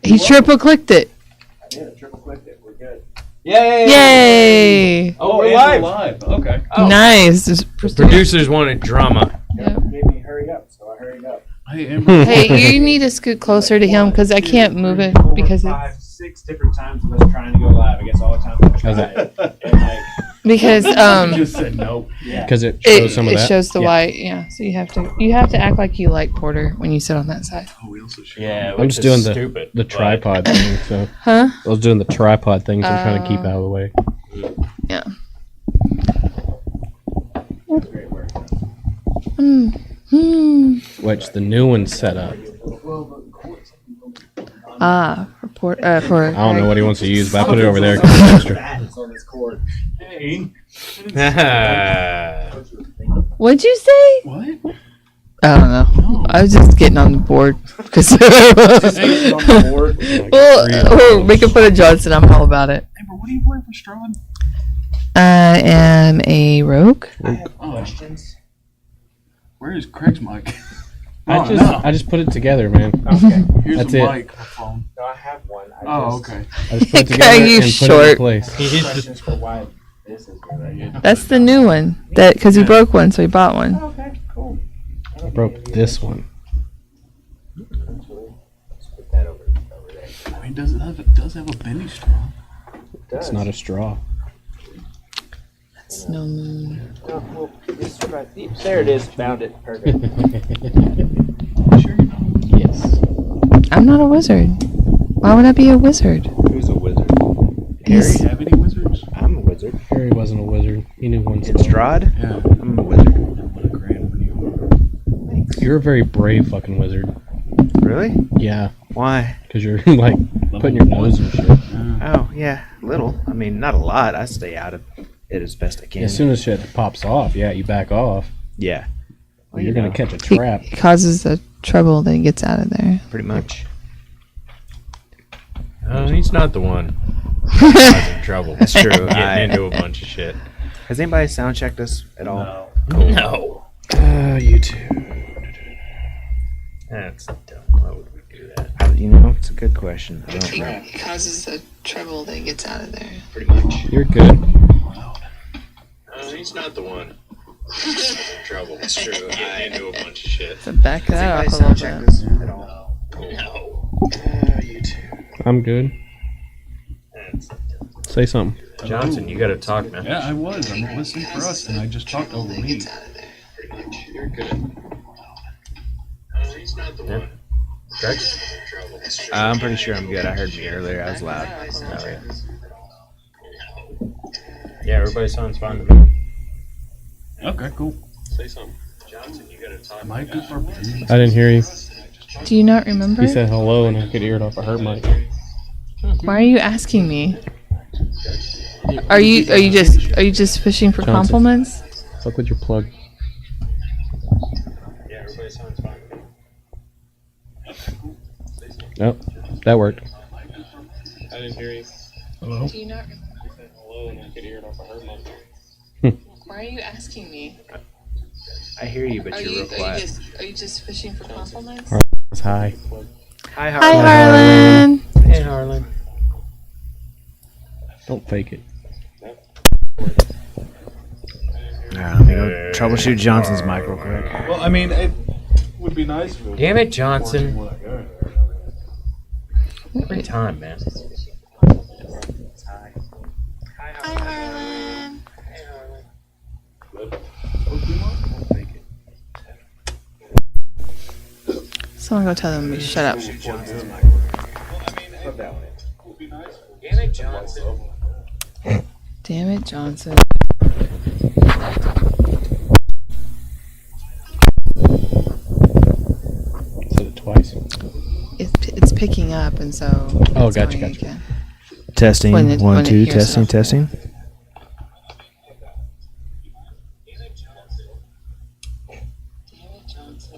He triple clicked it. I did. I triple clicked it. We're good. Yay! Yay! Oh, we're live. Okay. Oh. Nice. Producers wanted drama. Yep. He made me hurry up, so I hurried up. Hey, Amber. Hey, you need to scoot closer to him because I can't move it because it's 6 different times of us trying to go live. I guess all the time I tried. And like, because You just said no. yeah. Because it shows some of it that. shows the white. Yeah, so you have to act like you like Porter when you sit on that side. Oh, we also should. Yeah, I'm just doing stupid, the tripod thing. So Huh? I was doing the tripod things. I'm trying to keep out of the way. Yeah. Great work. Which the new one's set up. For I don't know what he wants to use, but I put it over there. It's on this cord. Hey. What'd you say? What? I don't know. No. I was just getting on the board because On the board. we're making fun of Johnson. I'm all about it. Amber, what are you playing for Strahd? I am a rogue. I have Oh. questions. Where is Craig's mic? I just put it together, man. Okay. Here's That's a it. microphone. No, I have one. Oh, okay. I just put it Craig, together you and put it short. in place. He just Questions for why this is right. That's the new one. That because he broke one, so he bought one. Okay, cool. I broke this one. Let's put that over there. I mean, it does have a bendy straw. It's not a straw. Snow moon. Oh, well, this is right. There it is. Found it. Perfect. Sure. Yes. I'm not a wizard. Why would I be a wizard? Who's a wizard? Do you He's- have any wizards? I'm a wizard. Harry wasn't a wizard. He knew one In spell. Strahd? Yeah. I'm a wizard. What a grand one you You're a very brave fucking wizard. Really? Yeah, Why? because you're like putting your nose and shit. Oh, yeah. Little. I mean, not a lot. I stay out of it as best I can. As soon as shit pops off, yeah, you back off. Yeah. Or you're gonna catch a He trap. causes the trouble, then he gets out of there. Pretty much. he's not the one causing trouble. That's true. Getting into a bunch of shit. Has anybody sound checked us at all? No. You too. That's dumb. Why would we do that? You know, it's a good question. I don't know. He causes the trouble, then he gets out of there. Pretty much. You're good. He's not the one causing trouble. That's true. Getting into a bunch of shit. So back that Has up a anybody sound little checked bit. us at all? No. You too. I'm good. Say something. Johnson, you gotta talk, man. Yeah, I was. I'm listening for us, and I just talked over me. You're good. He's not the one. Greg? I'm pretty sure I'm good. I heard me earlier. I was loud. Oh, yeah. Yeah, everybody sounds fine to me. Okay, cool. Say something. Johnson, you gotta talk. Am I good for a I didn't hear you. Do you not remember? He said hello, and I could hear it off a hurt mic. Why are you asking me? Are you just fishing for Johnson. compliments? Fuck with your plug. Yeah, everybody sounds fine to me. Nope, that worked. I didn't hear you. Hello? Do you not remember? Hello, and I could hear it off a hurt mic. Why are you asking me? I hear you, but you're real quiet. Are you just fishing for compliments? It's high. Hi, Hi, Harlan. Hey, Harlan. Don't fake it. Alright, let me go troubleshoot Johnson's mic real quick. Well, I mean, it would be nice if it was Damn it, Johnson. working like that. Every time, man. Hi, Harlan. Someone go tell them to shut up. Damn it, Johnson. Damn it, Johnson. Said it twice. It's picking up, and so. Oh, it's gotcha, going gotcha. again. Testing. When it- One, when it two. hears Testing, it. testing. Damn it, Johnson.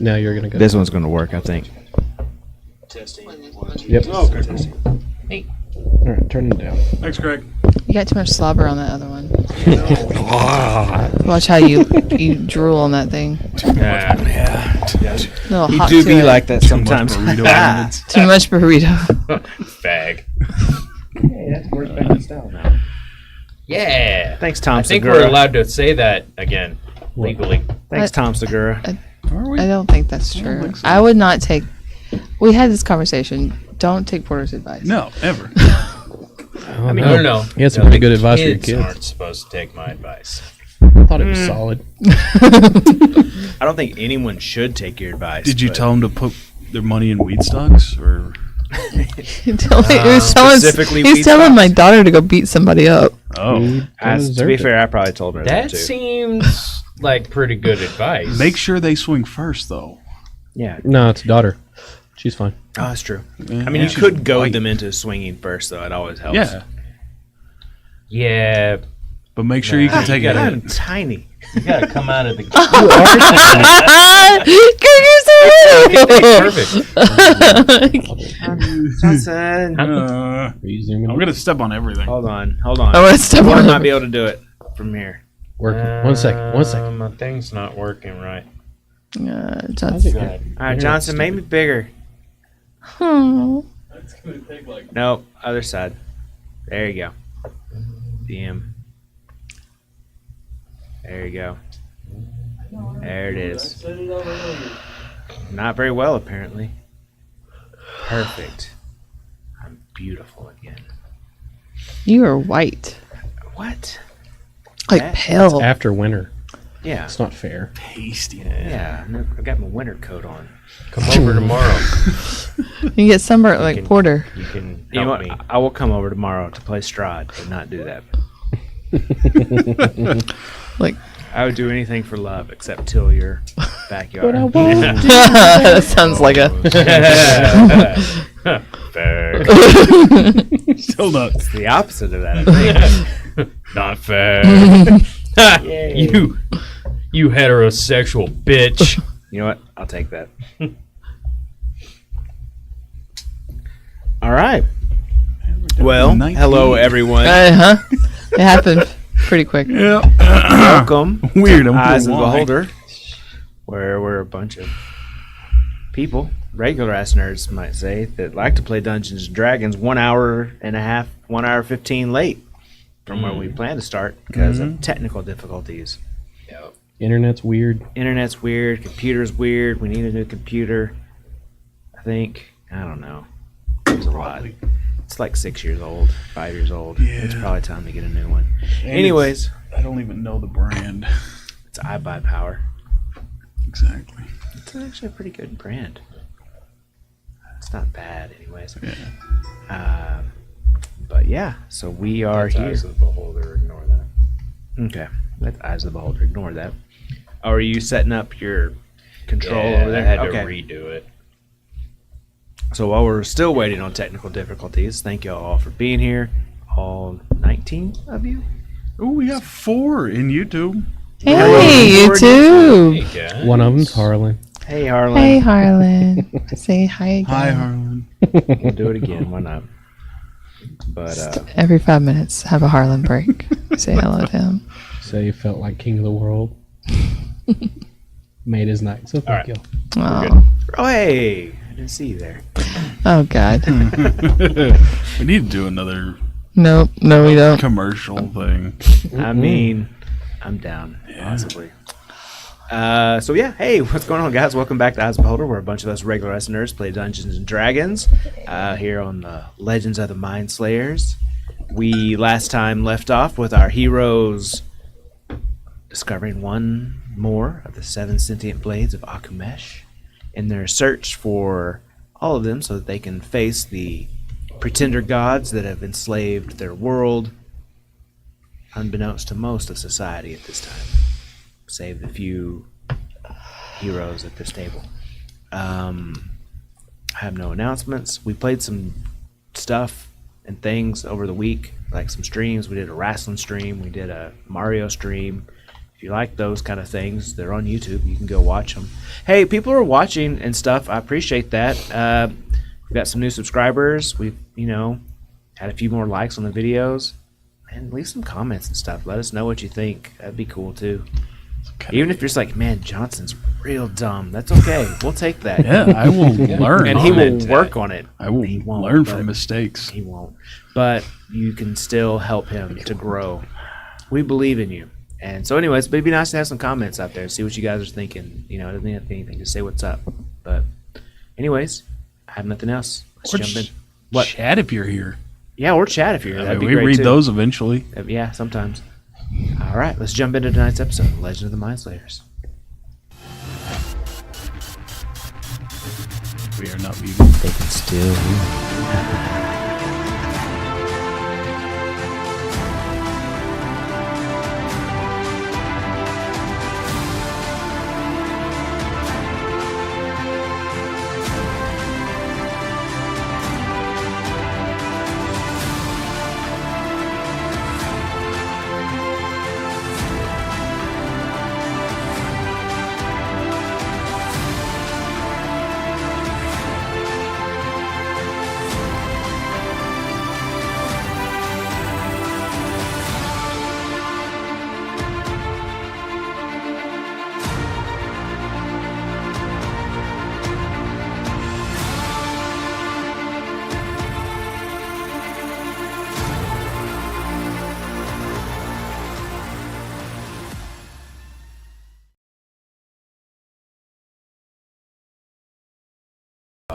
Now you're gonna go. This one's going to work, I think. Yep. Oh, okay, cool. All right, turn it down. Thanks, Greg. You got too much slobber on that other one. Watch how you drool on that thing. Little You hot do to be it. like that sometimes. Burrito elements. Too much burrito. Fag. Hey, that's works back in style now. Yeah. Thanks, Tom I think Segura. we're allowed to say that again legally. Thanks, Tom Segura. Are we? I don't think that's true. think so. I would not take. We had this conversation. Don't take Porter's advice. No, ever. I mean, No. You had some No, pretty the good advice for your kids kids. aren't supposed to take my advice. I thought it was solid. I don't think anyone should take your advice. Did you but- tell them to put their money in weed stocks? Or He was telling, specifically he's weed telling my stocks? daughter to go beat somebody up. oh, To be fair, I probably told her that That too. seems like pretty good advice. make sure they swing first, though. Yeah. No, it's a daughter. She's fine. Oh, that's true. Yeah. I mean, you could goad them into swinging first, though. It always helps. Yeah, Yeah, but make sure you can take it. I'm tiny. you gotta come out of the Perfect. Johnson. Are you zooming? I'm gonna step on everything. Hold on. I want to step I on might him. be able to do it from here. Working. 1 second. 1 second. My thing's not working right. Johnson. All right, Johnson, make me bigger. Oh. Nope, other side. There you go. DM. There you go. There it is. Not very well, apparently. Perfect. I'm beautiful again. You are white. What? Like That- pale. After winter. Yeah. It's not fair. Pasty. Yeah, I got my winter coat on. Come over tomorrow. You can get sunburnt like can- Porter. You can You know help what? me. I will come over tomorrow to play Strahd, but not do that. Like I would do anything for love except till your backyard. that sounds like a. Fair. Still not. It's the opposite of that, I think. Not fair. You heterosexual bitch. You know what? I'll take that. All right. Well, 19. hello everyone. It happened pretty quick. Yeah. Welcome. Weird. to I'm Eyes of the why. Beholder, where we're a bunch of people, regular ass nerds might say, that like to play Dungeons and Dragons 1 hour and a half, 1 hour 15 late from where we plan to start because of technical difficulties. Internet's weird. Internet's weird, computer's weird, we need a new computer. I think, I don't know. It's a lot. It's like 6 years old, 5 years old. It's Yeah. probably time to get a new one. And Anyways, I don't even know the brand. it's iBuyPower. Exactly. It's actually a pretty good brand. It's not bad, anyways. Yeah. But yeah, so we are That's here. Eyes of the Beholder. Ignore that. Okay, that's Eyes of the Beholder. Ignore that. Oh, are you setting up your control Yeah, over there? I had Okay. to redo it. So while we're still waiting on technical difficulties, thank you all for being here. All 19 of you. Oh, we got 4 in YouTube. Hey, you too. Hey, guys. One of them's Harlan. Hey, Harlan. Hey, Harlan. Say hi again. Hi, Harlan. We'll do it again. Why not? But Every 5 minutes, have a Harlan break. Say hello to him. Say you felt like king of the world. Made his night. So thank you. Oh, oh, hey, I didn't see you there. oh God. We need to do another Nope. No, we don't. commercial thing. I mean, I'm down, possibly. So yeah, hey, what's going on, guys? Welcome back to Eyes of the Beholder, where a bunch of us regular ass nerds play Dungeons and Dragons here on the Legends of the Mindslayers. We last time left off with our heroes discovering one more of the 7 sentient blades of Akumesh in their search for all of them so that they can face the pretender gods that have enslaved their world, unbeknownst to most of society at this time, save the few heroes at this table. I have no announcements. We played some stuff and things over the week, like some streams. We did a wrestling stream. We did a Mario stream. If you like those kind of things, they're on YouTube. You can go watch them. Hey, people are watching and stuff. I appreciate that. We've got some new subscribers. We've, had a few more likes on the videos. and leave some comments and stuff. Let us know what you think. That'd be cool too. Okay. Even if you're just like, man, Johnson's real dumb. That's okay. We'll take that. Yeah, I will learn. And on he it. will work on it. I will He won't, learn but from mistakes. He won't. But you can still help him to grow. We believe in you. And so, anyways, it'd be nice to have some comments out there. See what you guys are thinking. You know, it doesn't have to be anything. Just say what's up. But, anyways, I have nothing else. Let's Or jump in. ch- What? Chat if you're here. Yeah, or chat if you're here. I That'd mean, be we great read too. those eventually. Yeah, sometimes. All right, let's jump into tonight's episode of Legend of the Mindslayers. We are not muted. They can still hear.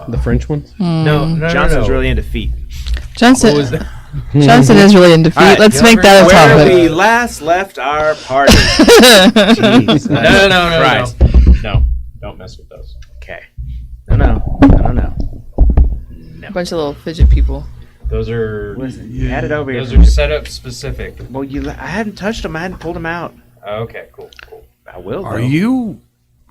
The French ones? No, Johnson's really into feet. Johnson. What was that? Johnson is really into feet. All right, Let's make that a Where topic. we last left our party. Jeez, Christ. No, don't mess with those. Okay. No. A bunch of little fidget people. Those are Listen, you had it over those here. are setup specific. Well, I hadn't touched them. I hadn't pulled them out. Okay, cool. I will. Are though. you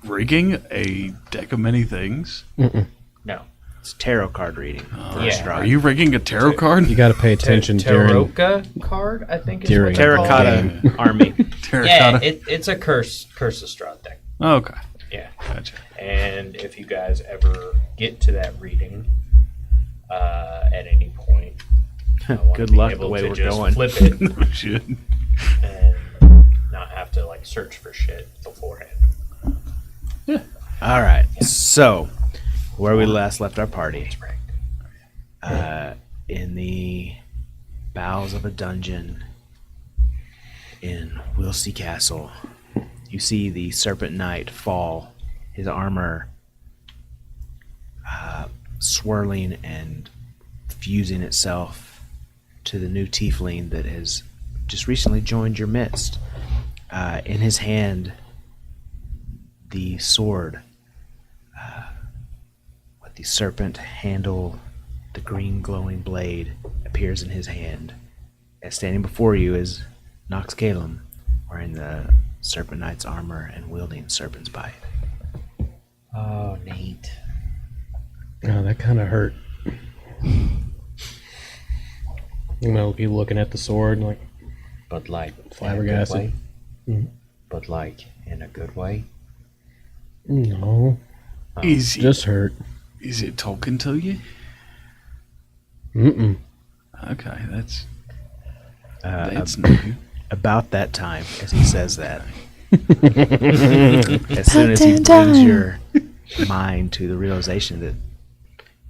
rigging a deck of many things? No. It's tarot card reading. Yeah. Are you rigging a tarot card? You got to pay attention during. Tarot card, I think is During- what they're called. Terracotta army. Yeah, Terracotta? it's a curse of Strahd deck. Okay. Yeah. Gotcha. And if you guys ever get to that reading, at any point, I want Good to be luck able the way to we're just going. flip it No shit. and not have to like search for shit beforehand. All right. So, where we last left our party, in the bowels of a dungeon in Wilsey Castle, you see the Serpent Knight fall, his armor swirling and fusing itself to the new tiefling that has just recently joined your midst. In his hand, the sword with the serpent handle, the green glowing blade appears in his hand. And standing before you is Nox Calum, wearing the Serpent Knight's armor and wielding Serpent's Bite. Oh, neat. Oh, that kind of hurt. You know, you looking at the sword and like, But like Flabbergasted. Mhm. But like in a good way. no, Is it, just hurt. is it talking to you? Mm-mm. Okay, that's That's new. about that time as he says that. As soon as he brings your mind to the realization that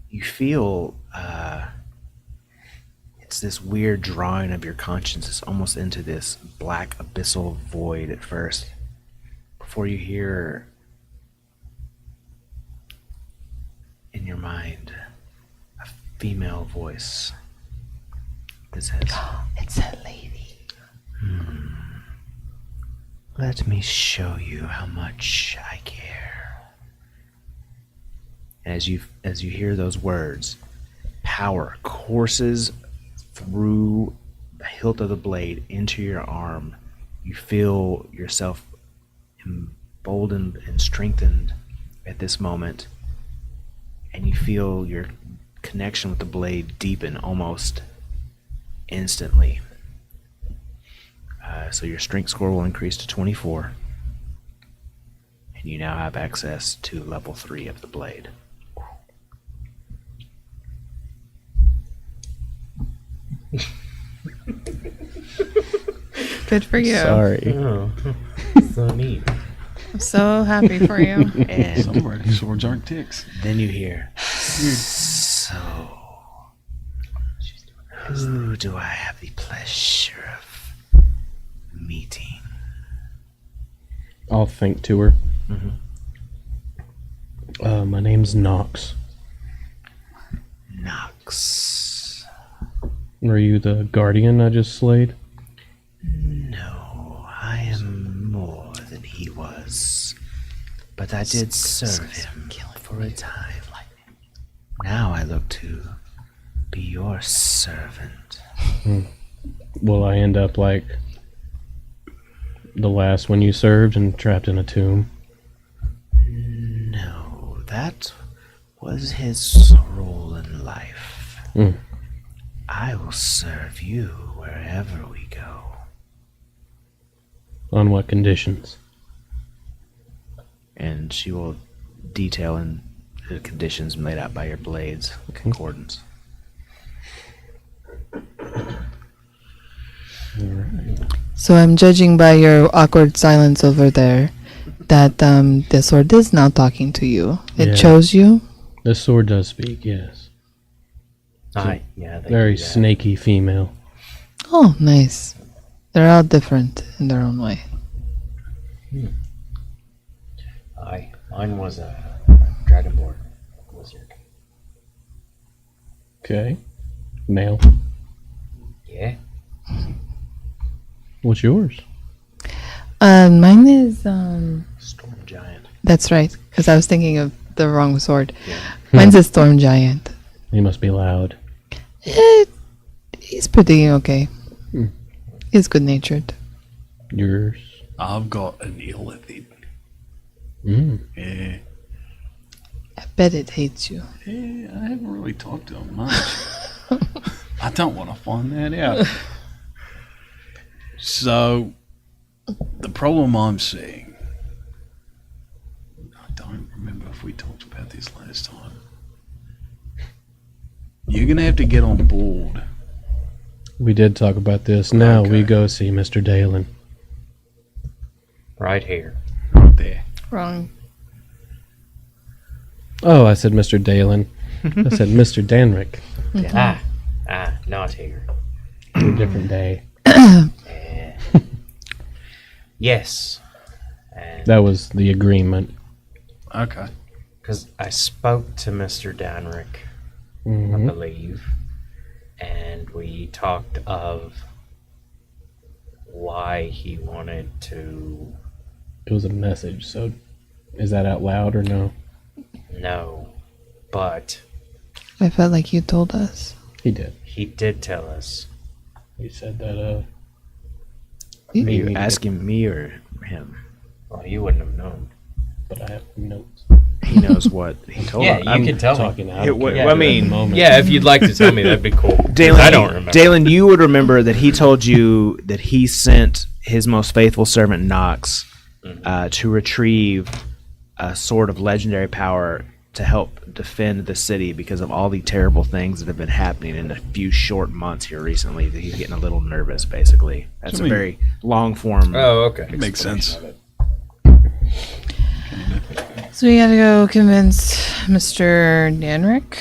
you feel it's this weird drawing of your conscience almost into this black abyssal void at first, before you hear in your mind a female voice that says, It's a lady. "Let me show you how much I care." As you hear those words, power courses through the hilt of the blade into your arm. You feel yourself emboldened and strengthened at this moment, and you feel your connection with the blade deepen almost instantly. So your strength score will increase to 24, and you now have access to level 3 of the blade. Good for you. Sorry. Oh, so neat. I'm so happy for you. Some And writing swords aren't ticks. then you hear, so, who do I have the pleasure of meeting? I'll think to her. Mhm. My name's Knox. Knox. Were you the guardian I just slayed? No, I am more than he was. But I did serve him for a time. Now I look to be your servant. Will I end up like the last one you served and trapped in a tomb? No, that was his role in life. Mm. I will serve you wherever we go. On what conditions? And she will detail in the conditions laid out by your blades, concordance. So I'm judging by your awkward silence over there that the sword is now talking to you. It Yeah. chose you. The sword does speak, yes. Aye, yeah. They Very do that. snaky female. Oh, nice. They're all different in their own way. Aye, mine was a dragonborn wizard. Okay. Male. Yeah. What's yours? Mine is Storm giant. that's right, because I was thinking of the wrong sword. Yeah. Mine's a storm giant. He must be loud. He's pretty okay. Hmm. He's good natured. Yours? I've got an illithid. Mm. Yeah. I bet it hates you. Yeah, I haven't really talked to him much. I don't want to find that out. So, the problem I'm seeing, I don't remember if we talked about this last time. You're going to have to get on board. We did talk about this. Now we Okay. go see Mr. Dalen. Right here. Right there. Wrong. Oh, I said Mr. Dalen. I said Mr. Danrick. Not here. A different day. Yes. And That was the agreement. Okay. because I spoke to Mr. Danrick, I Mhm. believe, and we talked of why he wanted to It was a message, so is that out loud or no? know, but I felt like you told us. He did. he did tell us. He said that, Are You- you need to asking me or him? Well, you wouldn't have known. but I have notes. He knows what he told Yeah, us. you can tell me. Talking out. Yeah, of well, character I at mean, the moment. Yeah, if you'd like to tell me, that'd be cool. 'Cause Dalen, I don't remember. Dalen, you would remember that he told you that he sent his most faithful servant Knox to retrieve a sword of legendary power to help defend the city because of all the terrible things that have been happening in a few short months here recently. That he's getting a little nervous. Basically, that's So, a I mean- very long form. Oh, okay. Makes sense. So we gotta go convince Mr. Danrick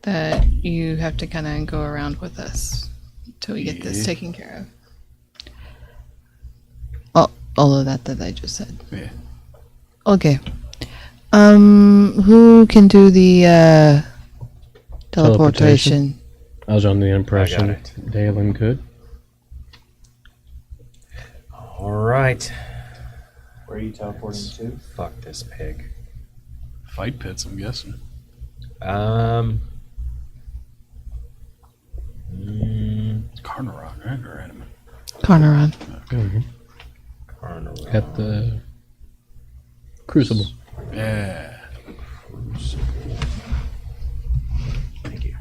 that you have to kind of go around with us until we get this Yeah. taken care of. All of that I just said. Yeah. Okay. Who can do the teleportation? I was under the impression it. Dalen could. All right. Where are you teleporting to? Fuck this pig. Fight pits, I'm guessing. Carnarock, right? Or Animate? Carnaron. Mhm. Carnival. At the Crucible. Yeah. Thank you.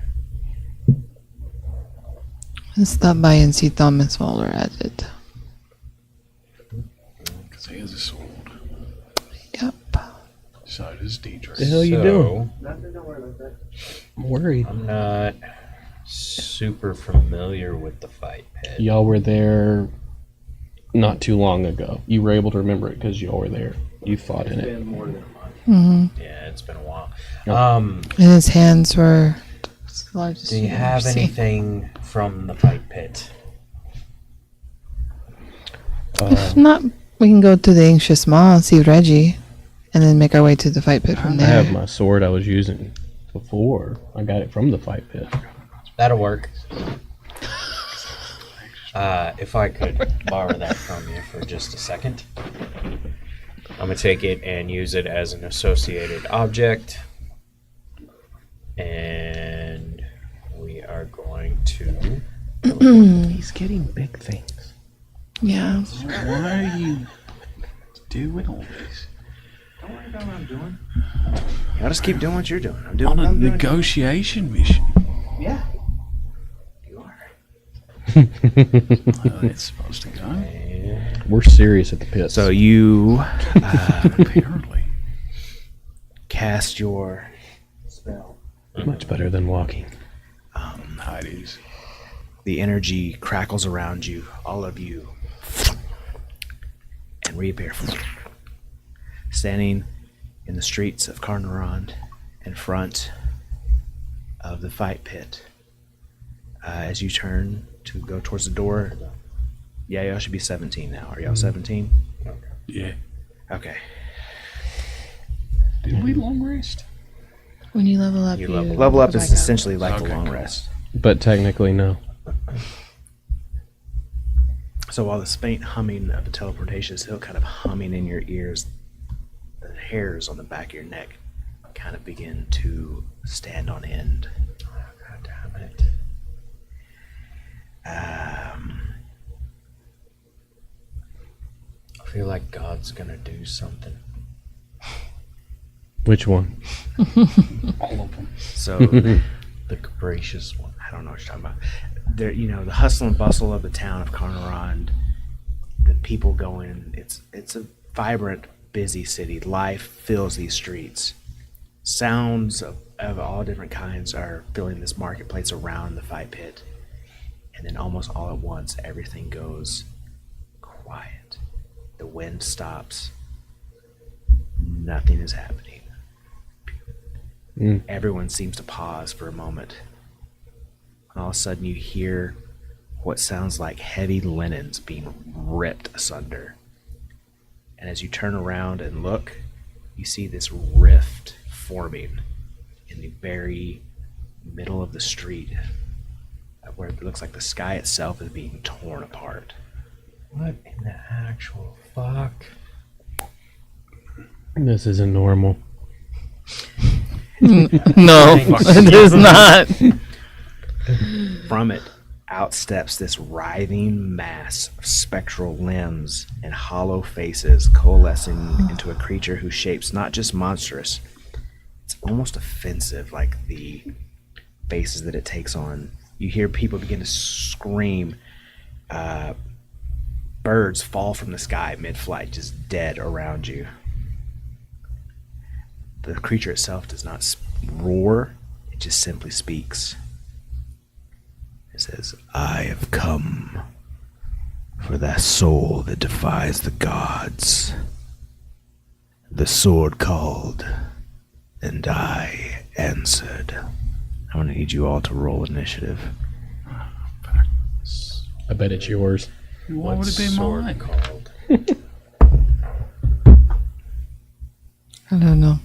Let's stop by and see Thomas while we're at it. Because he has a sword. Yep. So does Deidre. The hell you doing? I'm worried. I'm not super familiar with the fight pit. Y'all were there not too long ago. You were able to remember it because you all were there. You fought in it. more than a month. Mm-hmm. Yeah, it's been a while. Yep. And his hands were the largest. Do you you've ever have seen. anything from the fight pit? If not, we can go to the Anxious Maw and see Reggie, and then make our way to the fight pit from I there. have my sword I was using before. I got it from the fight pit. That'll work. If I could borrow that from you for just a second. I'm going to take it and use it as an associated object. And we are going to... He's getting big things. Yeah. Why are you doing all this? Don't worry about what I'm doing. Y'all just keep doing what you're doing. I'm doing On what a I'm doing. negotiation mission. Yeah. You are. It's supposed to go. We're serious at the pit. So you Apparently. cast your spell. much better than walking. Heidi's. The energy crackles around you, all of you, and reappear. Standing in the streets of Carnarvon in front of the fight pit. As you turn to go towards the door, yeah, y'all should be 17 now. Are y'all 17? Yeah. Okay. Did we long rest? When you level up, You you level up go is back up. essentially like the Okay, long cool. rest. But technically, no. So while the faint humming of the teleportation is still kind of humming in your ears, the hairs on the back of your neck kind of begin to stand on end. God damn it. I feel like God's going to do something. Which one? All of them. So The gracious one. I don't know what you're talking about. There, you know, the hustle and bustle of the town of Carnarvon, the people going. It's a vibrant, busy city. Life fills these streets. Sounds of all different kinds are filling this marketplace around the fight pit, and then almost all at once, everything goes quiet. The wind stops. Nothing is happening. Mm. Everyone seems to pause for a moment. And all of a sudden you hear what sounds like heavy linens being ripped asunder. And as you turn around and look, you see this rift forming in the very middle of the street, where it looks like the sky itself is being torn apart. What in the actual fuck? This isn't normal. No, it is not. From it outsteps this writhing mass of spectral limbs and hollow faces coalescing into a creature whose shape's not just monstrous, it's almost offensive, like the faces that it takes on. You hear people begin to scream. Birds fall from the sky mid-flight, just dead around you. The creature itself does not roar, it just simply speaks. It says, I have come for that soul that defies the gods. The sword called, and I answered. I'm going to need you all to roll initiative. I bet it's yours. Why would it be sword mine? called? I don't know.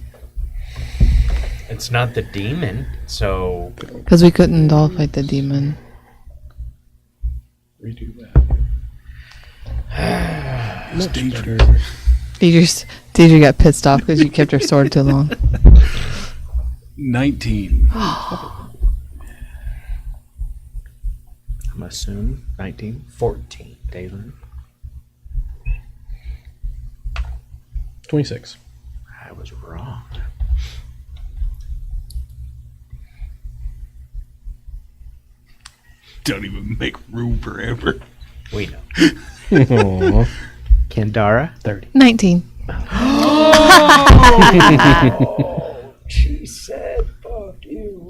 It's not the demon, so Because we couldn't all fight the demon. Redo that. It's dangerous. Deidre got pissed off because you kept her sword too long. 19. I'm going to assume 19. 14. Dalen. 26. I was wrong. Don't even make room forever. We know. Aww. Kendara. 30. 19. She said, fuck you.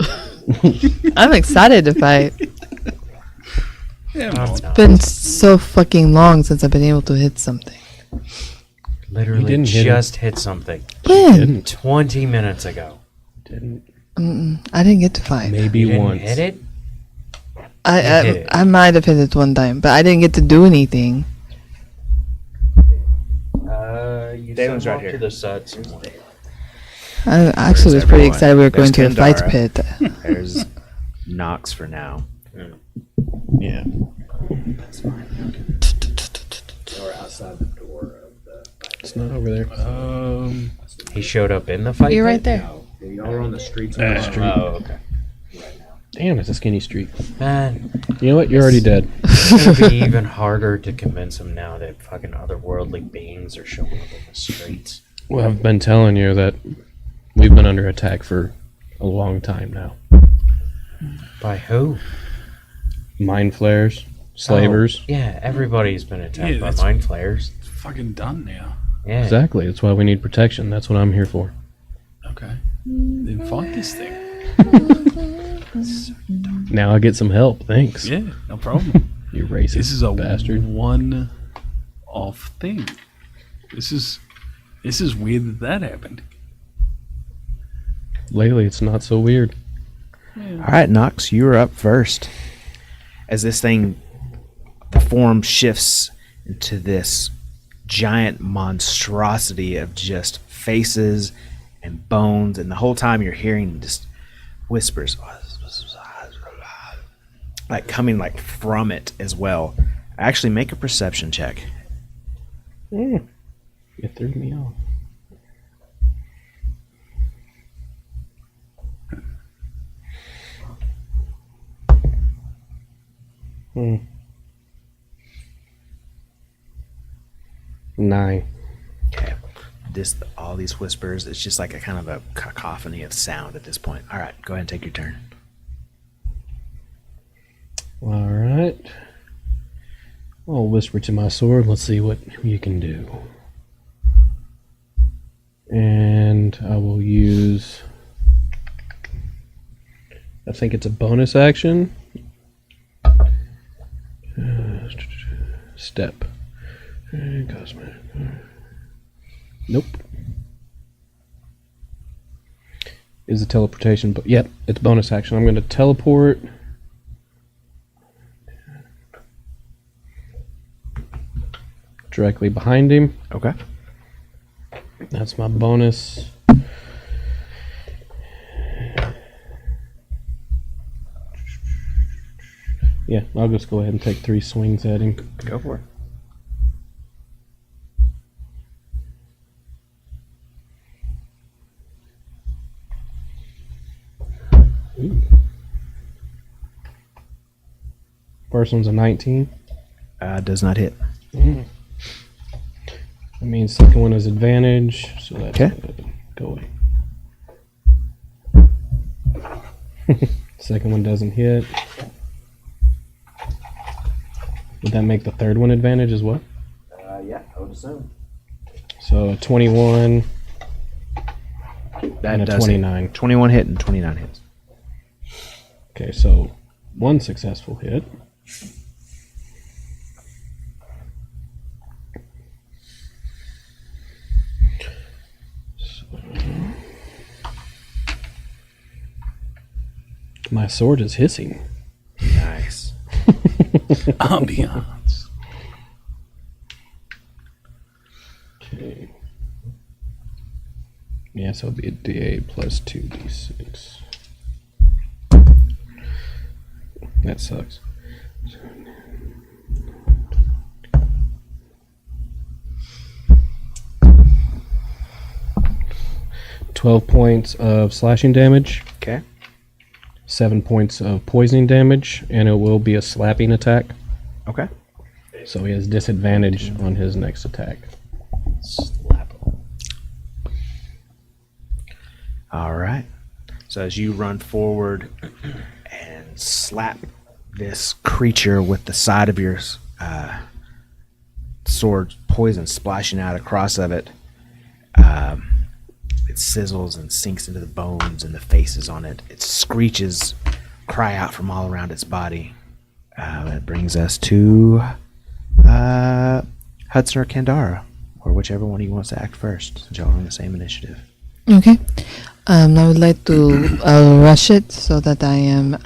I'm excited to fight. Yeah, Oh, well, no. Been so fucking long since I've been able to hit something. Literally didn't hit just hit something When? Didn't. 20 minutes ago. Didn't. I didn't get to fight. Maybe You didn't once. hit it? I hit it. I might have hit it one time, but I didn't get to do anything. You Damon's sent right off here. to the side somewhere. I actually was pretty everyone? excited we were going There's to the fights Kendara. pit. There's Knox for now. Yeah. It's not over there. He showed up in the fight. You're pit? right there. Y'all are on the streets. Oh, okay. Damn, it's a skinny street. Man, You know what? You're already dead. it's gonna be even harder to convince him now that fucking otherworldly beings are showing up in the streets. Well, I've been telling you that we've been under attack for a long time now. By who? Mind flares, slavers. Oh, yeah, everybody's been attacked Yeah, by that's- mind flayers. it's fucking done now. Yeah. Exactly. That's why we need protection. That's what I'm here for. Okay. Then fight this thing. Now I get some help. Thanks. Yeah, no problem. You racist This is a bastard. one-off thing. This is weird that happened. Lately, it's not so weird. All right, Knox, you're up first. As this thing, the form shifts into this giant monstrosity of just faces and bones, and the whole time you're hearing just whispers, like coming like from it as well. Actually, make a perception check. You threw me off. Hmm. 9. Okay. All these whispers, it's just like a kind of a cacophony of sound at this point. All right, go ahead and take your turn. All right. I'll whisper to my sword. Let's see what you can do. And I will use. I think it's a bonus action. Step. Cosmic. Nope. Is a teleportation, but yep, it's bonus action. I'm going to teleport. Directly behind him. Okay. That's my bonus. Yeah, I'll just go ahead and take 3 swings at him. Go for it. First one's a 19. Does not hit. That means second one is advantage, so that's Okay. go away. Second one doesn't hit. Would that make the third one advantage as well? Yeah, I would assume. So a 21 That and a does hit. 29. 21 hit and 29 hits. Okay, so 1 successful hit. My sword is hissing. Nice. Ambiance. Okay. Yeah, so it'll be a D8 plus 2D6. That sucks. $12 points of slashing damage, Okay. 7 points of poisoning damage, and it will be a slapping attack. Okay. So he has disadvantage on his next attack. Slap him. All right. So as you run forward and slap this creature with the side of your sword, poison splashing out across of it, it sizzles and sinks into the bones and the faces on it. It screeches, cry out from all around its body. That brings us to Hudson or Kandara, or whichever one of you wants to act first, since y'all are on the same initiative. Okay. I would like to rush it so that I am,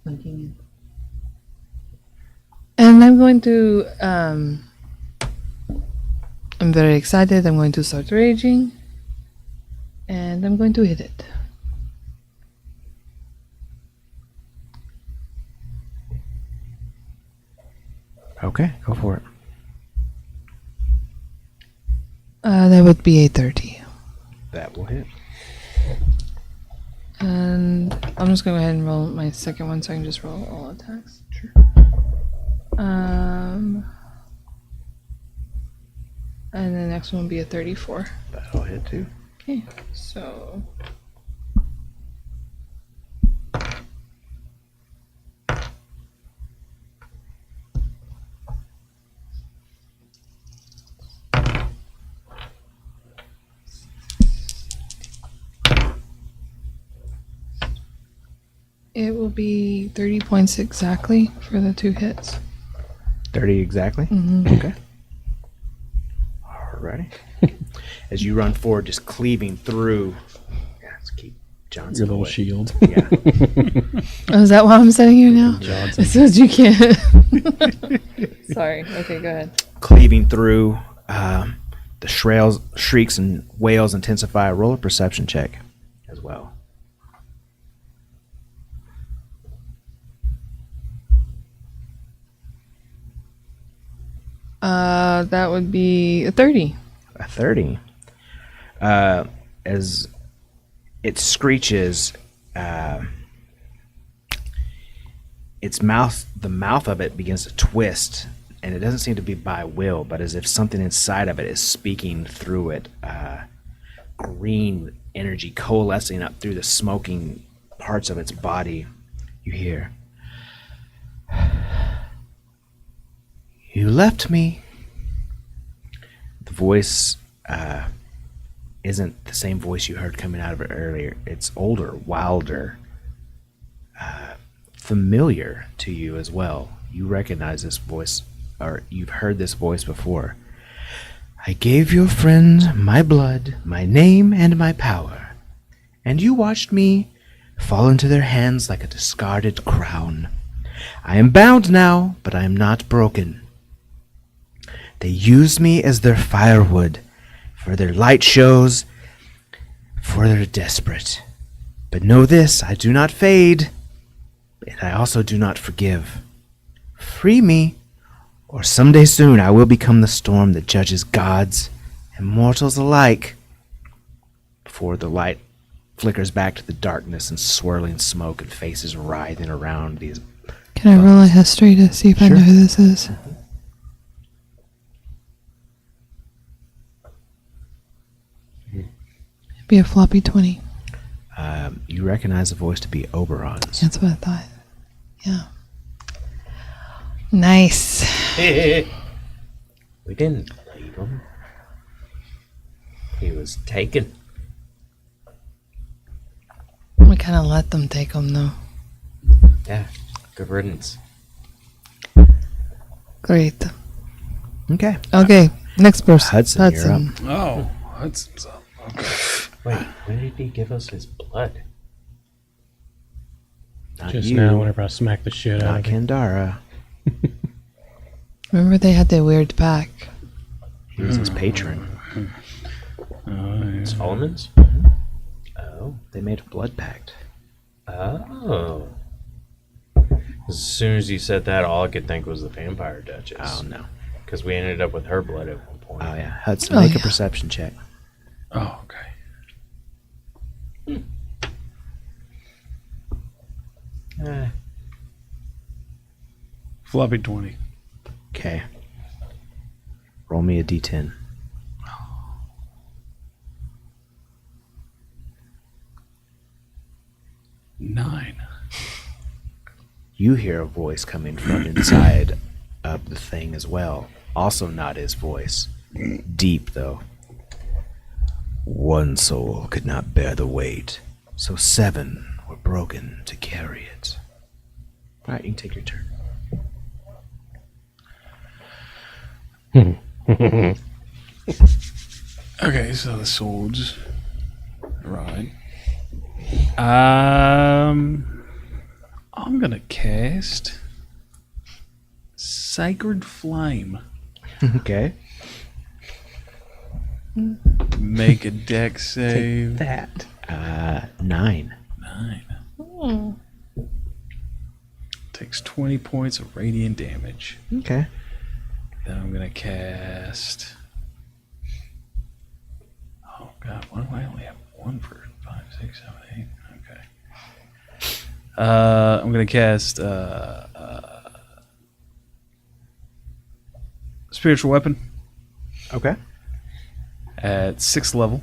flanking it. And I'm going to, I'm very excited. I'm going to start raging. And I'm going to hit it. Okay, go for it. That would be a 30. That will hit. And I'm just going to go ahead and roll my second one so I can just roll all attacks. Sure. And the next one will be a 34. That'll hit too. Okay, so. It will be 30 points exactly for the 2 hits. 30 exactly? Mm-hmm. Okay. Alrighty. As you run forward, just cleaving through. Yeah, let's keep Johnson Your little away. shield. Yeah. Oh, is that why I'm sitting here now? Johnson. It says you can't. Sorry. Okay, go ahead. Cleaving through. The shrieks and wails intensify. Roll a perception check as well. That would be a 30. A 30. As it screeches, its mouth, the mouth of it begins to twist, and it doesn't seem to be by will, but as if something inside of it is speaking through it. Green energy coalescing up through the smoking parts of its body. You hear, "You left me." The voice isn't the same voice you heard coming out of it earlier. It's older, wilder, familiar to you as well. You recognize this voice, or you've heard this voice before. "I gave your friend my blood, my name, and my power, and you watched me fall into their hands like a discarded crown. I am bound now, but I am not broken. They used me as their firewood for their light shows, for they're desperate. But know this, I do not fade, and I also do not forgive. Free me, or someday soon I will become the storm that judges gods and mortals alike." Before the light flickers back to the darkness and swirling smoke and faces writhing around these. Can I roll a history to see if I know who this is? It'd be a floppy 20. You recognize the voice to be Oberon's. That's what I thought. Yeah. Nice. We didn't leave him. He was taken. We kind of let them take them, though. Yeah, good riddance. Great. Okay. Okay, next person. Hudson, you're up. Oh, Hudson's up. Okay. Wait, when did he give us his blood? Not Just you, now, whenever I smacked the shit out not of it. Kandara. Remember they had that weird pack. He was his patron. Solomon's? Oh. They made a blood pact. Oh. As soon as you said that, all I could think was the Vampire Duchess. Oh, no. Because we ended up with her blood at one point. Oh, yeah. Hudson, Oh, make a yeah. perception check. Oh, okay. Floppy 20. Okay. Roll me a d10. Nine. You hear a voice coming from inside of the thing as well. Also not his voice. Deep, though. "One soul could not bear the weight, so 7 We're broken to carry it. All right, you can take your turn. Okay, so the swords. Right. I'm gonna cast Sacred Flame. Okay. Make a deck save. That. 9. 9. Takes 20 points of radiant damage. Okay. Then I'm gonna cast. Oh god, why do I only have one for 5, 6, 7, 8? Okay. I'm gonna cast Spiritual Weapon Okay. at 6th level.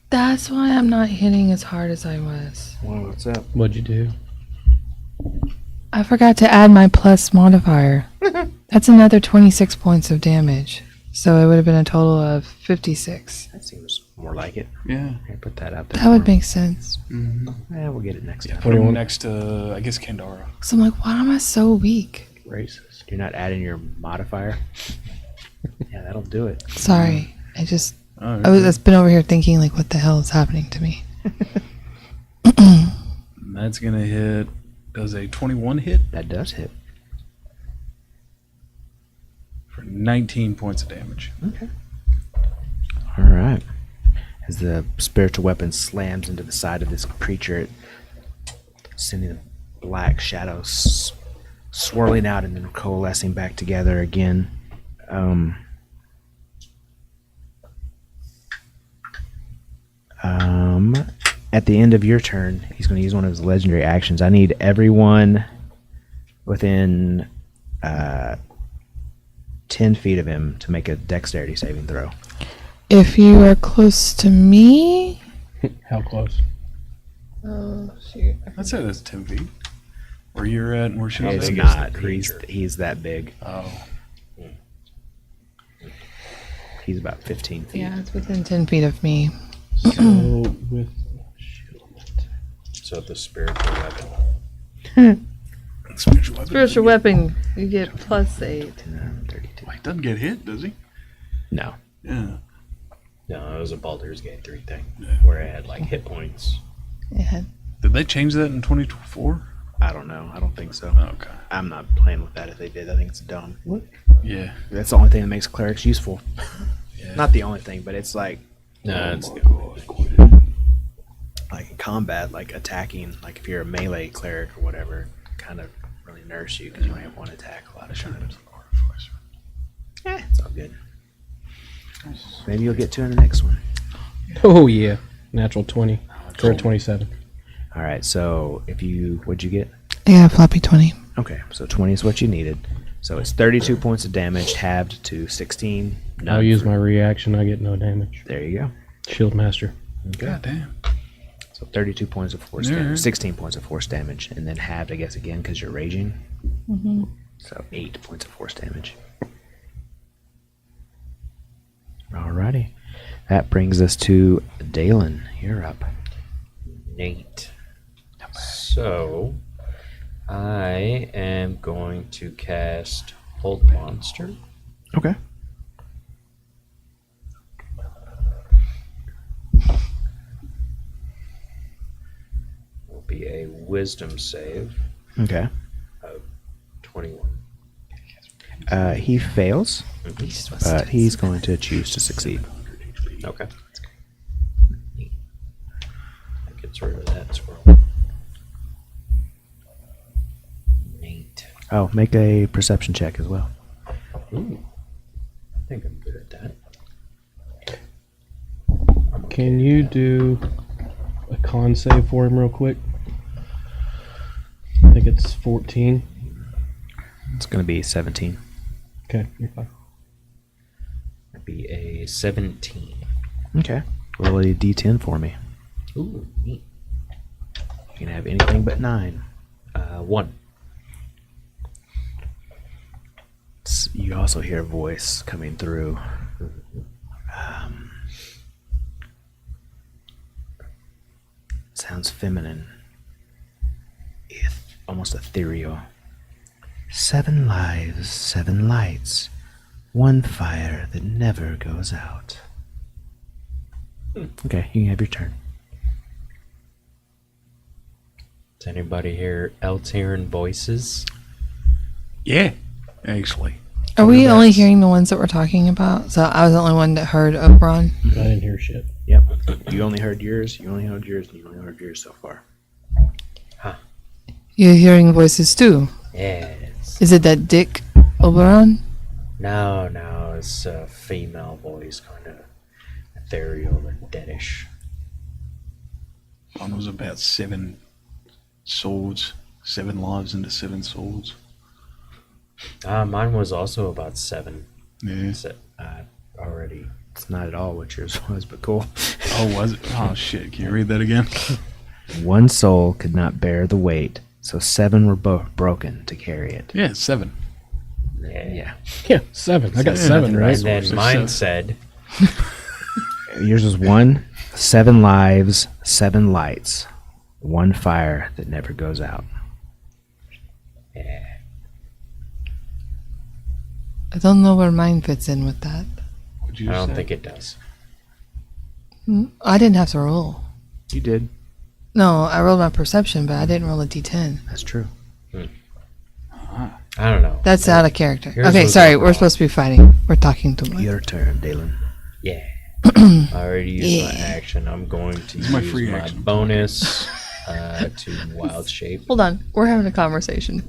That's why I'm not hitting as hard as I was. Well, what's up? What'd you do? I forgot to add my plus modifier. That's another 26 points of damage. So it would have been a total of 56. That seems more like it. Yeah. Here, put that out there. That would make sense. Yeah, we'll get it next time. 21. Next to, I guess, Kandara. So I'm like, why am I so weak? Racist. You're not adding your modifier? Yeah, that'll do it. Sorry. I've been over here thinking, like, what the hell is happening to me? That's gonna hit. Does a 21 hit That does hit. for 19 points of damage. Okay. All right. As the spiritual weapon slams into the side of this creature, sending the black shadows swirling out and then coalescing back together again. At the end of your turn, he's going to use one of his legendary actions. I need everyone within 10 feet of him to make a dexterity saving throw. If you are close to me... How close? Oh, shoot. I'd say that's 10 feet. Where you're at and where she's It's at. not. He's that big. Oh. He's about 15 feet. Yeah, it's within 10 feet of me. So with So the spiritual weapon. Spiritual weapon. Spiritual weapon, you get plus 8. 32. He doesn't get hit, does he? No. Yeah. No, it was a Baldur's Gate 3 thing. Yeah. Where it had like hit points. Yeah. Did they change that in 2024? I don't know. I don't think so. Okay. I'm not playing with that if they did. I think it's dumb. Yeah. That's the only thing that makes clerics useful. Yeah. Not the only thing, but it's like No, it's in combat, like attacking, like if you're a melee cleric or whatever, kind of really nerfs you because you only have one attack a lot of times. It's all good. Maybe you'll get to in the next one. oh yeah, natural 20 for a 27. All right, so what'd you get? Yeah, floppy 20. Okay, so 20 is what you needed. So it's 32 points of damage, halved to 16. None I'll use for- my reaction. I get no damage. There you go. Shield master. Okay. God damn. So 32 points of force Yeah. damage, 16 points of force damage, and then halved, I guess, again because you're raging. Mm-hmm. So 8 points of force damage. Alrighty. That brings us to Dalen. You're up. Nate. So, I am going to cast Hold Monster. Okay. Will be a Wisdom save Okay. of 21. He fails, but he's going to choose to succeed. Okay. Neat. That gets rid of that squirrel. Neat. Oh, make a perception check as well. Ooh. I think I'm good at that. Can you do a con save for him real quick? I think it's 14. It's going to be 17. Okay, you're fine. That'd be a 17. Okay. Roll a d10 for me. Ooh, neat. You can have anything but 9. 1. You also hear a voice coming through. sounds feminine. Almost ethereal. 7 lives, 7 lights, 1 fire that never goes out. Okay, you can have your turn. Is anybody here else hearing voices? Yeah, actually. Are we only hearing the ones that we're talking about? So I was the only one that heard Oberon. I didn't hear shit. Yep. You only heard yours, and you only heard yours so far. You're hearing voices too. Yes. Is it that Dick Oberon? No, it's a female voice, kind of ethereal or deadish. One was about 7 swords, 7 lives into 7 swords. Mine was also about 7. Yeah. So, already. It's not at all what yours was, but cool. Oh, was it? Oh, shit. Can you read that again? 1 soul could not bear the weight, so 7 were broken to carry it. Yeah, 7. Yeah. Yeah, 7. I got Yeah, 7, right? And then So mine 7. said, Yours was 1, 7 lives, 7 lights, 1 fire that never goes out. yeah. I don't know where mine fits in with that. What'd you I don't say? think it does. I didn't have to roll. You did. No, I rolled my perception, but I didn't roll a d10. That's true. I don't know. That's out of character. Yours Okay, was sorry. overall. We're supposed to be fighting. We're talking too much. Your turn, Dalen. Yeah. I already used my Yeah. action. I'm going to It's my use free my action. bonus to wild shape. Hold on. We're having a conversation.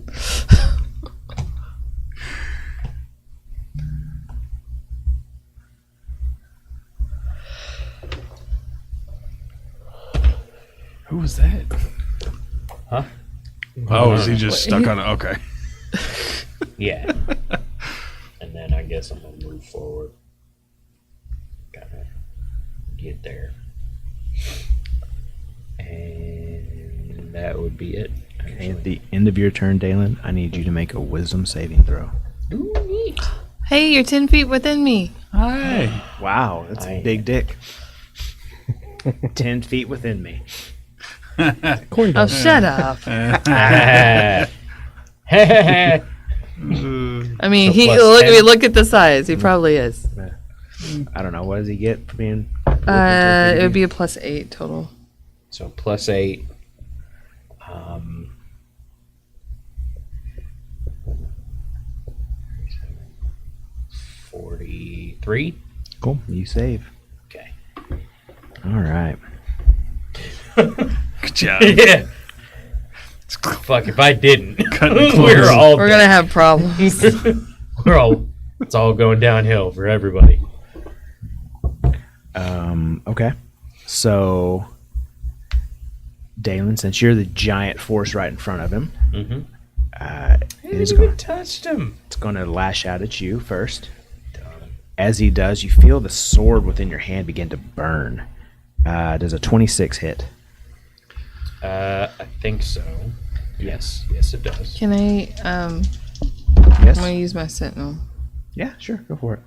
Who was that? Huh? Oh, is he just stuck on it? Okay. Yeah. And then I guess I'm going to move forward. Gotta get there. And that would be it. Okay, at the end of your turn, Dalen, I need you to make a wisdom saving throw. Ooh, neat. Hey, you're 10 feet within me. Hi. Wow, that's a big dick. 10 feet within me. Coin Oh, toss. shut up. Ah. I mean, So he plus look 10? look at the size. He probably is. I don't know. What does he get for being? It would be a +8 total. So plus 8. 43. Cool. You save. Okay. All right. Good job. Yeah. Fuck, if I didn't, Cutting it we're close. all We're gonna have problems. it's all going downhill for everybody. Okay. So, Dalen, since you're the giant force right in front of him, Mm-hmm. it is going. touched him. It's going to lash out at you first. As he does, you feel the sword within your hand begin to burn. Does a 26 hit? I think so. Yes, it does. Can I? I'm Yes. gonna use my sentinel. Yeah, sure. Go for it.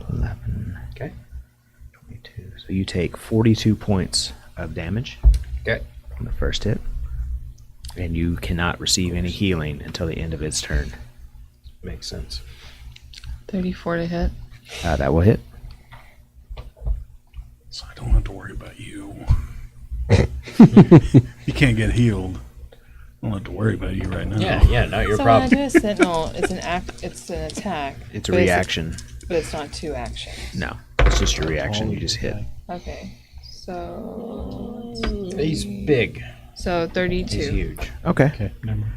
11, Okay. 22. So you take 42 points of damage Okay. on the first hit, and you cannot receive any healing until the end of its turn. Makes sense. 34 to hit. That will hit. So I don't have to worry about you. You can't get healed. I don't have to worry about you right now. Yeah, not your So problem. when I do a sentinel, it's an attack. It's a but reaction. But it's not 2 actions. No, it's just your reaction. You just hit. Okay. So He's big. So 32. He's huge. Okay. Okay, never mind.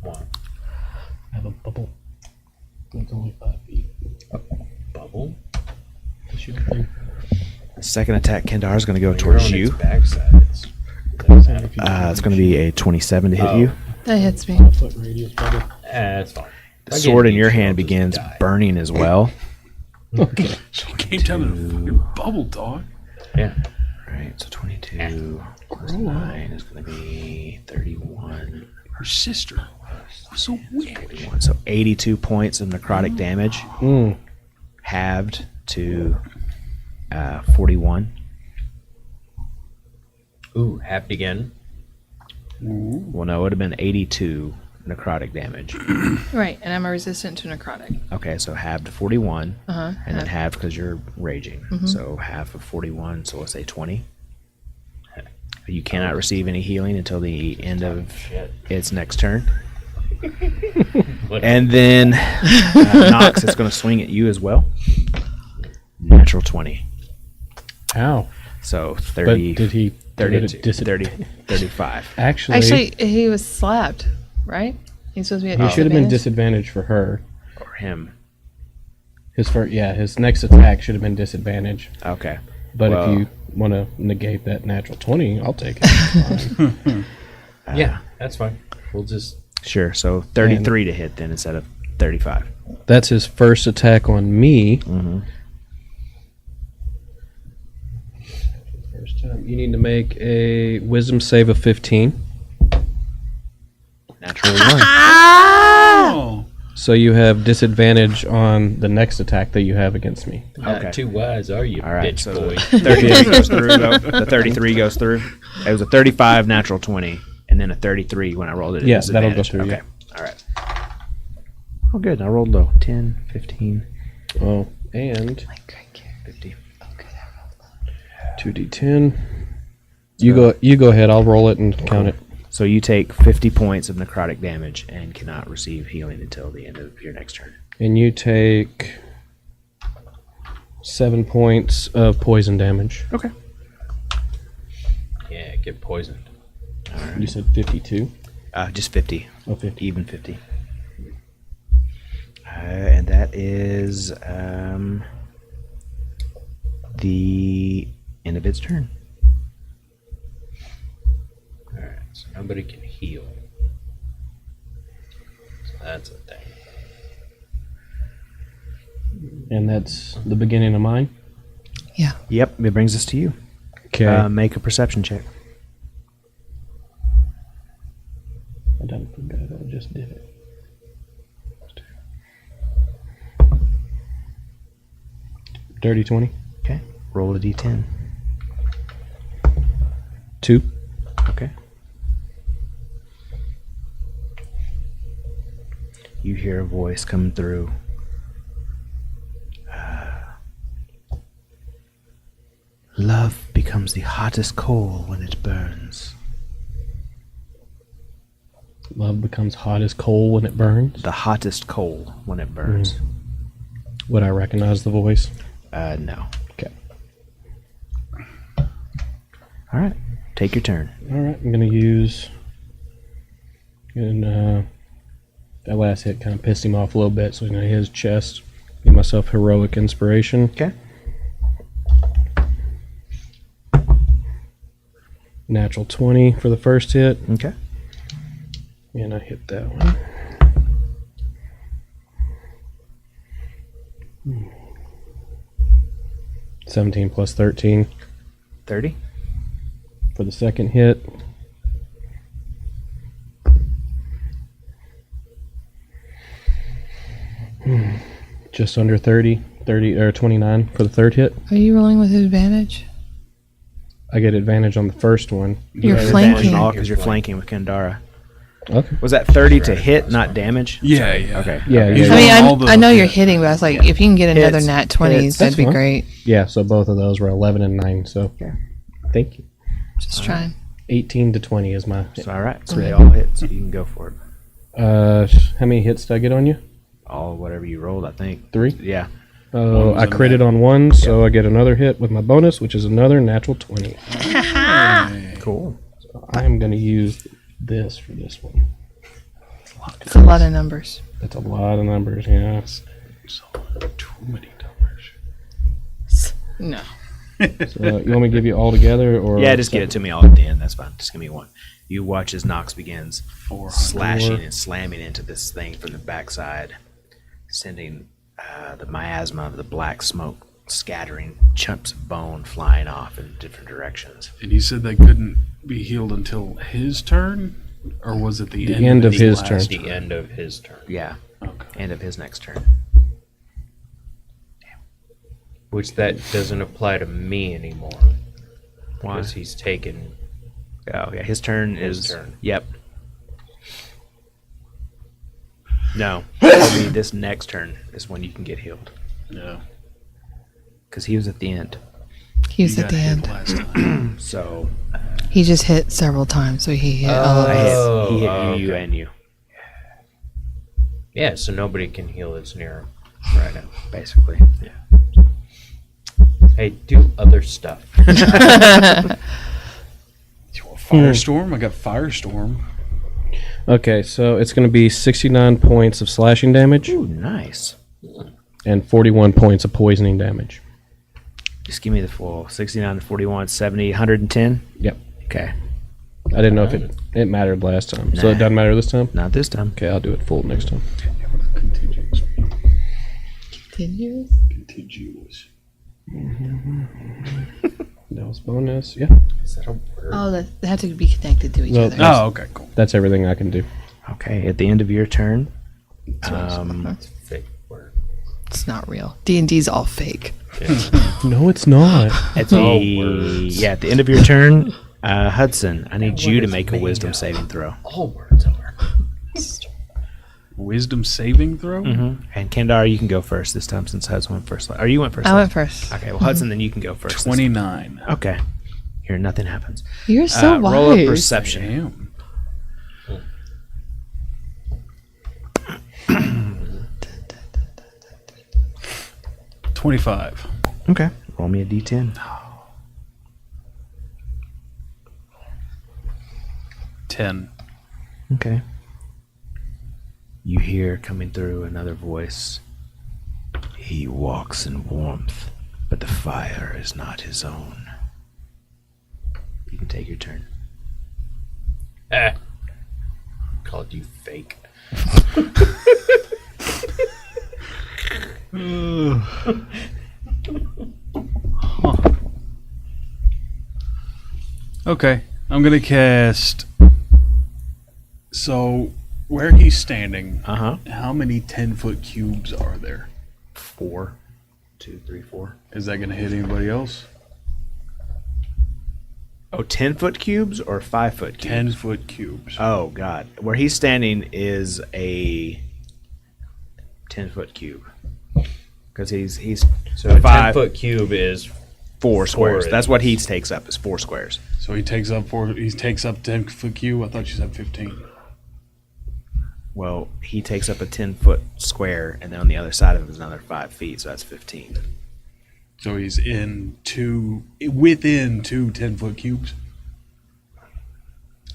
One I have a bubble. It's only 5 feet. bubble. Shoot the thing. Second attack, Kendar, is going to go You're towards on you. its backside. It's going to be a 27 to hit Oh. you. That hits me. 5 foot radius bubble. That's fine. The sword in your hand begins burning as well. Okay. So you came down in a fucking bubble, dog. Yeah. Right, so 22 plus 9 is going to be 31. Her sister was a witch. 41. So 82 points of necrotic damage, Mm. halved to 41. Ooh, halved again. Well, no, it would have been 82 necrotic damage. Right, and I'm a resistant to necrotic. Okay, so halved to 41, Uh-huh. and then halved because you're raging. So half of 41, so let's say 20. You cannot receive any healing until the end of Shit. its next turn. What- And then Nox is going to swing at you as well. Natural 20. Ow. So But 30, did he 30, get a dis- 30, 35. Actually, He was slapped, right? He's supposed to be at he should have been disadvantage? disadvantaged for her. Or him. His next attack should have been disadvantage. Okay. But Well- if you want to negate that natural 20, I'll take it. It's fine. Yeah, that's fine. We'll just. Sure. So 33 to hit then instead of 35. That's his first attack on me. Mm-hmm. First time. You need to make a wisdom save of 15. Natural 1. Oh, So you have disadvantage on the next attack that you have against me. Not Okay. too wise, are you, All right. bitch So boy? the 33 goes through, though. The 33 goes through. It was a 35 natural 20, and then a 33 when I rolled it. at Yeah, that'll go disadvantage. through, Okay. All right. Oh, good. I rolled low. 10, 15, Oh, and Like great care. 50. 2d10. You go ahead. I'll roll it and count it. So you take 50 points of necrotic damage and cannot receive healing until the end of your next turn. And you take 7 points of poison damage. Okay. Yeah, get poisoned. You said 52? Just 50. Oh, 50. Even 50. And that is the end of its turn. Alright, so nobody can heal. So that's a thing. And that's the beginning of mine? Yeah. Yep, it brings us to you. Okay. Make a perception check. I done forgot I just did it. Dirty 20. Okay. Roll a d10. 2. Okay. You hear a voice come through. Love becomes the hottest coal when it burns. Love becomes hot as coal when it burns. The hottest coal when it burns. Would I recognize the voice? No. Okay. All right. Take your turn. All right. I'm going to use. And that last hit kind of pissed him off a little bit, so I'm going to hit his chest. Give myself heroic inspiration. Okay. Natural 20 for the first hit. Okay. And I hit that one. Hmm. 17 plus 13 30. for the second hit. Just under 30 or 29 for the third hit. Are you rolling with advantage? I get advantage on the first one. You're Advantage flanking. on all because you're flanking with Kandara. Okay. Was that 30 to hit, not damage? yeah, yeah. Okay. Yeah, Okay. yeah. He's I mean, rolling all the I know you're hits. hitting, but I was like, if you can get another Hits. nat 20s, Hits. that'd be That's fine. great. Yeah, so both of those were 11 and 9, so Okay. thank you. Just trying. 18 to 20 is my. So, all right. So they all hit, so you can go for it. How many hits did I get on you? All whatever you rolled, I think. 3? Yeah. Oh, I critted on 1, so I get another hit with my bonus, which is another natural 20. Cool. I am going to use this for this one. It's a lot of numbers. That's a lot of numbers, yeah. So, too many numbers. No. So you want me to give you all together, or Yeah, just get it to me all at the end. That's fine. Just give me one. You watch as Nox begins 400. slashing and slamming into this thing from the backside, sending the miasma of the black smoke scattering chunks of bone flying off in different directions. And you said they couldn't be healed until his turn? Or was it the end of his last turn. The end of his turn. Yeah. Okay. End of his next turn. Which that doesn't apply to me anymore. Why? Because he's taken. Oh yeah, his turn His is. turn. Yep. No, it'll be this next turn is when you can get healed Yeah. because he was at the end. He was You at the got hit end. last time. So He just hit several times, so he hit all of I us. hit, he hit Oh, you okay. and you, Yeah, so nobody can heal that's near him. right now, basically. Hey, do other stuff. You want Firestorm? I got Firestorm. Okay, so it's going to be 69 points of slashing damage Ooh, nice. and 41 points of poisoning damage. Just give me the full 69 to 41, 70, 110. Yep. Okay, I didn't know if it mattered last time. So Nah. it doesn't matter this time? not this time. Okay, I'll do it full next time. Contiguous. Continuous? Contiguous. That was bonus. Yeah, Is that a word? Oh, they have to be connected to each Well, other. Oh, okay, cool. that's everything I can do. Okay, at the end of your turn, Fake word. It's not real. D&D's all fake. No, it's not. at the words. yeah, at the end of your turn, Hudson, I need you to make a wisdom saving throw. All words are. Wisdom saving throw? Mm-hmm. And Kendar, you can go first this time since Hudson went first. Or you went first. I last went first. Okay, well, Hudson, then you can go first. this 29. time. Okay. Here, nothing happens. You're so wise. Roll up perception. Damn. $25. Okay. Roll me a d10. 10. Okay. You hear coming through another voice. He walks in warmth, but the fire is not his own. You can take your turn. Called you fake. Okay, I'm gonna cast. So, where he's standing, Uh-huh. how many 10-foot cubes are there? 4. 2, 3, 4. Is that gonna hit anybody else? Oh, 10-foot cubes or 5-foot cubes? 10-foot cubes. Oh, God. Where he's standing is a 10-foot cube. Because he's So a 5, 10-foot cube is 4 squares. of That's what he these. takes up, is 4 squares. So he takes up 10-foot cube. I thought you said 15. Well, he takes up a 10-foot square, and then on the other side of it is another 5 feet, so that's 15. So he's within two 10-foot cubes.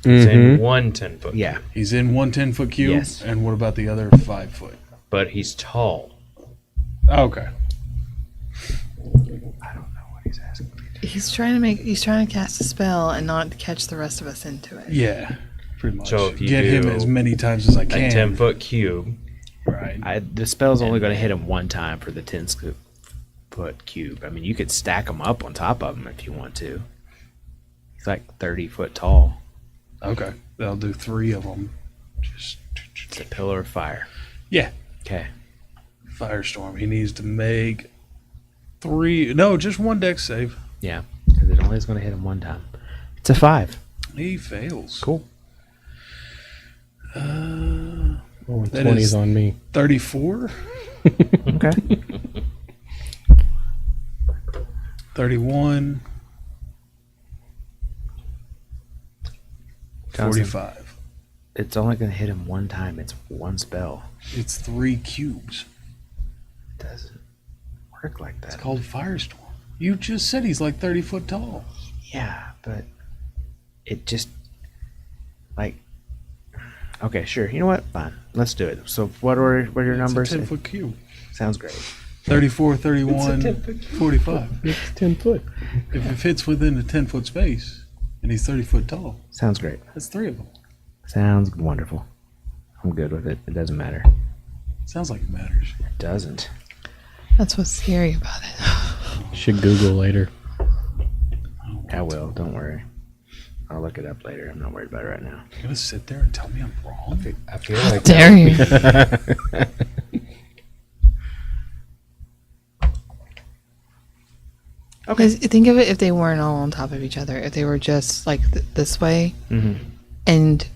It's in Mhm. one 10-foot. Yeah. He's in one 10-foot cube. Yes. And what about the other 5-foot? But he's tall. Okay. I don't know what he's asking me. He's trying to cast a spell and not catch the rest of us into it. Yeah, pretty much. So if you get him do as many times as I A can. 10-foot cube. Right. The spell's only going to hit him one time for the 10-foot cube. I mean, you could stack them up on top of him if you want to. He's like 30 foot tall. Okay. I'll do 3 of them. Just It's a pillar of fire. yeah. Okay. Firestorm. He needs to make 3. No, just 1 dex save. Yeah, because it only is going to hit him one time. It's a 5. He fails. Cool. Oh, That 20's is- on me. 34, Okay. 31, Johnson, 45. It's only going to hit him one time. It's one spell. It's 3 cubes. It doesn't work like that. It's called Firestorm. You just said he's like 30 foot tall. Yeah, but it just like okay, sure. You know what? Fine. Let's do it. So what are your numbers? It's a 10-foot cube. Sounds great. 34, 31, 45. It's 10 foot. If it fits within a 10-foot space and he's 30 foot tall, Sounds great. that's 3 of them. Sounds wonderful. I'm good with it. It doesn't matter. Sounds like it matters. It doesn't. That's what's scary about it. Should Google later. I will. Don't worry. I'll look it up later. I'm not worried about it right now. You're going to sit there and tell me I'm wrong? I feel like Dare you? Because think of it if they weren't all on top of each other. If they were just like this way, and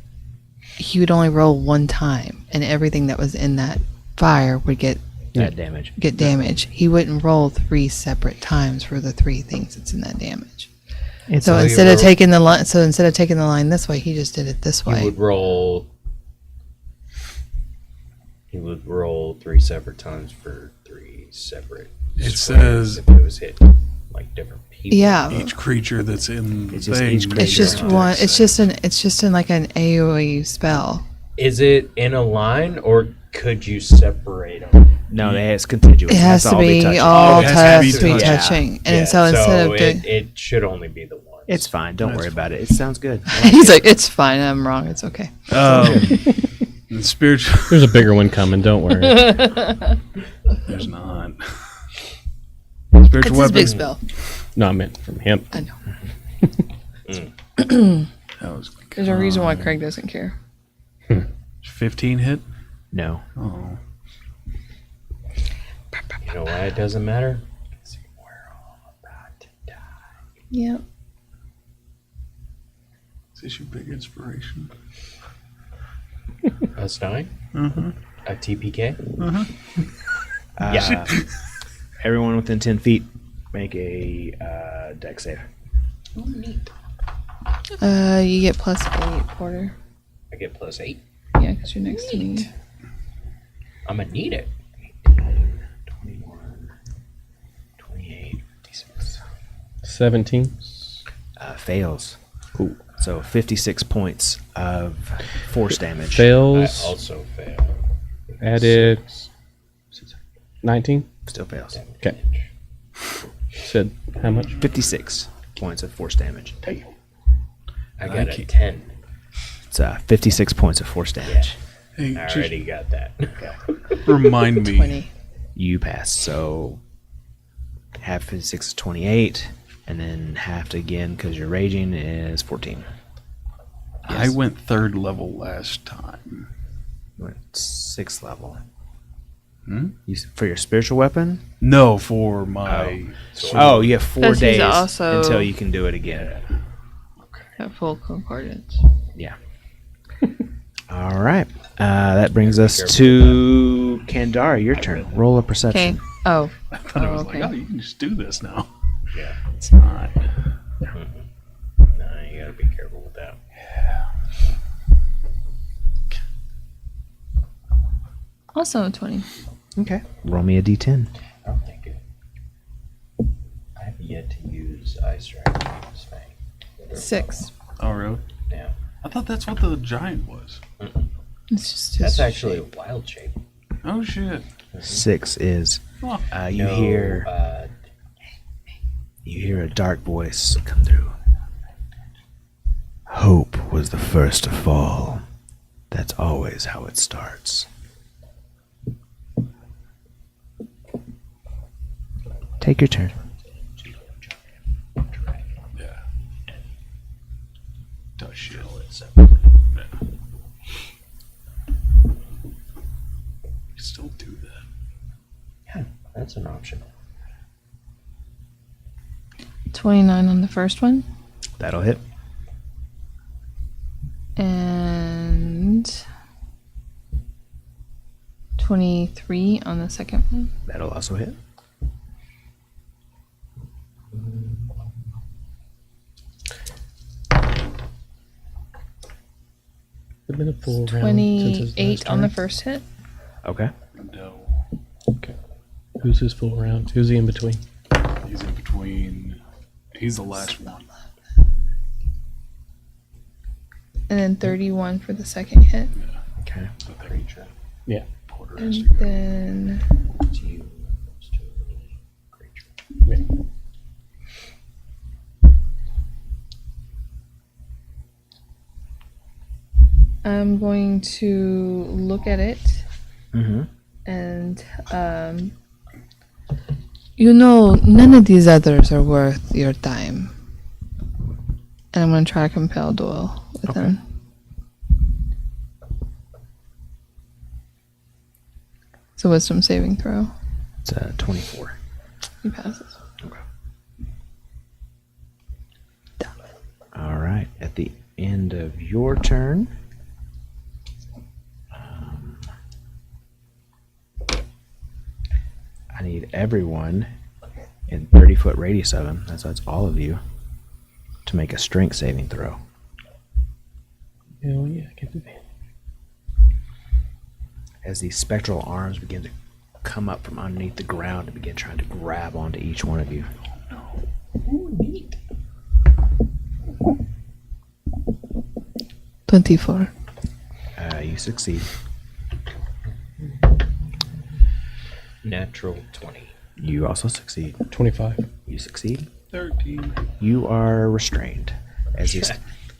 he would only roll one time, and everything that was in that fire would get damage. damage. He wouldn't roll 3 separate times for the 3 things that's in that damage. So you instead of roll- taking the line this way, he just did it this He way. would roll. He would roll 3 separate times for 3 separate. It squares says- if it was hit like different people. Yeah, Each creature that's in It's just thing each makes creature. it's just a one. dex It's save. just in like an AOE spell. Is it in a line or could you separate them? No, it's contiguous. It has to be touching. all it has to be touching, touching. touching. And so instead of doing, it should only be the ones. It's fine. Don't worry That's about it. It sounds good. I like he's it. like, it's fine. I'm wrong. It's okay. And spiritual. There's a bigger one coming. Don't worry. There's not. It's Spiritual his weapon. big spell. No, I meant from him. I know. That was There's a reason why Craig doesn't care. 15 hit. No. Oh, You know why it doesn't matter? Because we're all about to die. Yep. is this your big inspiration? Us dying? Mm-hmm. A TPK? Yeah. Everyone within 10 feet make a dex save. Oh, neat. You get +8, Porter. I get +8. Yeah, because you're next to me. I'm gonna need it. 18, 21, 28, 56. 17. Fails. Cool. So 56 points of force damage. I Fails. also fail. Added 19. Still fails. Okay. Said how much? 56 points of force damage. I got a 10. It's 56 points of force damage. Hey, I just already got that. remind me. 20. You pass. So half 56 is 28, and then halved again because you're raging is 14. I went 3rd level last time. You went 6th level. Hmm? For your spiritual weapon? No, for my. Oh, you have 4 Because he's days also- until you can do it again. At full concordance. Yeah. All right. That brings us to Kandara. Your turn. Roll a Okay. perception. Oh. I thought it was okay. like, oh, you can just do this now. Yeah. It's not. No, you gotta be careful with that. Also a 20. Okay. Roll me a d10. Oh, thank you. I have yet to use Ice Dragon. 6. Oh, really? Yeah. I thought that's what the giant was. It's just his That's actually shape. a wild shape. Oh, shit. 6 is Oh, you No, hear a dark voice come through. Hope was the first to fall. That's always how it starts. Take your turn. yeah. Does shit. Yeah. You still do that. yeah, that's an option. 29 on the first one. That'll hit. And 23 on the second one. That'll also hit. It's been a full round since his 28 last on the turn. first hit. Okay. No. Okay. Who's his full round? Who's he in between? He's in between. He's the last one. And then 31 for the second hit. Okay. The creature. Yeah. Porter has And to go. then It's you. It's to a creature. Yeah. I'm going to look at it Mm-hmm. and you know, none of these others are worth your time. And I'm going to try to compel duel with Okay. him. It's a wisdom saving throw. It's 24. He passes. right. At the end of your turn, I need everyone in 30-foot radius of him, that's all of you, to make a strength saving throw. Hell yeah, get the van. As these spectral arms begin to come up from underneath the ground and begin trying to grab onto each one of you. Ooh, neat. 24. You succeed. Natural 20. You also succeed. 25. You succeed. 13. You are restrained as his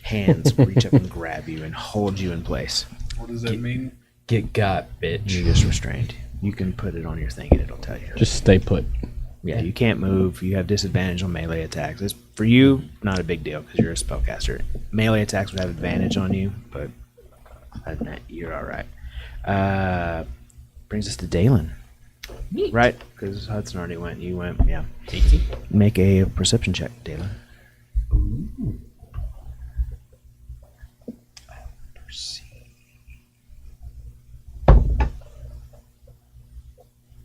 hands reach up and grab you and hold you in place. What does that mean? Get got, bitch. You're just restrained. You can put it on your thing and it'll tell you. Just stay put. Yeah, you can't move. You have disadvantage on melee attacks. It's, for you, not a big deal because you're a spellcaster. Melee attacks would have advantage on you, but other than that, you're all right. Brings us to Dalen. Neat. Right? Because Hudson already went. You went, yeah. 18. Make a perception check, Dalen. Ooh. Perceive.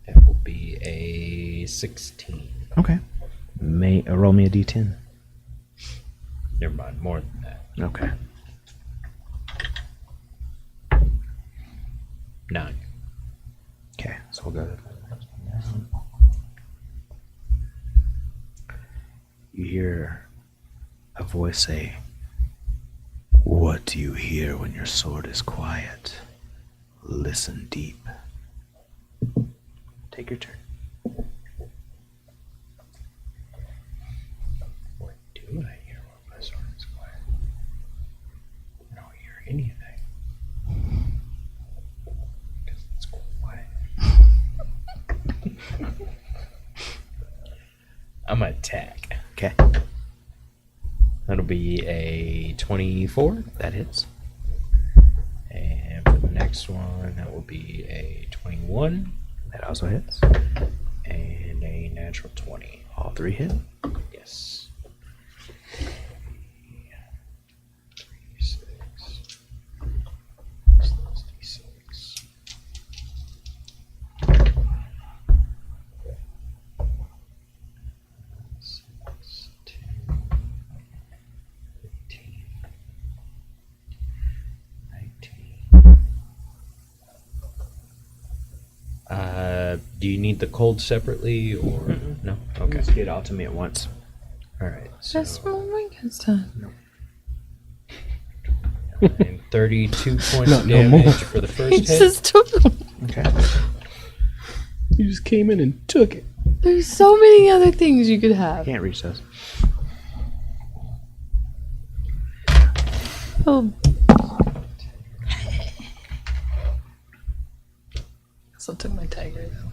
That will be a 16. Okay. Roll me a d10. Never mind, more than that. Okay. 9. Okay, so we'll go to the next one. You hear a voice say, "What do you hear when your sword is quiet? Listen deep." Take your turn. What do I hear when my sword is quiet? I don't hear anything. Because it's quiet. I'm gonna attack. Okay, That'll be a 24. that hits. And for the next one, that will be a 21 That also hits. and a natural 20. All three hit. Yes. 3, 6. What's those D6? 6, 10, 15, 19. Do you need the cold separately or no? Okay. Just get all to me at once. All right. So That's my weakest time. and 32 points Not of no damage more. for the He first hit. just took them. Okay. You just came in and took it. There's so many other things you could have. Can't reach those. Oh. So took my tiger though.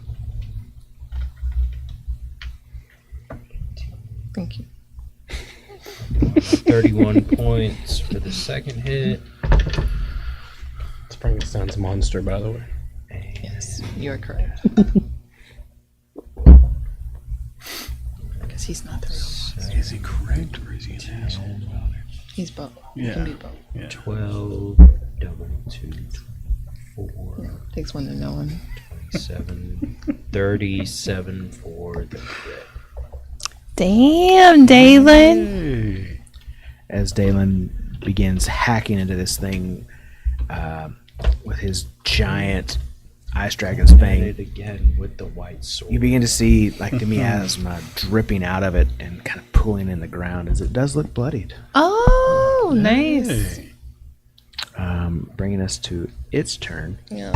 Thank you. 31 points for the second hit. It's Frankenstein's monster, by the way. And Yes, you are correct. Because he's not the real one. Is he correct or is he an asshole about it? He's both. He can be both. Yeah. 12, double 2, 24, Yeah, takes one to know one. 27, 37 for the crit. Damn, Dalen. Hey. As Dalen begins hacking into this thing with his giant ice dragon's At fang, it again with the white sword. you begin to see like the miasma dripping out of it and kind of pulling in the ground as it does look bloodied. Oh, nice. Hey. Bringing us to its turn. Yeah.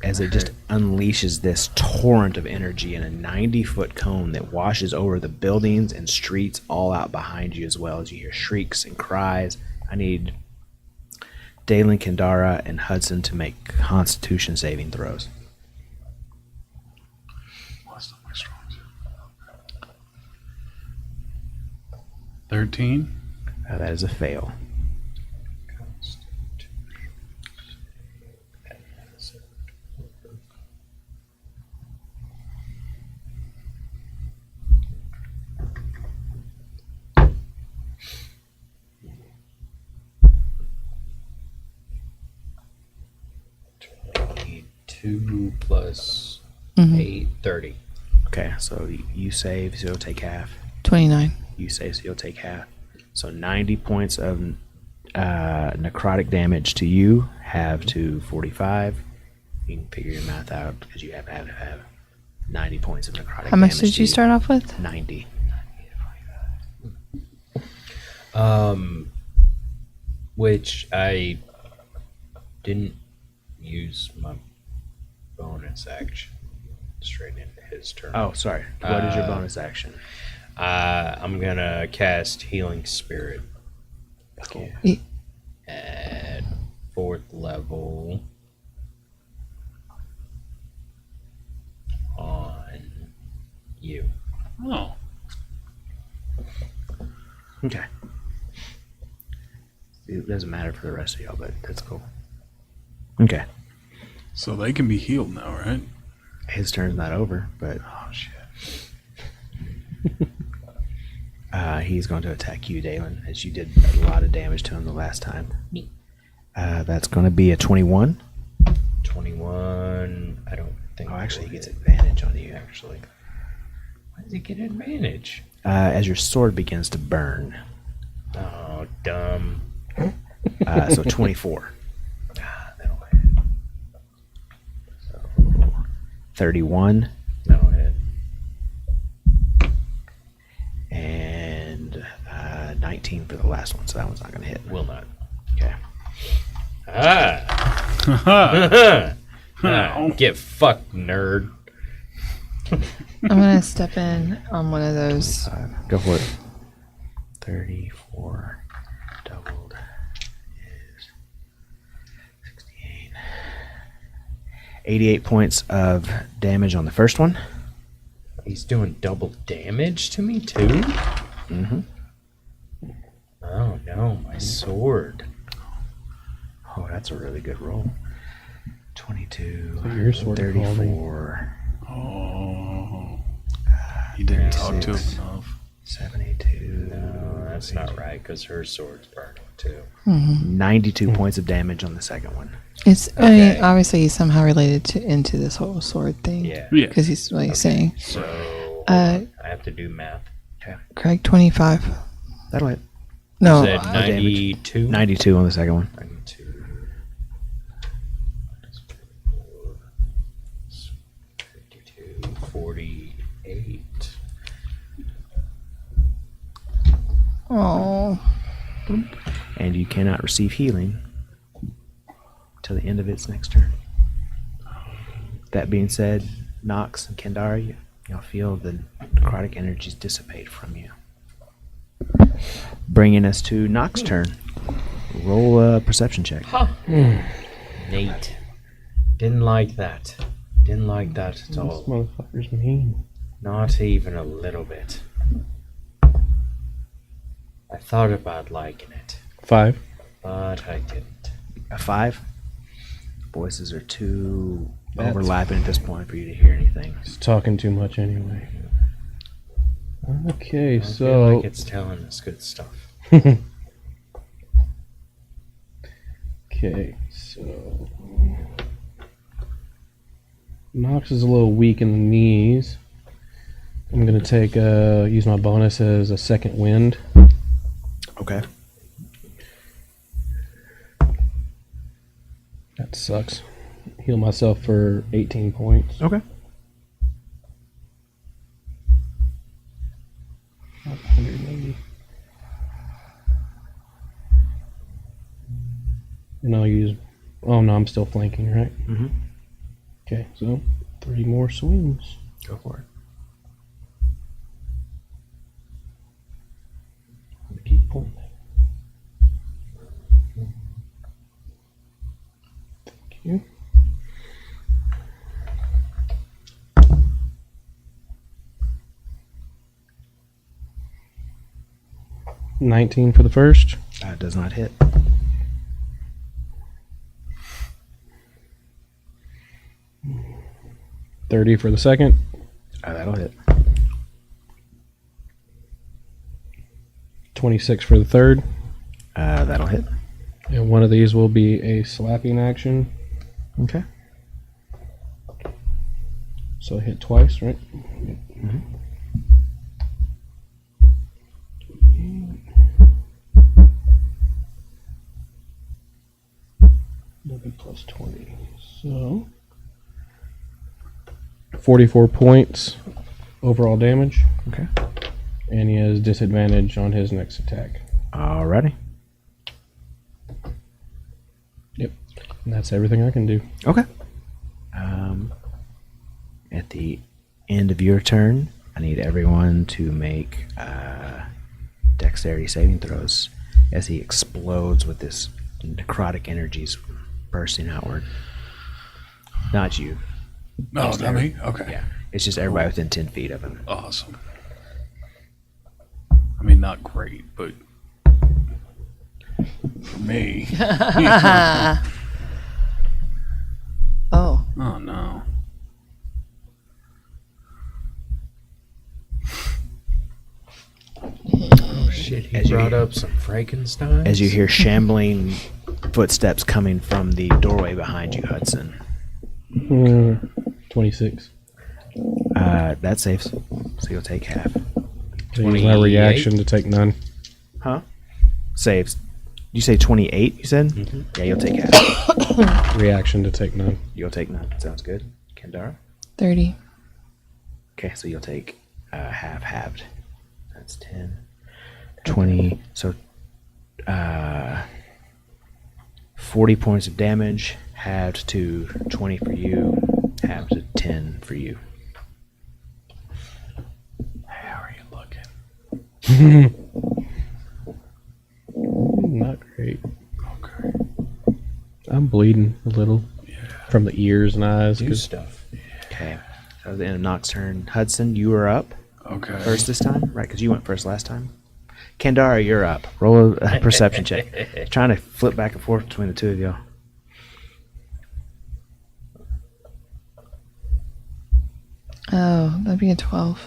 As it just unleashes this torrent of energy in a 90-foot cone that washes over the buildings and streets all out behind you, as well as you hear shrieks and cries. I need Dalen, Kendara, and Hudson to make Constitution saving throws. Well, that's not my strong suit. 13. That is a fail. 2 plus Mhm. 8, 30. Okay, so you save, so you'll take half. 29. You save, so you'll take half. So 90 points of necrotic damage to you, half to 45. You can figure your math out because you have to have 90 points of necrotic damage. How much did to you start off with? 90. Which I didn't use my bonus action straight into his turn. Oh, sorry. What is your bonus action? I'm gonna cast Healing Spirit. Okay. At 4th level on you. Oh. Okay. It doesn't matter for the rest of y'all, but that's cool. Okay. So they can be healed now, right? His turn's not over, but Oh, shit. he's going to attack you, Dalen, as you did a lot of damage to him the last time. That's going to be a 21. 21. I don't think. Oh, actually, he will gets hit. advantage on you, actually. Why does he get advantage? As your sword begins to burn. Oh, dumb. So 24. That'll hit. So 31. That'll hit. And 19 for the last one, so that one's not going to hit. Will not. Okay. Get fucked, nerd. I'm gonna step in on one of those. Go for it. 34 doubled is 68. 88 points of damage on the first one. He's doing double damage to me too. Mm-hmm. Oh no, my sword. Oh, that's a really good roll. 22, So your sword called me. 34, Oh. He didn't talk to 36. him enough. 72. No, that's not right because her sword's burning too. 92 points of damage on the second one. It's. I mean, Okay. obviously he's somehow related into this whole sword thing. Yeah. Yeah. Because he's what he's saying. So Uh, I have to do math. Craig, 25. That'll hit. No, Said damage. 92. 92 on the second one. 92. Minus 54, 52, 48. oh, And you cannot receive healing till the end of its next turn. That being said, Nox and Kendara, you'll feel the necrotic energies dissipate from you. Bringing us to Nox's turn. Roll a perception check. Nate. Didn't like that. Didn't like that at This all. motherfucker's mean. Not even a little bit. I thought about liking it, 5. but I didn't. A 5. Voices are too That's- overlapping at this point for you to hear anything. He's talking too much anyway. Okay, I feel so like it's telling us good stuff. okay, so Nox is a little weak in the knees. I'm gonna take use my bonus as a second wind. Okay. That sucks. Heal myself for 18 points. Okay. 180. And I'll use. Oh no, I'm still flanking, right? Mm-hmm. Okay, so 3 more swings. Go for it. I'm gonna keep pulling that. Thank you. $19 for the first. That does not hit. $30 for the second. That'll hit. 26 for the third. That'll hit. And one of these will be a slapping action. Okay. So I hit twice, right? Mhm. 11 plus 20. So 44 points overall damage. Okay. And he has disadvantage on his next attack. Alrighty. Yep. And that's everything I can do. Okay. At the end of your turn, I need everyone to make dexterity saving throws as he explodes with this necrotic energies bursting outward. Not you. Oh, is that me? Okay. Yeah. It's just everybody within 10 feet of him. Awesome. I mean, not great, but for me. Oh. Oh, no. Oh shit! He As you brought hear- up some Frankenstein. As you hear shambling footsteps coming from the doorway behind you, Hudson. 26. That saves. So you'll take half. So use my reaction to take none. Huh? Saves. You say 28, you said? Mhm. Yeah, you'll take half. Reaction to take none. You'll take none. Sounds good. Kendara? 30. Okay, so you'll take half halved. That's 10. 20. So 40 points of damage, halved to 20 for you, halved to 10 for you. How are you looking? Not great. Okay. I'm bleeding a little from the ears and eyes. do 'Cause stuff. Okay. So at the end of Nox's turn, Hudson, you are up Okay. first this time, right? Because you went first last time. Kendara, you're up. Roll a perception check. Trying to flip back and forth between the two of y'all. Oh, that'd be a 12.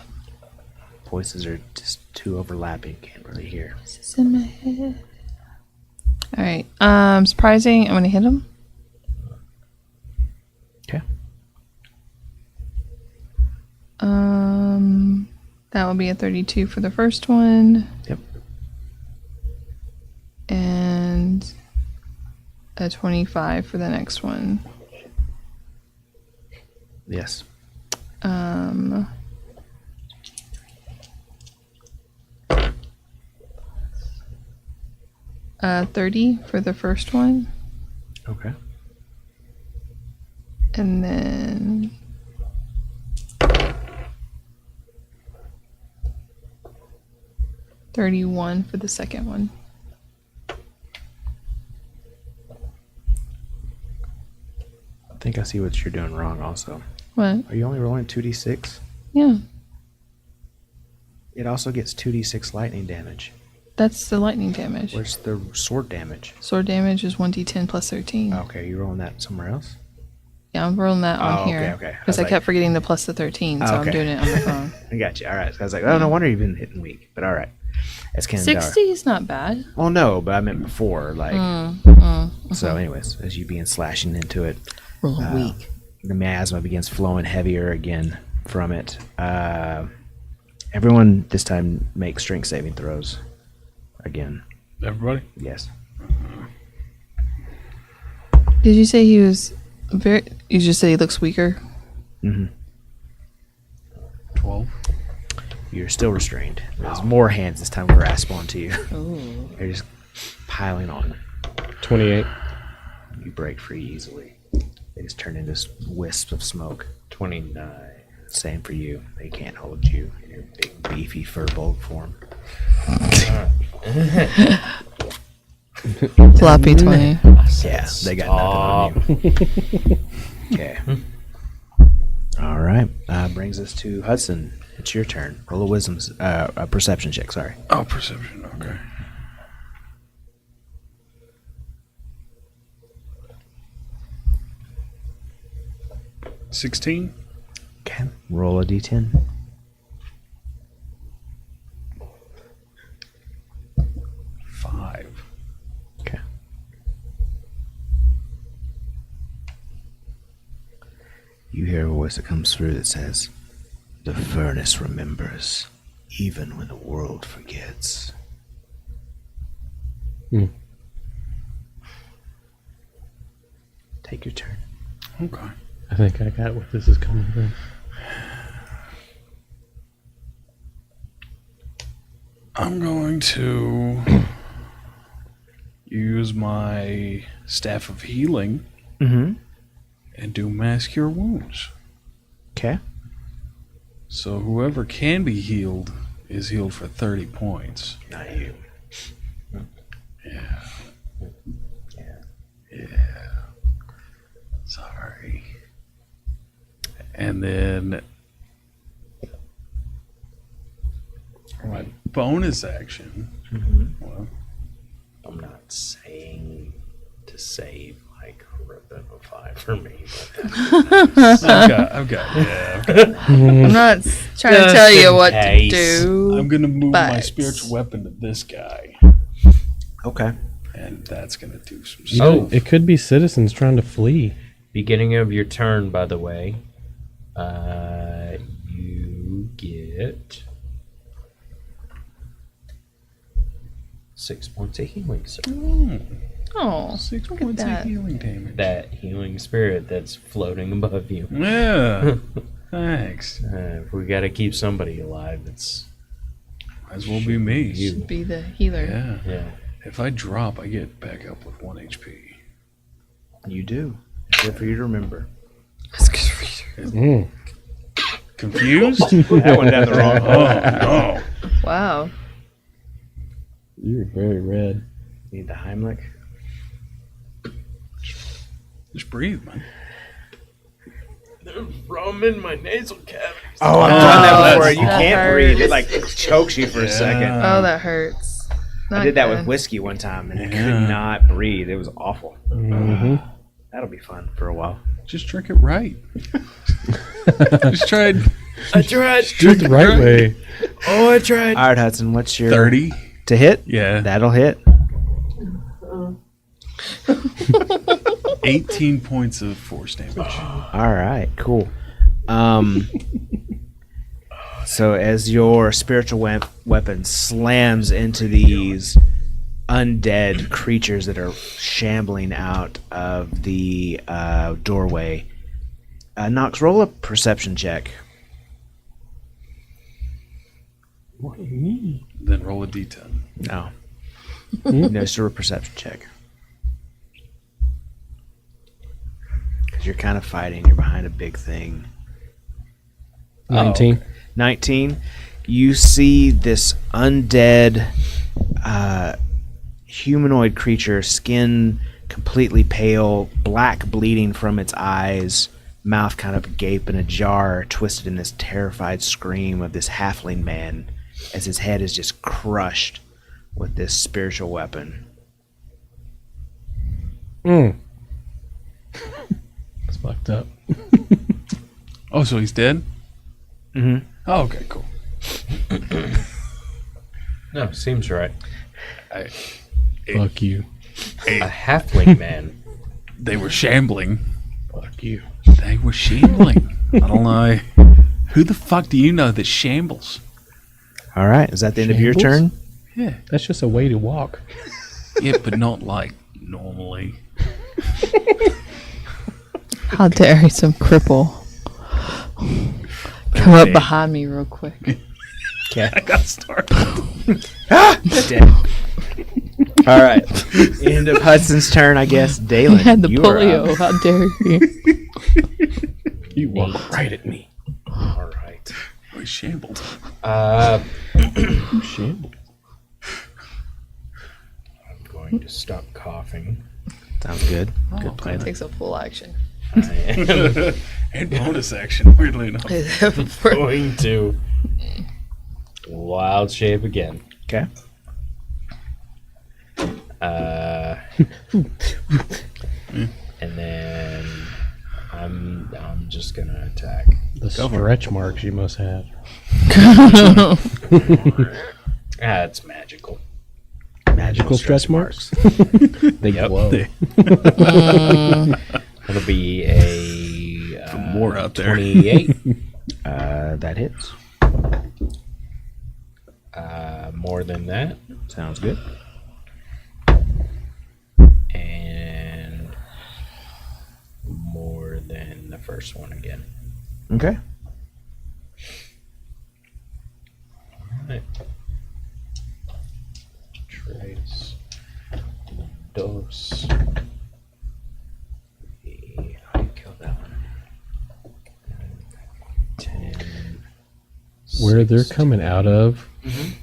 Voices are just too overlapping. Can't really hear. This is in my head. Alright. Surprising. I'm going to hit him. Okay. That will be a 32 for the first one. Yep. And a 25 for the next one. Yes. 30 for the first one. Okay. And then 31 for the second one. I think I see what you're doing wrong also. What? Are you only rolling 2d6? Yeah, It also gets 2d6 lightning damage. that's the lightning damage. Where's the sword damage? Sword damage is 1d10 plus 13. Okay, you rolling that somewhere else? Yeah, I'm rolling that on Oh, okay, here. okay. I Because was I like- kept forgetting the plus the 13, so Okay. I'm doing it on the phone. I got you. All right. So I was like, oh, no wonder you've been hitting weak. But all right. That's Kendara. 60 is not bad. Well, no, but I meant before. Like, Mm-hmm. so anyways, as you begin slashing into it, Rolling weak. the miasma begins flowing heavier again from it. Everyone this time make strength saving throws again. Everybody? Yes. Did you say he was very... You just said he looks weaker? Mm-hmm. 12. You're still restrained. There's more hands this time grasp onto you. Ooh. They're just piling on. 28. You break free easily. They just turn into wisps of smoke. 29. Same for you. They can't hold you in your big, beefy, fur-bolt form. Floppy 20. Yeah, they got nothing on you. Okay. All right. Brings us to Hudson. It's your turn. Roll a wisdom's a perception check. Sorry. Oh, perception. Okay. $16. Okay. Roll a d10. 5. Okay. you hear a voice that comes through that says, "The furnace remembers, even when the world forgets." Take your turn. Okay. I think I got where this is coming from. I'm going to use my Staff of Healing Mm-hmm. and do Mass Cure Wounds. Okay. So whoever can be healed is healed for 30 points. Not you. Yeah. Yeah. Yeah. Sorry. And then my bonus action. Well, I'm not saying to save like Revivify for me, but I've got yeah. I'm not trying to tell you what to case. do. I'm gonna move my But- spiritual weapon to this guy, Okay. and that's gonna do some You know, stuff. it could be citizens trying to flee. beginning of your turn, by the way, you get 6 points of healing, sir. Oh, 6 look at points of that. healing damage. That healing spirit that's floating above you. Yeah. Thanks. If we got to keep somebody alive, it's Might as well be me. you. Be the healer. Yeah. Yeah. If I drop, I get back up with 1 HP. You do. Good for you to remember. Confused? That went down the wrong hole. Oh, Wow. You're very red. Need the Heimlich. no. Just breathe, man. There's rum in my nasal cavity. Oh, I've done that before. You that can't hurts. breathe. It like chokes you for a second. Oh, that hurts. I Not did that good. with whiskey one time and I Yeah. could not breathe. It was awful. Mm-hmm. That'll be fun for a while. Just drink it right. Just tried I tried. Do it the right way. Oh, I tried. All right, Hudson, what's your 30. to hit? Yeah. That'll hit. 18 points of force damage. All right, cool. So as your spiritual weapon slams into these undead creatures that are shambling out of the doorway, Nox, roll a perception check. Then roll a d10. No. No, just a perception check. Because you're kind of fighting. You're behind a big thing. 19. 19. You see this undead humanoid creature, skin completely pale, black bleeding from its eyes, mouth kind of gaping ajar, twisted in this terrified scream of this halfling man as his head is just crushed with this spiritual weapon. It's fucked up. Oh, so he's dead? Mm-hmm. Oh, okay, cool. No, seems right. Fuck you. A halfling man. They were shambling. Fuck you. They were shambling. I don't know. Who the fuck do you know that shambles? All right. Is that the end of your Shambles? turn? Yeah. That's just a way to walk. Yeah, but not like normally. How dare some cripple come up behind me real quick. Okay. I got started. Dead. All right. End of Hudson's turn, I guess. Dalen, He had the you are polio. up. How dare you? You walk right at me. All right. We shambled. Shambles. I'm going to stop coughing. Sounds good. Good plan. Takes a full action. I am And bonus action, weirdly enough. going to wild shape again. Okay. And then I'm just gonna attack. The stretch marks you must have. It's magical. Magical stretch marks? They Yep. glow. It'll be a war out there. 28. That hits. More than that. Sounds good. And more than the first one again. Okay. Right. Trace. Dos. How do you kill that one? 10. Where they're 16. coming out of,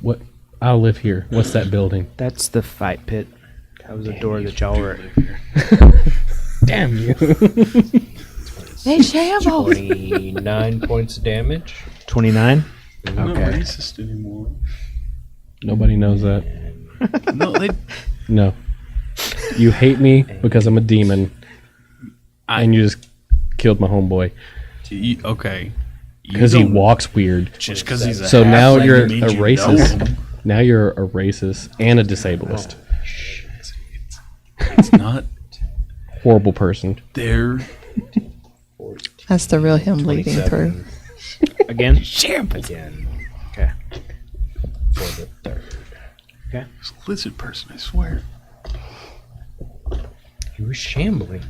what? I'll live here. What's that building? That's the fight pit. That was the door that y'all were Damn you. They shambled. 29 points of damage. 29. They're not Okay. racist anymore. Nobody knows that. And No, they. No. You hate me because I'm a demon, and you just killed my homeboy Okay. You because he don't- walks weird. Just because he's a So now halfling you're means a you know racist. him. Now you're a racist and a disablest. It's not Horrible person. their 14, That's the real him bleeding 27 through. Again. shambles. again Okay. for the third. It's a lizard person, I swear. He was shambling.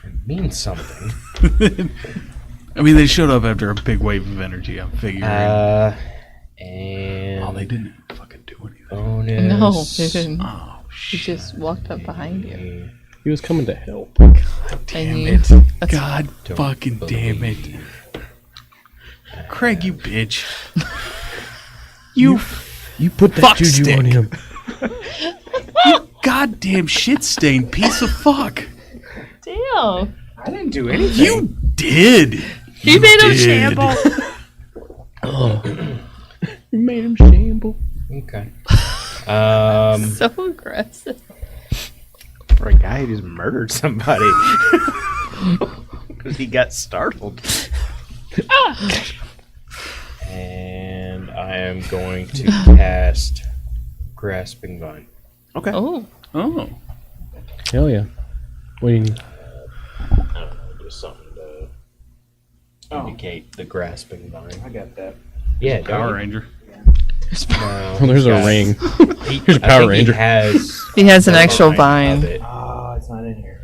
It means something. I mean, they showed up after a big wave of energy, I'm figuring. And Oh, they didn't fucking do anything. bonus. No, they didn't. Oh, He shit. just walked up behind you. He was coming to help. Damn and it. that's- God Don't fucking damn it. believe. Craig, you bitch. You You put that Fuck juju stick. on him. goddamn shit stained piece of fuck. Damn. I didn't do anything. You did. You made him did. shamble. You made him shamble. Okay. So aggressive. For a guy who just murdered somebody. Because he got startled. And I am going to cast Grasping Vine. Okay. Oh. Oh. Hell yeah. What do you need? I don't know, just something to indicate the Grasping Vine. I got that. Yeah, Power don't Ranger. No, Oh, there's a got- ring. He, Here's a I Power think Ranger. He has. He has an a actual of vine. it. Oh, it's not in here.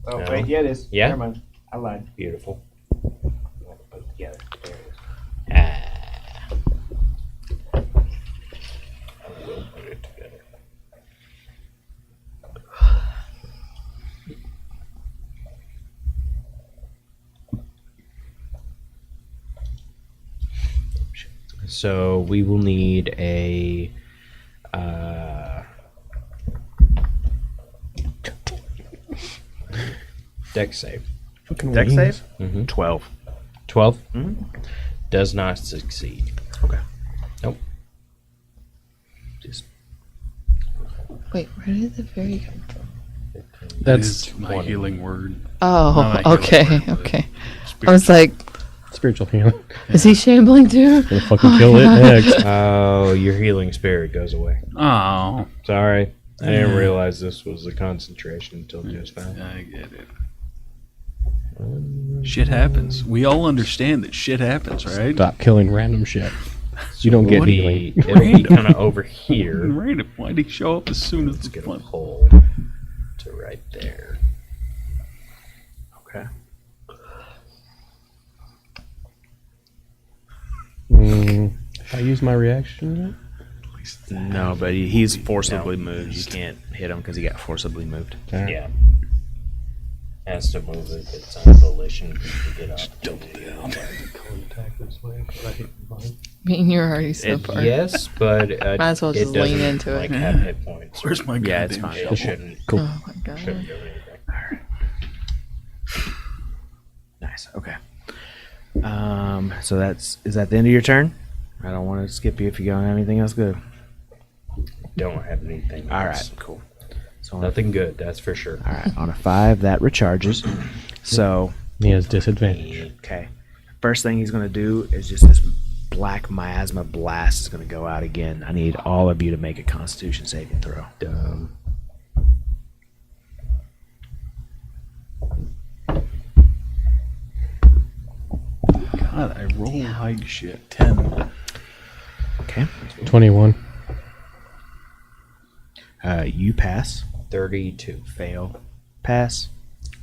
Oh, No. wait, yeah, it is. Yeah? Never mind. I lied. Beautiful. Put it together. There it is. Ah. I will put it together. So we will need a deck save. Fucking Deck wings. save? 12. 12 Mhm. does not succeed. Okay. Nope. Just Wait, where did the fairy come from? That's Is my 20. healing word. Oh, Not okay, healing word, but okay. I was like, spiritual healing. is he shambling too? Gonna fucking kill it next. Oh, your healing spirit goes away. Oh. Sorry. I didn't Yeah. realize this was a concentration until just now. I get it. Shit happens. We all understand that shit happens, right? Stop killing random shit. You don't get what do you- healing. It'll be kind of over here. Random. Why'd he show up as soon as Let's the get a fun? hole to right there. okay. I use my reaction. No, but he's forcibly moved. You can't hit him because he got forcibly moved. Yet? Yeah. Has to move it. It's on volition to get up. Double down. I mean, you're already so far. Yes, but Might as well it just lean doesn't, into it. like, have hit points. Where's my Yeah, it's goddamn fine. shovel? It shouldn't, Cool. Oh my god. shouldn't do anything. Nice. Okay. So is that the end of your turn? I don't want to skip you if you don't have anything else good. Don't have anything. All else. right. Cool. So on a, Nothing good, that's for sure. all right. On a 5, that recharges. So He has disadvantage. okay. First thing he's going to do is just this black miasma blast is going to go out again. I need all of you to make a Constitution saving throw. Dumb. God, I roll like shit. 10. Okay. 21. You pass. 32. Fail. Pass.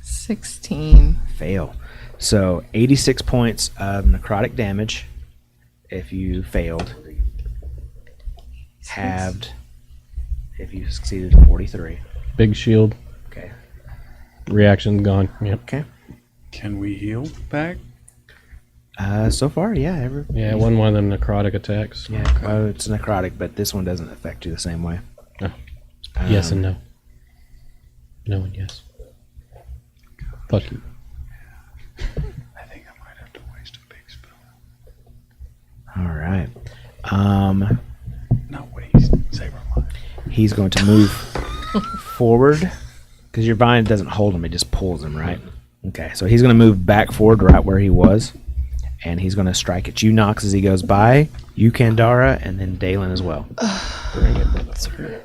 16. Fail. So 86 points of necrotic damage if you failed. Halved if you succeeded 43. Big shield. Okay. Reaction gone. Yep. Okay. Can we heal back? So far, yeah. Yeah, it wasn't one of them necrotic attacks. Yeah. It's necrotic, but this one doesn't affect you the same way. Oh. Yes and no. No and yes. Fuck you. I think I might have to waste a big spell. All right. Not waste. Save our life. He's going to move forward because your vine doesn't hold him; it just pulls him, right? Okay, so he's going to move back forward right where he was, and he's going to strike at you, Nox, as he goes by. You, Kandara, and then Dalen as well.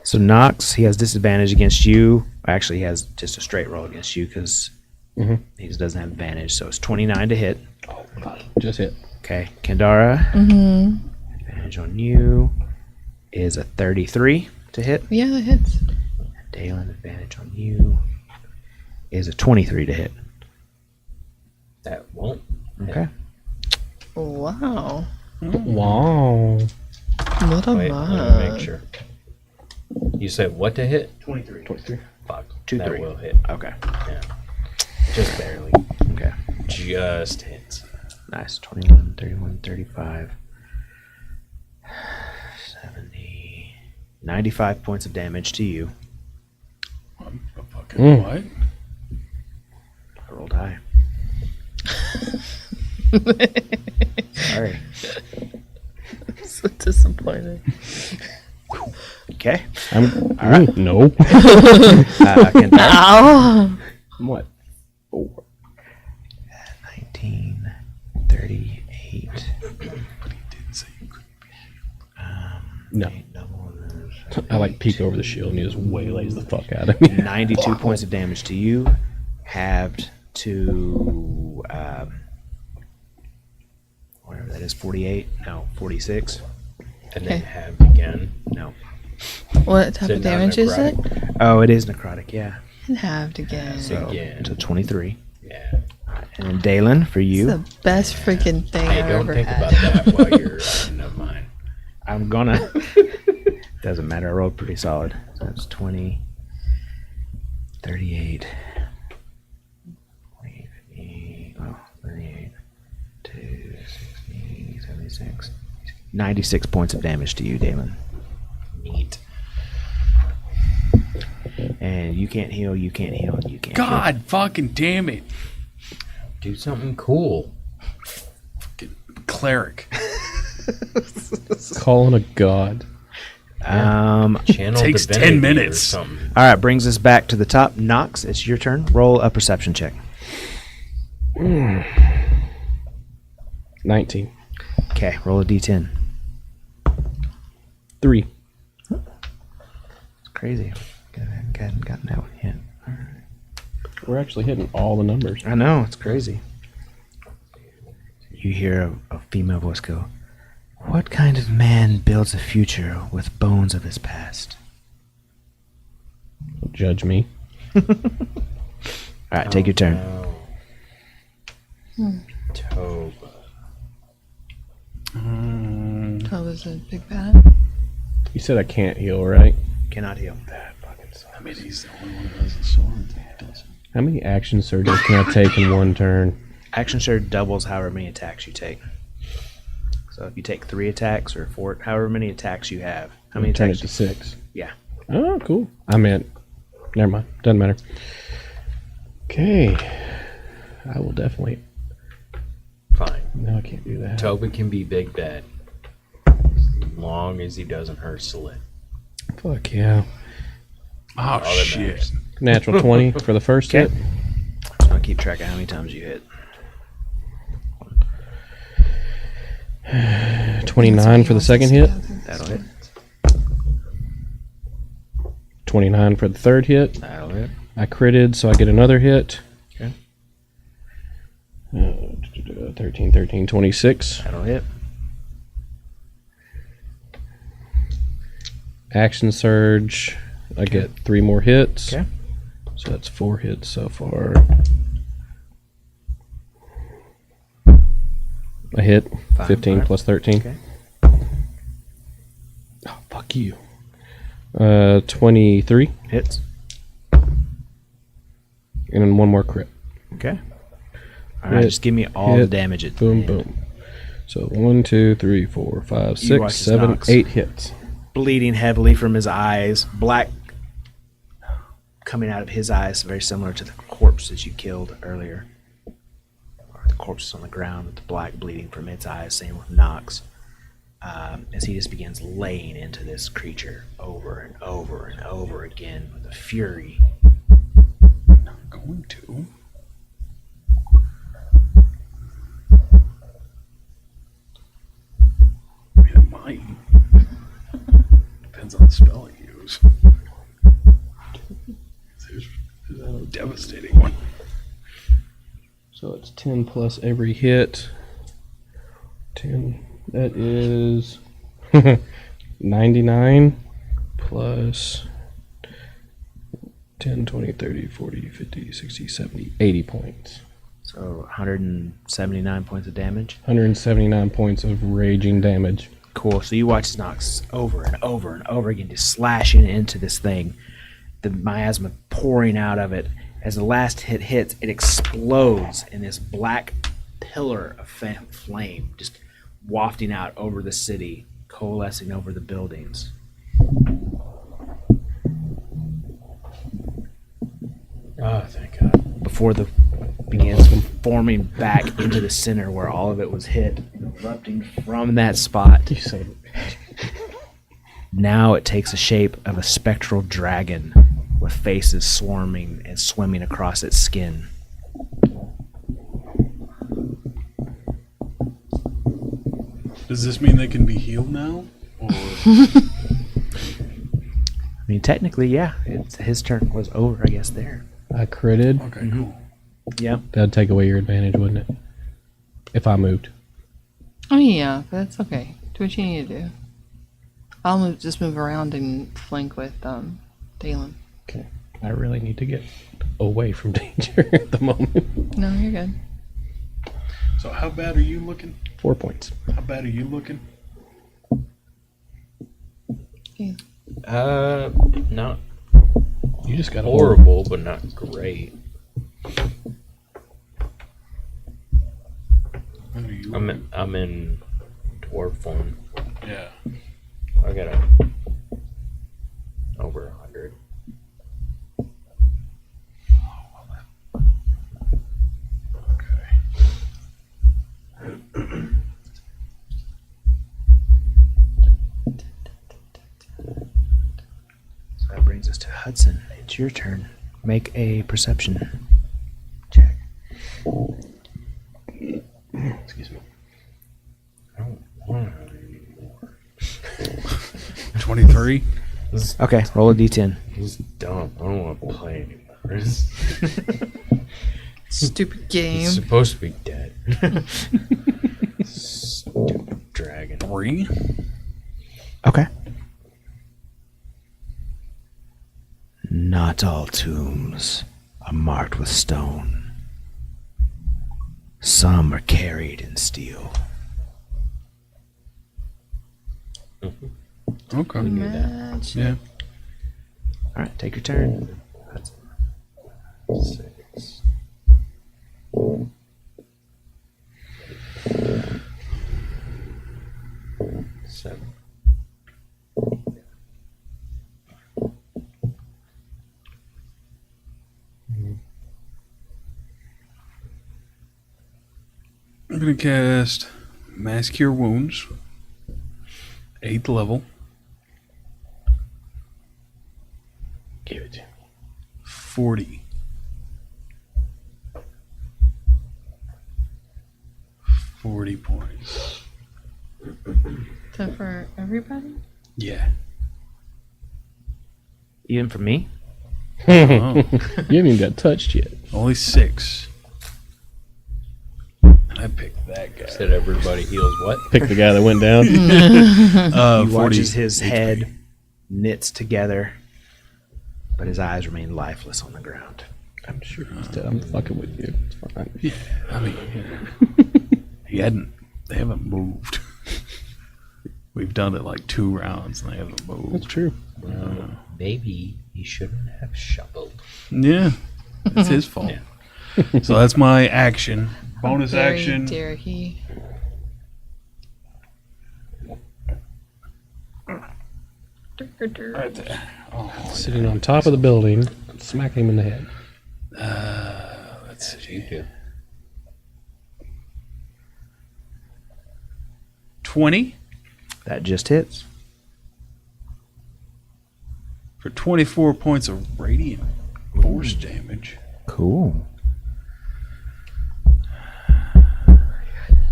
So Nox, he has disadvantage against you. Actually, he has just a straight roll against you because he just doesn't have advantage. So it's 29 to hit. Just hit. Okay, Kandara, advantage on you is a 33 to hit. Yeah, that hits. Dalen, advantage on you is a 23 to hit. That won't. Okay. Wow. Wow. What a Wait, let me mod. make sure. You said what to hit? 23. Fuck. 2, that 3. will hit. Okay. Yeah. Just barely. Okay. Just hits. Nice. 21, 31, 35, 70, 95 points of damage to you. I'm a fucking what? I rolled high. Sorry. So disappointed. Okay. I'm All right. No. Kandara. Ow! What? 19, 38. But he didn't say you couldn't be. No. Double I like peek over the shield and he just waylays the fuck out of me. 92 points of damage to you, halved to whatever that is, 48. No, 46. And then Okay. halved again. No. What type Is of it not damage is it? necrotic? Oh, it is necrotic. Yeah. And halved again. So, Again. so 23. Yeah. And then Dalen for It's you. the best freaking thing Hey, I've don't ever think had. about that while you're. Never mind. I'm gonna. Doesn't matter. I rolled pretty solid. So that's 20, 38, 40, 50, 38, 2, 60, 76, 96 points of damage to you, Dalen. Neat. And you can't heal, and you can't heal. God fucking damn it. Do something cool. Fucking cleric. Calling a god. All Channel Takes 10 divinity minutes. Or something. right, brings us back to the top. Nox, it's your turn. Roll a perception check. 19. Okay, roll a d10. 3. It's crazy. Hadn't gotten that one yet. We're actually hitting all the numbers. I know, it's crazy. You hear a female voice go, "What kind of man builds a future with bones of his past?" Don't judge me. All right, take your turn. No. Toba. Oh, was it big bad? You said I can't heal, right? Cannot heal. I mean, he's the only one who has a sword. He doesn't. How many action surges can I take in one turn? Action surge doubles however many attacks you take. So if you take 3 attacks or 4, however many attacks you have, how many Turn it attacks? to 6. Yeah. Oh, cool. I meant, never mind. Doesn't matter. Okay. I will definitely. Fine. No, I can't do that. Toba can be big bad. As long as he doesn't hurt Slit. Fuck yeah. Oh, All that shit. matters. Natural 20 for the first Okay. hit. I'll keep track of how many times you hit. 29 for the second hit. That'll hit. 29 for the third hit. That'll hit. I critted, so I get another hit. Okay. 13, 13, 26. That'll hit. Action surge. I get 3 more hits. Okay. So that's 4 hits so far. I hit. Fine, 15 fine. plus 13. Okay. Oh, fuck you. 23. Hits. And then 1 more crit. Okay. All right, Hit, just give me all the hit, damage. At Boom, the end. boom. So 1, 2, 3, 4, 5, You 6, watch his 7, knocks. 8 hits. Bleeding heavily from his eyes, black coming out of his eyes, very similar to the corpse that you killed earlier. Or the corpse is on the ground with the black bleeding from its eyes, same with Nox. As he just begins laying into this creature over and over and over again with a fury. Not going to. I mean, it might. Depends on the spell you use. There's a devastating one. So it's 10 plus every hit. 10. That is 99 plus 10, 20, 30, 40, 50, 60, 70, 80 points. So 179 points of damage. 179 points of raging damage. Cool. So you watch Nox over and over and over again, just slashing into this thing. The miasma pouring out of it. As the last hit hits, it explodes in this black pillar of flame, just wafting out over the city, coalescing over the buildings. Oh, thank God. Before the begins forming back into the center where all of it was hit, erupting from that spot. You son of a- Now it takes the shape of a spectral dragon with faces swarming and swimming across its skin. Does this mean they can be healed now? Or I mean, technically, yeah, his turn was over, I guess, there. I critted. okay, cool. Yep. That'd take away your advantage, wouldn't it? If I moved. I mean, yeah, but that's okay. Do what you need to do. I'll just move around and flank with Dalen. Okay. I really need to get away from danger at the moment. No, you're good. So how bad are you looking? 4 points. How bad are you looking? Okay. Not You just got a horrible, but not great. How are you looking? I'm in dwarf form. Yeah. I got a over 100. So that brings us to Hudson. It's your turn. Make a perception check. Excuse me. I don't want to have any more. 23? Okay, roll a d10. This is dumb. I don't want to play anymore. It's Stupid game. supposed to be dead. Stupid dragon. 3? Okay. Not all tombs are marked with stone. Some are carried in steel. Okay. Match. Yeah. All right, take your turn. That's 6. Seven. I'm going to cast Mass Cure Wounds. 8th level. Give it to me. 40. 40 points. Is that for everybody? Yeah. Even for me? Oh, You haven't even got touched yet. only 6. I I picked that guy. Said everybody heals what? Pick the guy that went down. You watch as 40 his HP. head knits together, but his eyes remain lifeless on the ground. I'm sure he's dead. I'm fucking with you. It's fine. Yeah, I mean, they haven't moved. We've done it like 2 rounds and they haven't moved. That's true. Maybe he shouldn't have shoveled. Yeah, it's his fault. So that's my action. Bonus Very action. dare he. Right there. Oh, Sitting on top of the building, smacking him in the head. let's see. You do. 20 That just hits. for 24 points of radiant force damage. Cool.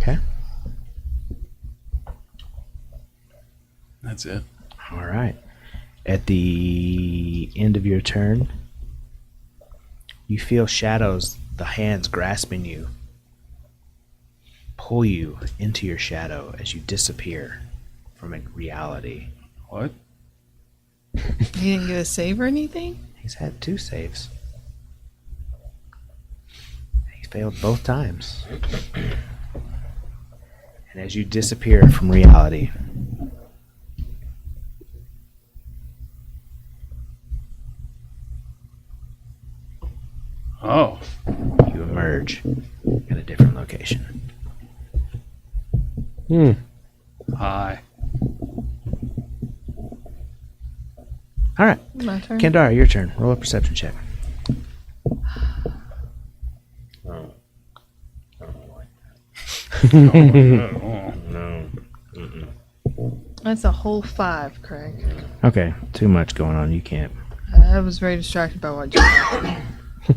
Okay. That's it. All right. At the end of your turn, you feel shadows, the hands grasping you, pull you into your shadow as you disappear from reality. What? He didn't get a save or anything? He's had 2 saves. He failed both times. And as you disappear from reality, Oh. you emerge in a different location. Hi. All right. My turn. Kendara, your turn. Roll a perception check. Oh. I don't like Oh. No. Mm-mm. That's a whole 5, Craig. Okay, too much going on. You can't. I was very distracted by what just happened.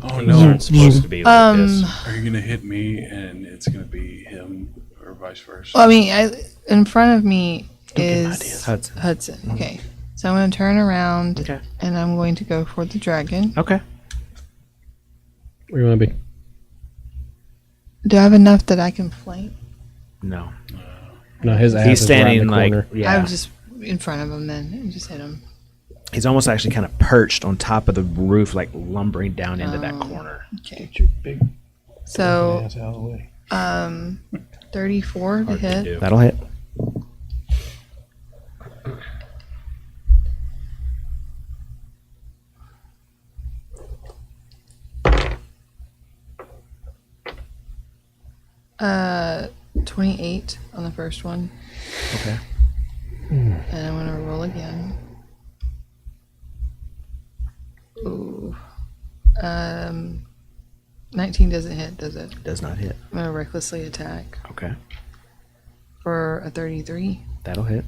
Oh Things no. aren't supposed to be like this. Are you gonna hit me and it's gonna be him or vice versa? Well, I mean, in front of me is ideas. Hudson. Hudson. Okay. So I'm going to turn around Okay. and I'm going to go for the dragon. Okay. Where you want to be? Do I have enough that I can flank? No. No, his ass He's is right in standing the like, corner. yeah. I'm just in front of him then and just hit him. He's almost actually kind of perched on top of the roof, like lumbering down into that corner. Okay. Get your big So, ass out of the way. 34 to Hard to hit. do. That'll hit. Uh, 28 on the first one. Okay. And I'm going to roll again. Ooh. 19 doesn't hit, does it? Does not hit. I'm going to recklessly attack Okay. for a 33. That'll hit.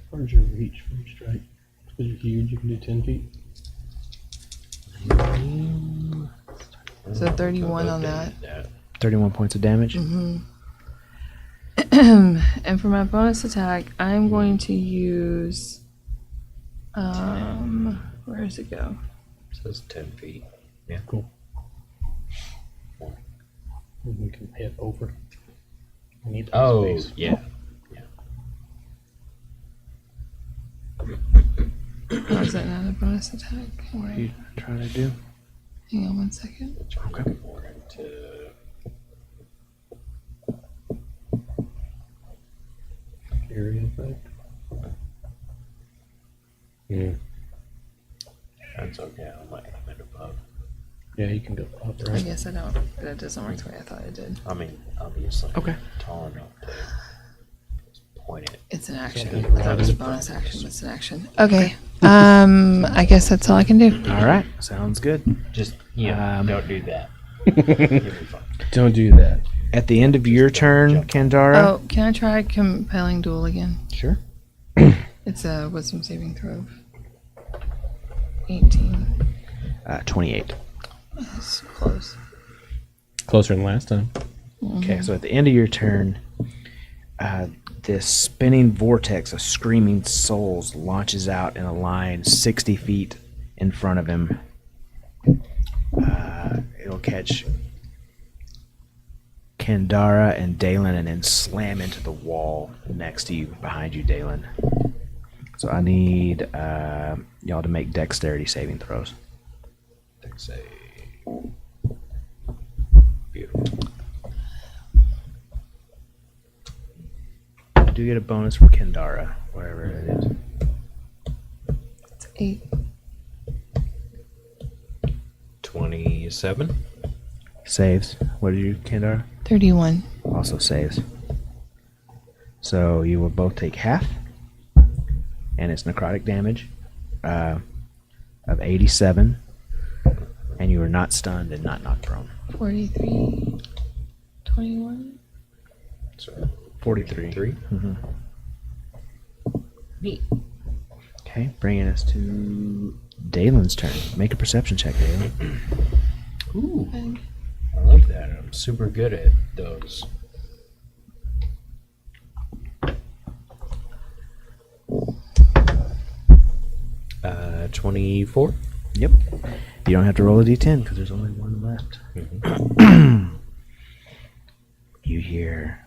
Where's your reach for your strike? Because you're huge, you can do 10 feet. So 31 on that. 31 points of damage. And for my bonus attack, I'm going to use. Where does it go? Says 10 feet. Cool. And we can hit over. We need that Oh, space. yeah. Oh, is that not a bonus attack? What are you trying to do? Hang on 1 second. Okay. More into Area effect. Yeah. that's okay. I might aim it above. Yeah, you can go up, I right? guess I don't. That doesn't work the way I thought it did. I mean, obviously. Okay. Tall enough to just point it. It's an action. Okay. I thought it was a bonus action, but it's an action. Okay. I guess that's all I can do. All right. Sounds good. Just, don't do that. You'll be fine. Don't do that. At the end of your turn, Kendara. Oh, can I try compelling duel again? Sure. It's a wisdom saving throw. Of 18. 28. That's close. Closer than last time. Okay, so at the end of your turn, this spinning vortex of screaming souls launches out in a line 60 feet in front of him. It'll catch Kandara and Dalen, and then slam into the wall next to you, behind you, Dalen. So I need y'all to make dexterity saving throws. Dex save. Beautiful. I do get a bonus for Kandara, wherever it is. It's 8. 27. Saves. What did you, Kandara? 31. Also saves. So you will both take half, and it's necrotic damage of 87, and you are not stunned and not knocked prone. 43. 21. So 43. 3. Neat. Okay, bringing us to Dalen's turn. Make a perception check, Dalen. Ooh. And I love that. I'm super good at those. Uh, 24. Yep. You don't have to roll a d10 because there's only one left. You hear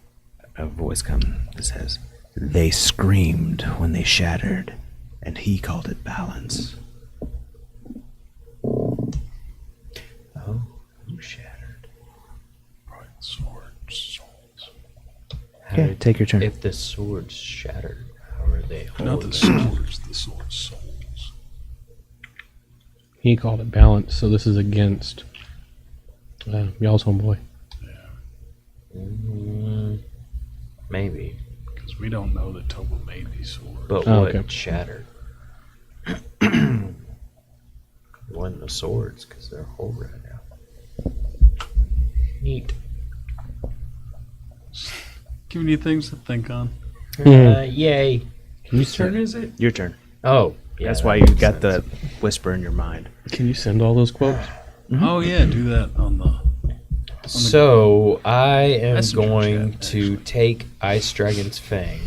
a voice come that says, "They screamed when they shattered, and he called it balance." Oh, you shattered. Right, sword, souls. How Okay, did- take your turn. If the swords shattered, how are they Not holding? the swords, the sword souls. He called it balance, so this is against y'all's homeboy. Maybe. Because we don't know that Toba made these swords. But Oh, what okay. shattered? Wasn't the swords, because they're whole right now. Neat. Giving you things to think on. Yay. Whose Turn turn? is it? Your turn. Oh, yeah. That's that why you makes got sense. the whisper in your mind. Can you send all those quotes? Oh, yeah, do that on the. So I am Messenger going chat, to actually. take Ice Dragon's Fang,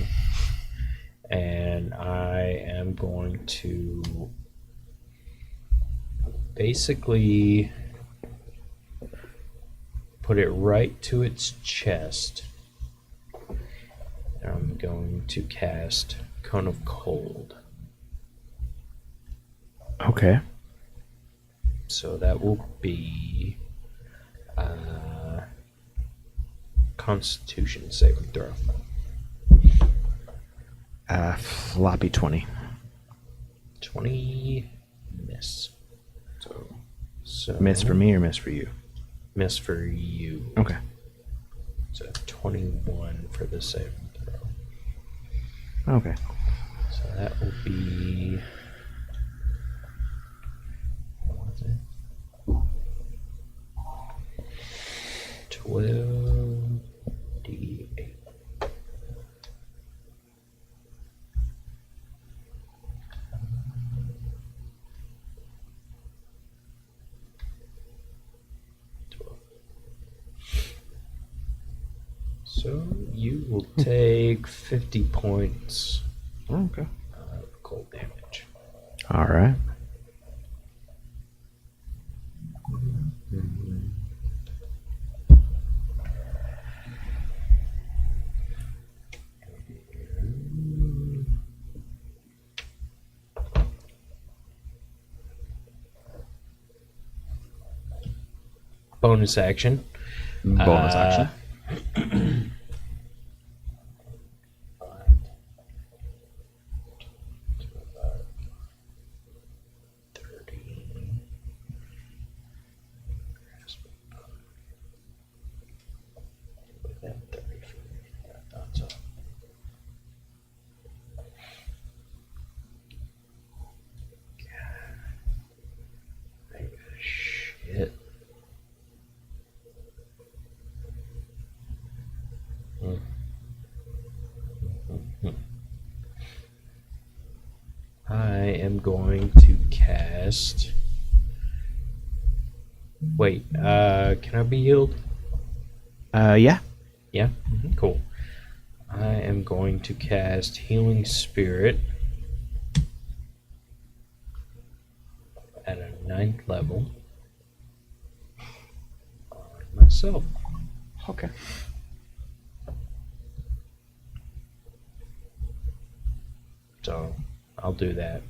and I am going to basically put it right to its chest. And I'm going to cast Cone of Cold. Okay. So that will be Constitution saving throw. Floppy 20. 20 miss. So Miss for me or miss for you? Miss for you. Okay. So 21 for the saving throw. Okay. So that will be. What was it? 12d8. So you will take 50 points Okay. of cold damage. All right. Bonus action. Bonus action. 30. Within 30 feet. I thought so. God. Shit. I am going to cast. Wait, can I be healed? Yeah. Yeah? Cool. I am going to cast Healing Spirit at a 9th level on myself. Okay. So I'll do that,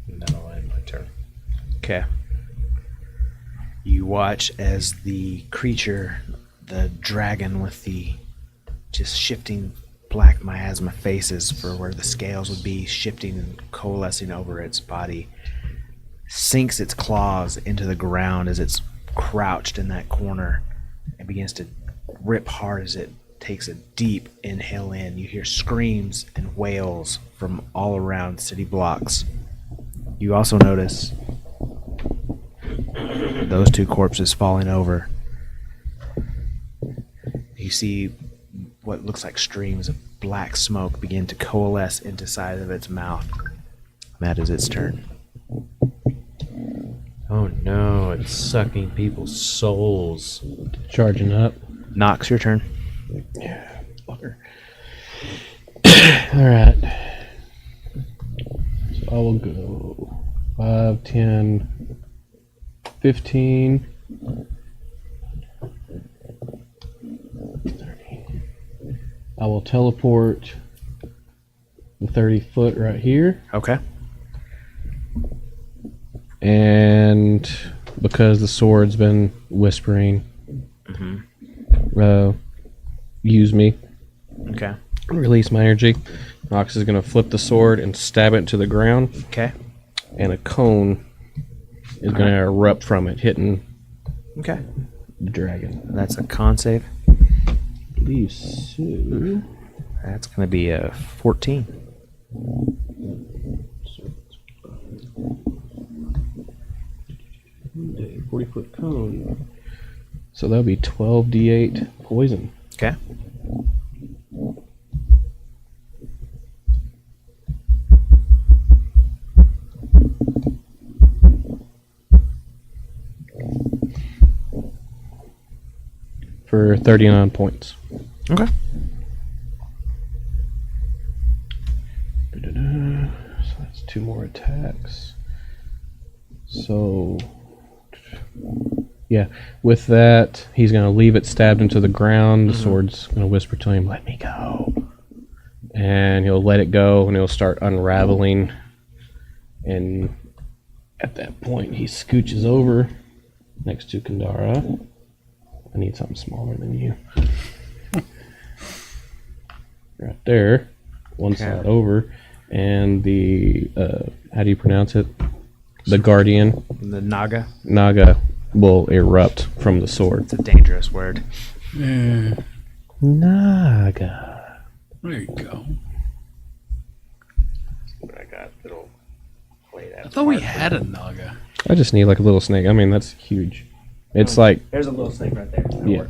and that'll end my turn. Okay. You watch as the creature, the dragon with the just shifting black miasma faces for where the scales would be, shifting and coalescing over its body, sinks its claws into the ground as it's crouched in that corner and begins to rip hard as it takes a deep inhale in. You hear screams and wails from all around city blocks. You also notice those two corpses falling over. You see what looks like streams of black smoke begin to coalesce into side of its mouth. That is its turn. Oh no, it's sucking people's souls. Charging up. Knox, your turn. Yeah, fucker. Alright. So I will go 5, 10, 15, 30. I will teleport the 30 foot right here. Okay. And because the sword's been whispering, use me, Okay. release my energy. Nox is going to flip the sword and stab it into the ground, Okay. and a cone is going to erupt from it, hitting Okay. the dragon. That's a con save. I believe so. That's going to be a 14. 40-foot cone. So that'll be 12d8 poison. Okay. For 39 points. Okay. So that's 2 more attacks. So, yeah, with that, he's going to leave it stabbed into the ground. The sword's going to whisper to him, "Let me go." And he'll let it go, and it'll start unraveling. And at that point, he scooches over next to Kandara. I need something smaller than you. Right there. One slide over. And the, how do you pronounce it? The Guardian. The Naga. Naga will erupt from the sword. It's a dangerous word. Yeah, Naga. there you go. What I got, it'll play that. I thought we had a Naga. I just need like a little snake. I mean, that's huge. It's like, There's a little snake right there. yeah,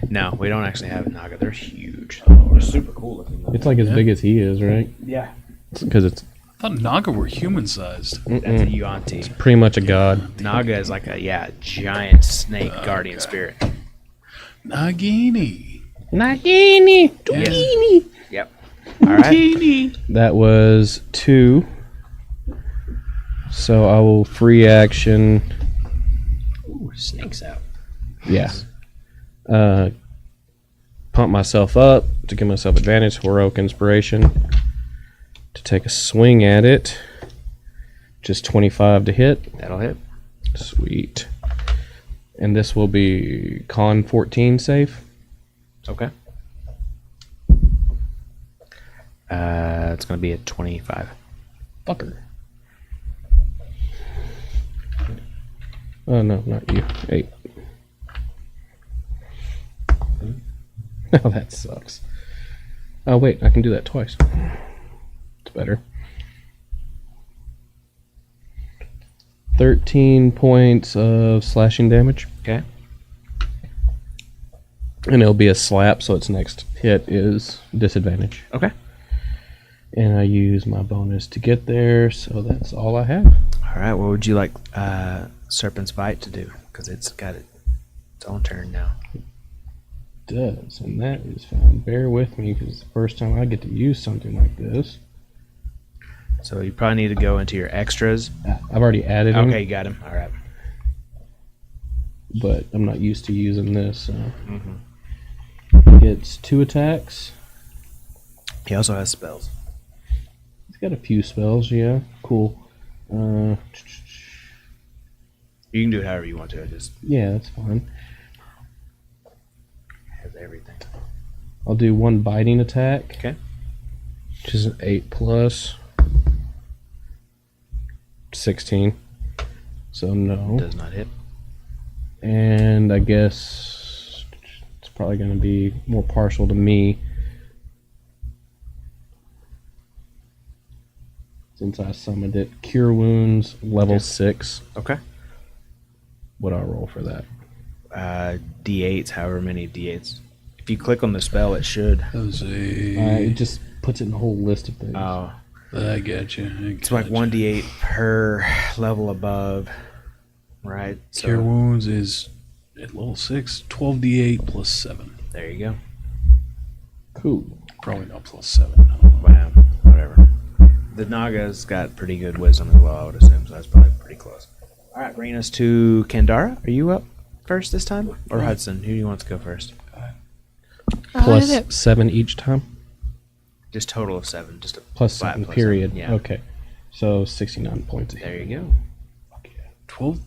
No, we don't actually have a Naga. They're huge. They're super cool looking though. it's like as big as he is, right? Yeah. Because it's I thought Naga were human-sized. That's a Yuan-Ti. pretty much a god. Naga is like a, giant snake guardian spirit. Nagini. Nagini. Yes. Yep. All right. That was 2. So I will free action. Ooh, snakes out. Yeah. Pump myself up to give myself advantage, heroic inspiration, to take a swing at it. Just 25 to hit. That'll hit. Sweet. And this will be con 14 save. Okay. It's going to be a 25. Fucker. Oh, no, not you. 8. Oh, that sucks. Oh, wait, I can do that twice. It's better. 13 points of slashing damage. Okay. And it'll be a slap, so its next hit is disadvantage. Okay. And I use my bonus to get there, so that's all I have. All right. What would you like Serpent's Bite to do? Because it's got its own turn now. Does, and that is fine. Bear with me, because it's the first time I get to use something like this. So you probably need to go into your extras. I've already added him. Okay, you got him. All right. but I'm not used to using this. So. Gets 2 attacks. He also has spells. He's got a few spells, yeah. Cool. You can do it however you want to. I just Yeah, that's fine. has everything. I'll do 1 biting attack. Okay. Which is an 8 plus 16. So no. Does not hit. And I guess it's probably going to be more partial to me. Since I summoned it. Cure Wounds, level 6. Okay. What do I roll for that? D8s, however many D8s. If you click on the spell, it should. It just puts it in a whole list of things. Oh, I get you. it's like 1d8 per level above, right? So Cure Wounds is at level 6, 12d8 plus 7. there you go. Cool. Probably not plus 7. No. Wow, whatever. The Naga's got pretty good wisdom as well, I would assume, so that's probably pretty close. All right, bringing us to Kendara. Are you up first this time? Or Hudson? Who do you want to go first? Plus I did it. 7 each time? Just total of 7. Just a Plus flat 7, plus period. 7, yeah. Okay. So 69 points. There you go. 12?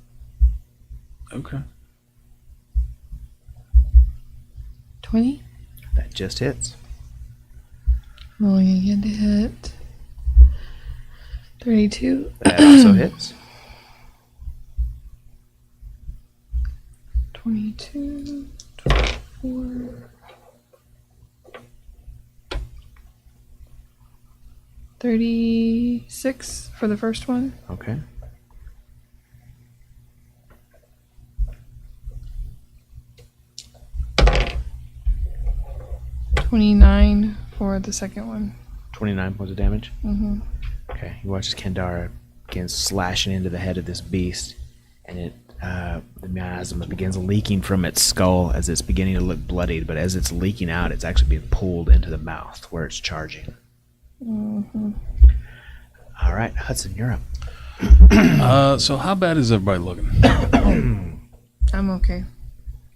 Okay. 20. That just hits. Rolling again to hit. 32. That also hits. 22. 24. 36 for the first one. Okay. $29 for the second one. 29 points of damage. Mm-hmm. Okay, you watch as Kendara begins slashing into the head of this beast, and it the miasma begins leaking from its skull as it's beginning to look bloodied. But as it's leaking out, it's actually being pulled into the mouth where it's charging. Mm-hmm. All right, Hudson, you're up. So how bad is everybody looking? I'm okay.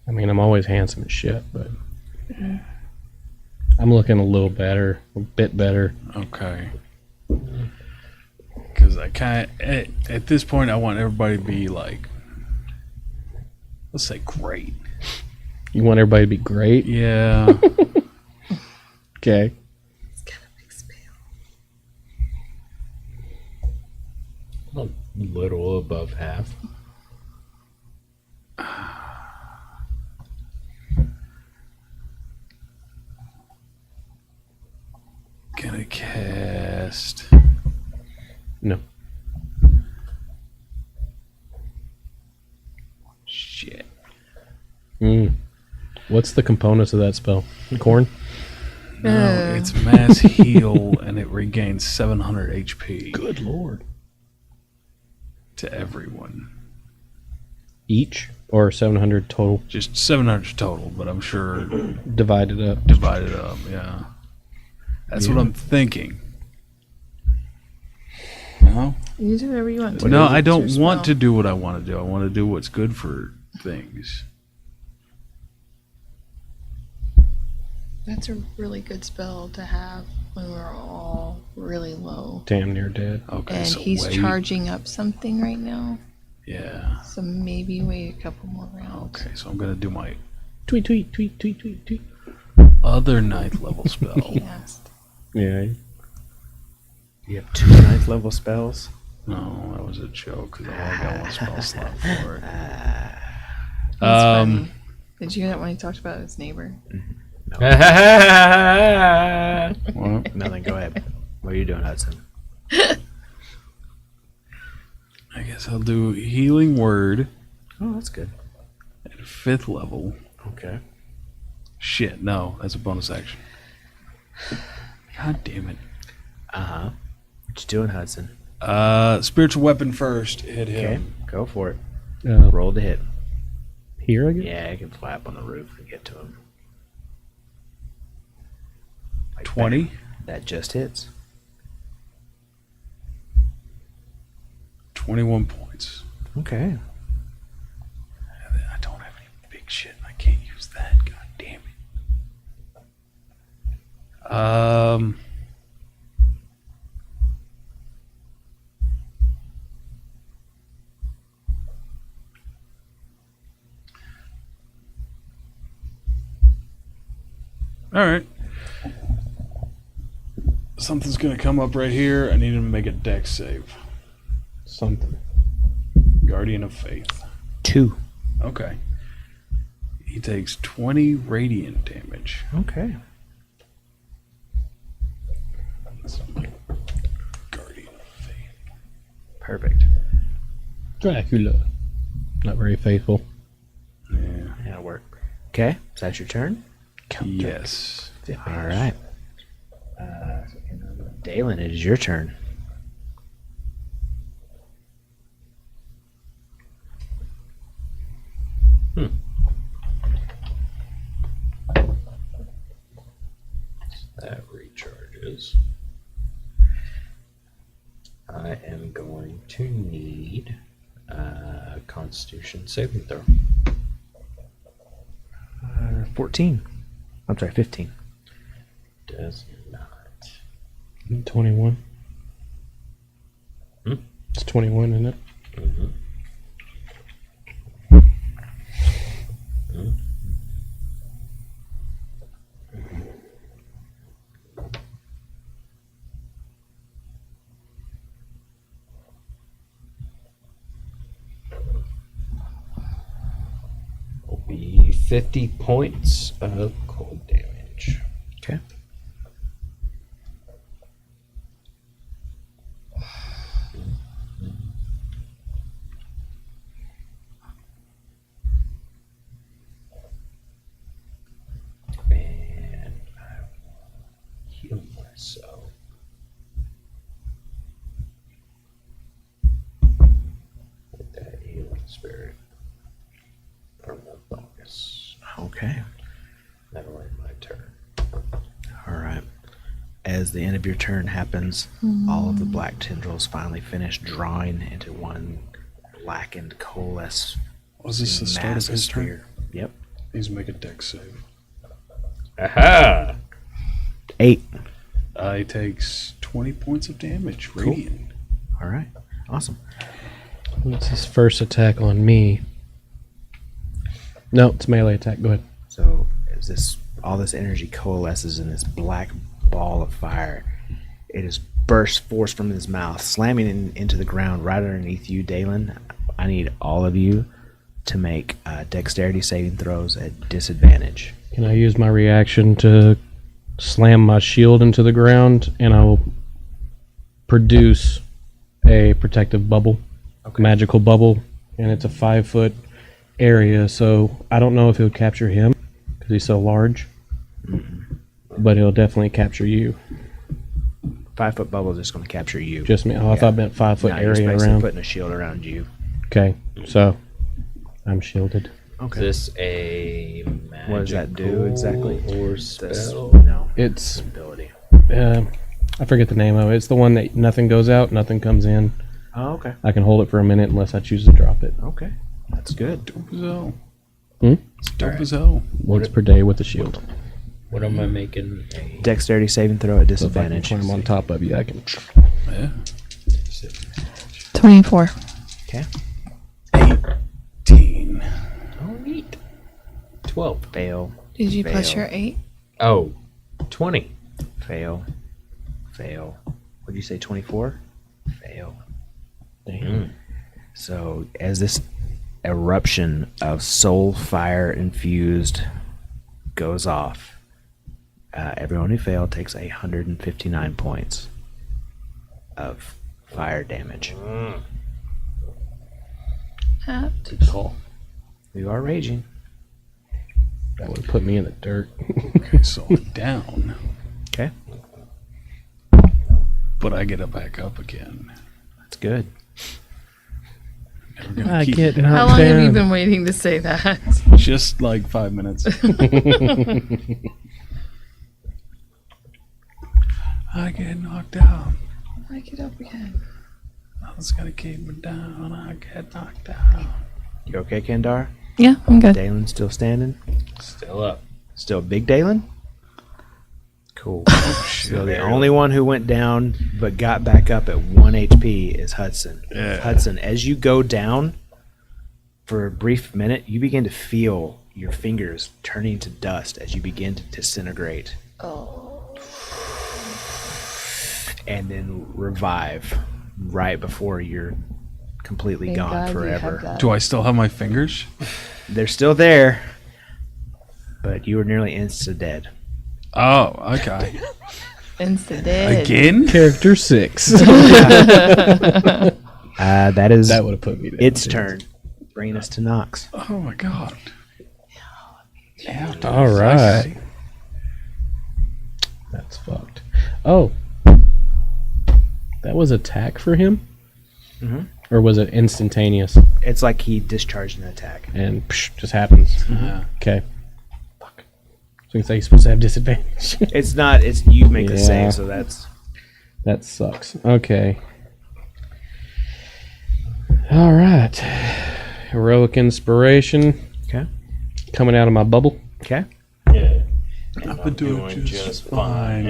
I mean, I'm always handsome as shit, but I'm looking a little better, a bit better. Okay. Because I kind of, at this point, I want everybody to be like, let's say great. You want everybody to be great? Yeah. Okay. It's got a big spell. A little above half. Gonna cast. No. Shit. What's the components of that spell? Corn? No, it's mass heal and it regains 700 HP Good lord. to everyone. Each? Or 700 total? Just 700 total, but I'm sure Divided up. divided up, yeah. That's what I'm thinking. No, You do whatever you want to. no, I It's don't your want to spell. do what I want to do. I want to do what's good for things. That's a really good spell to have when we're all really low. Damn near dead. Okay, And so he's wait. charging up something right now. Yeah. So maybe wait a couple more rounds. Okay, so I'm gonna do my Tweet, tweet, tweet, tweet, tweet, tweet. other 9th level spell. He asked. Yeah. You have 2 9th level spells. No, that was a joke because I only got one spell slot for it. That's funny. Did you hear that when he talked about his neighbor? What? Nothing. Go ahead. What are you doing, Hudson? I guess I'll do Healing Word Oh, that's good. at 5th level. Okay. Shit, no, that's a bonus action. God damn it. Uh-huh. What you doing, Hudson? Spiritual Weapon first. Hit Okay. him. Go for it. Uh, Roll to hit. here again? Yeah, you can fly up on the roof and get to him. Like 20. bam. That just hits. 21 points. Okay. I don't shit, I can't use that. God damn it. All right. Something's gonna come up right here. I need him to make a dex save. Something. Guardian of Faith. 2. Okay. He takes 20 radiant damage. Okay. So, Guardian of Faith. Perfect. Dracula. Not very faithful. Yeah. That'll work. Okay. Is that your turn? Yes. All right. Dalen, it is your turn. That recharges. I am going to need a Constitution saving throw. 14. I'm sorry, 15. Does not. 21. Hmm? It's 21, isn't it? Mm-hmm. Will be 50 points of cold damage. Okay. And I will heal myself. With that healing spirit from the bonus. Okay. That'll end my turn. All right. As the end of your turn happens, all of the black tendrils finally finish drawing into one blackened coalesce. Was this the start of massive his turn? sphere. Yep. He's make a dex save. Aha! 8. He takes 20 points of damage. Radiant. All right. Awesome. It's his first attack on me. No, it's melee attack. Go ahead. So as all this energy coalesces in this black ball of fire, it is burst forth from his mouth, slamming into the ground right underneath you, Dalen. I need all of you to make dexterity saving throws at disadvantage. Can I use my reaction to slam my shield into the ground, and I will produce a protective bubble, magical bubble, and it's a 5-foot area, so I don't know if it would capture him because he's so large, but it'll definitely capture you. 5-foot bubble is just going to capture you. Just me. Oh, I thought it meant 5-foot No, you're area basically around. putting a shield around you. Okay, so I'm shielded. Is this a magical What does that do exactly? or This- spell? no. It's Ability. I forget the name of it. It's the one that nothing goes out, nothing comes in. Oh, okay. I can hold it for a minute unless I choose to drop it. Okay. That's good. Dope as hell. Hmm? It's dope as hell. Once per day with the shield. What am I making? A Dexterity saving throw at So if I can disadvantage. climb on top of you, I can. Yeah. 24. Okay. 18. Oh, neat. 12. Fail. Did you plus Fail. your 8? Oh, 20. Fail. Fail. What did you say, 24? Fail. Damn. So, as this eruption of soul fire infused goes off, everyone who failed takes 159 points of fire damage. Good call. You are raging. That would put me in the dirt. Okay, so I'm down. Okay. But I get it back up again. That's good. And we're gonna I keep get it How knocked long have you down. been waiting to say that? just like 5 minutes. I get knocked out. I get up again. Nothing's gonna keep me down. I get knocked down. You okay, Kendar? Yeah, I'm good. Dalen still standing? Still up. Still big Dalen? Cool. Oh, So the only one who went down but got back up at 1 HP is Hudson. Yeah. Hudson, as you go down for a brief minute, you begin to feel your fingers turning to dust as you begin to disintegrate. Oh. And then revive right before you're completely Thank gone God you have forever. that. Do I still have my fingers? They're still there, but you were nearly insta-dead. Oh, okay. Insta dead. Again? Character 6. That is That would have put me down. its turn. Bringing us to Nox. Oh my god. Yeah. All right. That's fucked. Oh. That was attack for him? Mhm. Or was it instantaneous It's like he discharged an attack. and just happens? Yeah. Okay. Fuck. So you can say he's supposed to have disadvantage. It's not. It's you make the Yeah. save, so that's That sucks. Okay. All right. Heroic inspiration okay. coming out of my bubble. Okay. Yeah. And I've been doing just fine.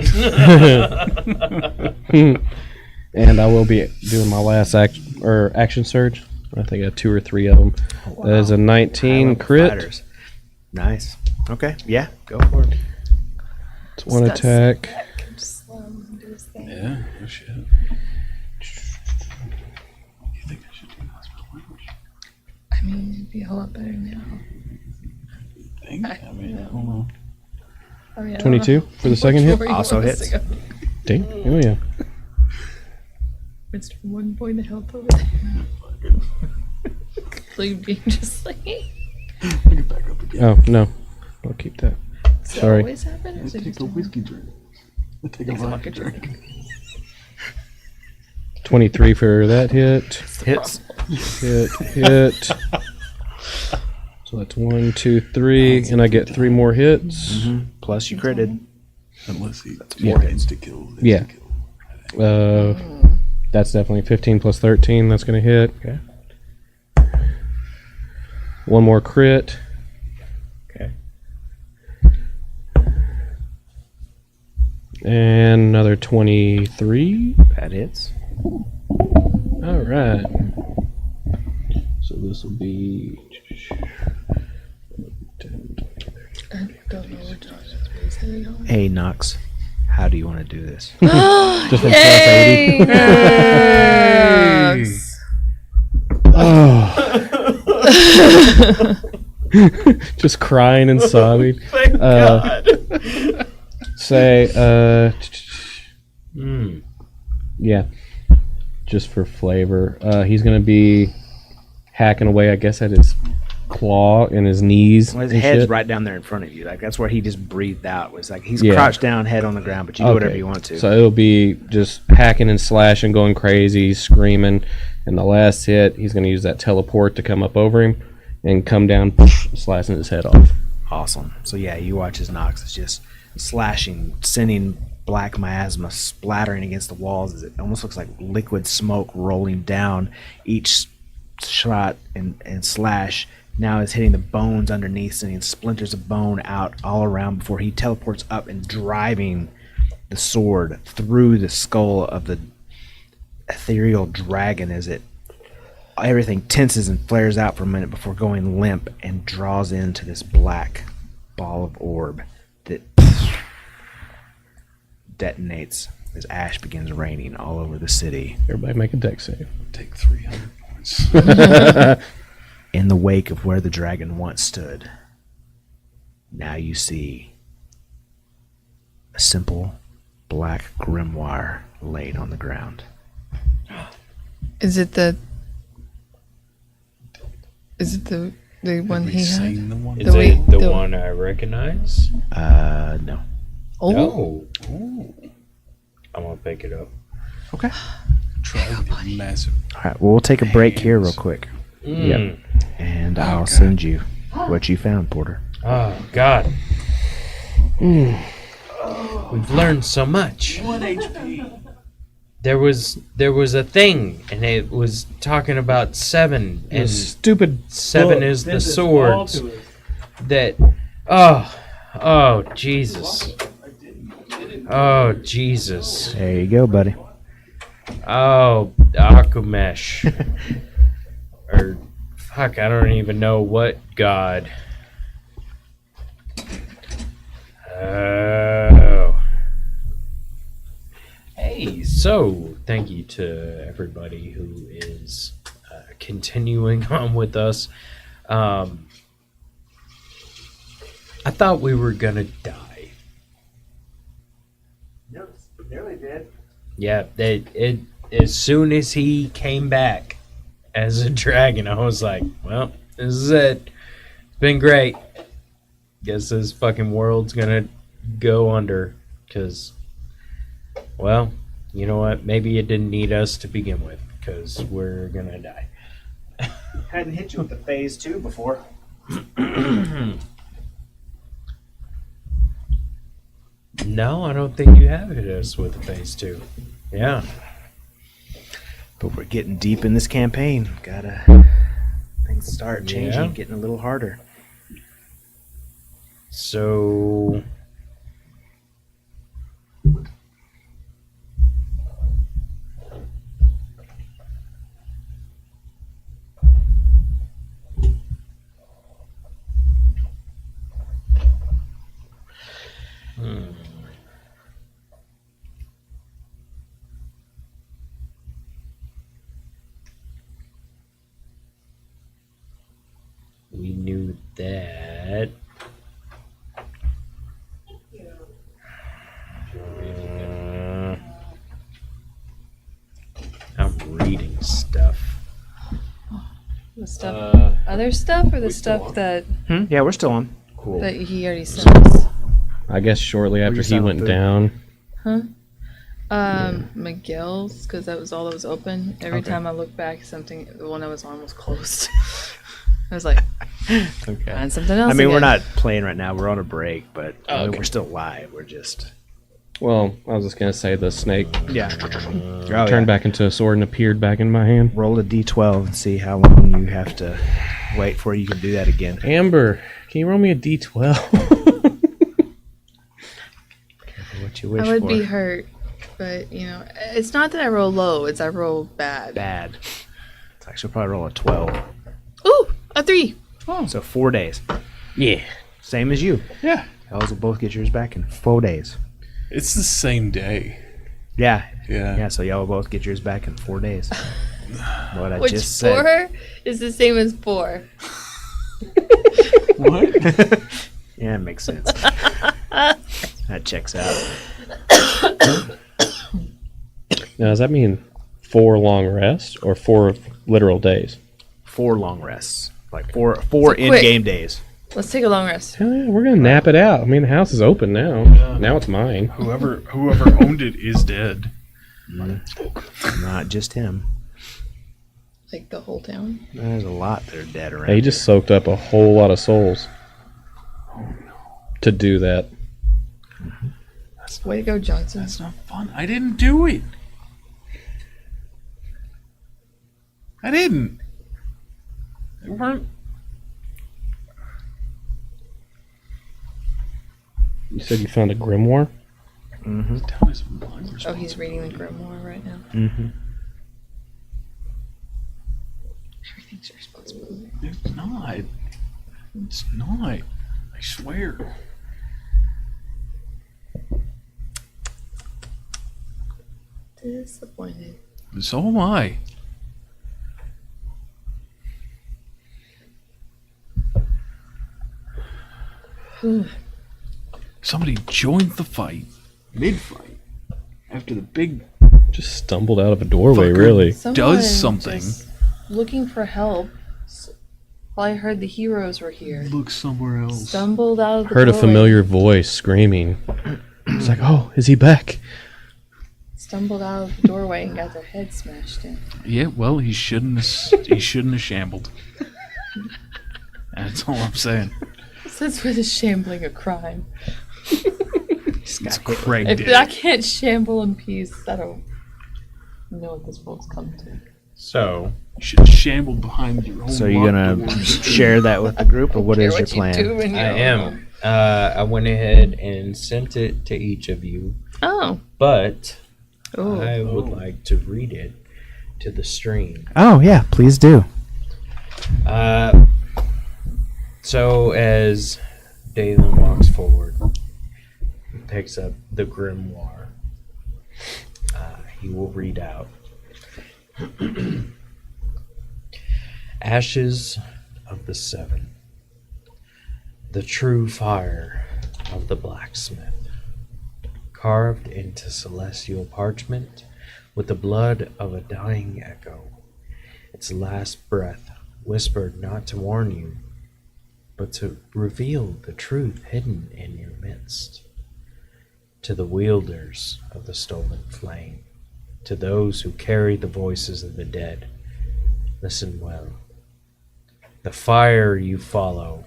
And I will be doing my last action surge. I think I have 2 or 3 of them. That is a 19 High-level crit. fighters. Nice. Okay. Yeah. Go for it. It's 1 Just attack. Just let him do his thing. Yeah. Oh shit. You think I should do hospital language? I mean, it'd be a whole lot better now. Think? I mean, I don't know. I mean, I don't 22 know for the second hit. where you Also want us hits. to go. Ding. Oh, yeah. It's 1 point of health over there. So you'd be just like, I get back up again. Oh, no. I'll keep that. does that Sorry. always happen? Or is it Take just a one? whiskey drink. I take a vodka drink. 23 for that hit. Hits. Hit. So that's 1, 2, 3. And I get 3 more hits. Plus you critted. Unless he Yeah. insta kill. Yeah. That's definitely 15 plus 13. That's going to hit. Okay. 1 more crit. Okay. And another 23. That hits. All right. So this will be. I don't know what he's hitting on. Hey Nox, how do you want to do this? Just from plus 80. Oh. Just crying and sobbing. Thank God. Say, Mm. yeah, just for flavor. He's gonna be hacking away, I guess, at his claw and his knees. Well, his and head's shit. right down there in front of you. Like that's where he just breathed out. Was like he's Yeah. crouched down, head on the ground, but you do whatever Okay. you want to. So it'll be just hacking and slashing, going crazy, screaming. And the last hit, he's gonna use that teleport to come up over him and come down, slicing his head off. Awesome. So yeah, you watch as Nox is just slashing, sending black miasma splattering against the walls. It almost looks like liquid smoke rolling down. Each shot and slash now is hitting the bones underneath, sending splinters of bone out all around before he teleports up and driving the sword through the skull of the ethereal dragon as everything tenses and flares out for a minute before going limp and draws into this black ball of orb that detonates as ash begins raining all over the city. Everybody make a deck save. Take 300 points. In the wake of where the dragon once stood, now you see a simple black grimoire laid on the ground. Is it the one Have he we had? seen the one? Is The it way- the the- one I recognize? No. Oh, No. I'm gonna pick it up. Okay. Try with your massive. All right. Well, we'll take a break here real quick, Mm. and I'll send you what you found, Porter. Oh God. We've learned so much. 1 HP. there was a thing, and it was talking about 7, and Stupid 7 is the swords that. Oh Jesus! Oh Jesus! There you go, buddy. Oh, Akumesh. Or, fuck, I don't even know what god. Oh. Hey, so thank you to everybody who is continuing on with us. I thought we were gonna die. No, nearly did. Yeah, as soon as he came back as a dragon, I was like, well, this is it. It's been great. Guess this fucking world's gonna go under. Because, well, you know what? Maybe it didn't need us to begin with. Because we're gonna die. Hadn't hit you with the phase 2 before. No, I don't think you have hit us with the phase 2. Yeah. But we're getting deep in this campaign. Things start changing, Yeah. getting a little harder. So... We knew that. I'm reading stuff. The stuff, other stuff, or the stuff that Yeah, we're still on. Cool. that he already sent us? I guess shortly after you he signing went through? down. Miguel's, because that was all that was open. Every Okay. time I look back, something, the one I was on was closed. I was like, Okay. find something else. I mean, we're again. not playing right now. We're on a break, but I mean, we're still live. We're just... Well, I was just gonna say the snake Yeah. turned back into a sword and appeared back in my hand. Roll a d12 and see how long you have to wait before you can do that again. Amber, can you roll me a d12? What you wish I would for. be hurt, but you know, it's not that I roll low; it's I roll bad. Bad. It's actually probably roll a 12. Ooh, a 3. So 4 days. Yeah. Same as you. Yeah. Y'all will both get yours back in 4 days. It's the same day. Yeah. Yeah. Yeah, so y'all will both get yours back in 4 days. What I Which just said. 4 is the same as 4. What? Yeah, it makes sense. That checks out. Now, does that mean 4 long rests or 4 literal days? 4 long rests. Like four So quick. in-game days. Let's take a long rest. Hell yeah, we're gonna nap it out. I mean, the house is open now. Now it's mine. Whoever owned it is dead. Not just him. Like the whole town. There's a lot that are dead around. Hey, he just soaked up a whole lot of souls. To do that. Way to go, Johnson. That's not fun. I didn't do it. I didn't. They weren't. You said you found a grimoire? Mm-hmm. That was my responsibility. Oh, he's reading the grimoire right now. Mm-hmm. Everything's your responsibility. It's not. It's not. I swear. Disappointed. So am I. Somebody joined the fight mid-fight after the big Just stumbled out of a doorway, Fucker. really. Someone something. just looking for help. While I heard the heroes were here. look somewhere else. Stumbled out of the Heard a doorway. familiar voice screaming. It's like, oh, is he back? Stumbled out of the doorway and got their head smashed in. Yeah, well, he shouldn't have shambled. That's all I'm saying. Since when is shambling a crime? It's Craig If did. I can't shamble in peace, I don't. You know what this world's come to. So, You should have shambled behind your own. So you're locked gonna doors. share that with the group, or what is your plan? I am. I went ahead and sent it to each of you, Oh. but Ooh. I would like to read it to the stream. Oh yeah, please do. So as Dalen walks forward, he picks up the grimoire. He will read out. Ashes of the Seven. The true fire of the blacksmith. Carved into celestial parchment with the blood of a dying echo. Its last breath whispered not to warn you, but to reveal the truth hidden in your midst. To the wielders of the stolen flame, to those who carry the voices of the dead, listen well. The fire you follow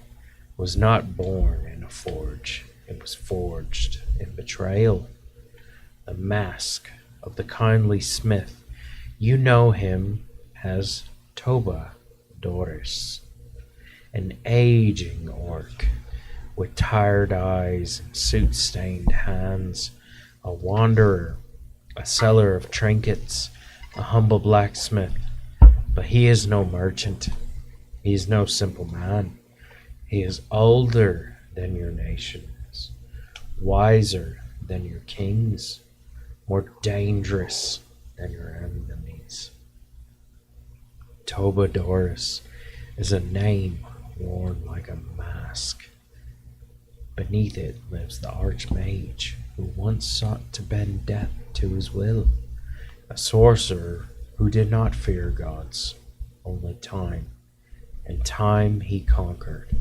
was not born in a forge, it was forged in betrayal. The mask of the kindly smith, you know him as Toba Doris, an aging orc with tired eyes and soot-stained hands, a wanderer, a seller of trinkets, a humble blacksmith. But he is no merchant. He is no simple man. He is older than your nations, wiser than your kings, more dangerous than your enemies. Toba Doris is a name worn like a mask. Beneath it lives the archmage who once sought to bend death to his will, a sorcerer who did not fear gods, only time, and time he conquered.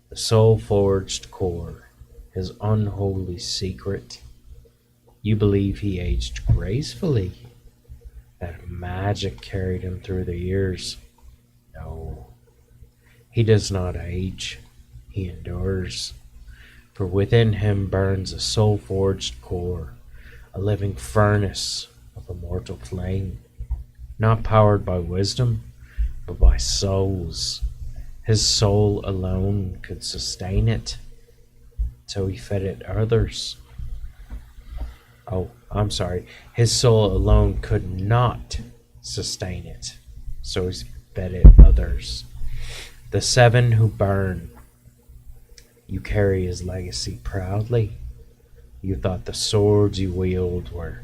The soul-forged core, his unholy secret. You believe he aged gracefully, that magic carried him through the years. No, he does not age, he endures. For within him burns a soul-forged core, a living furnace of immortal flame, not powered by wisdom, but by souls. His soul alone could sustain it, so he fed it others. Oh, I'm sorry. His soul alone could not sustain it, so he fed it others. The seven who burn. You carry his legacy proudly. You thought the swords you wield were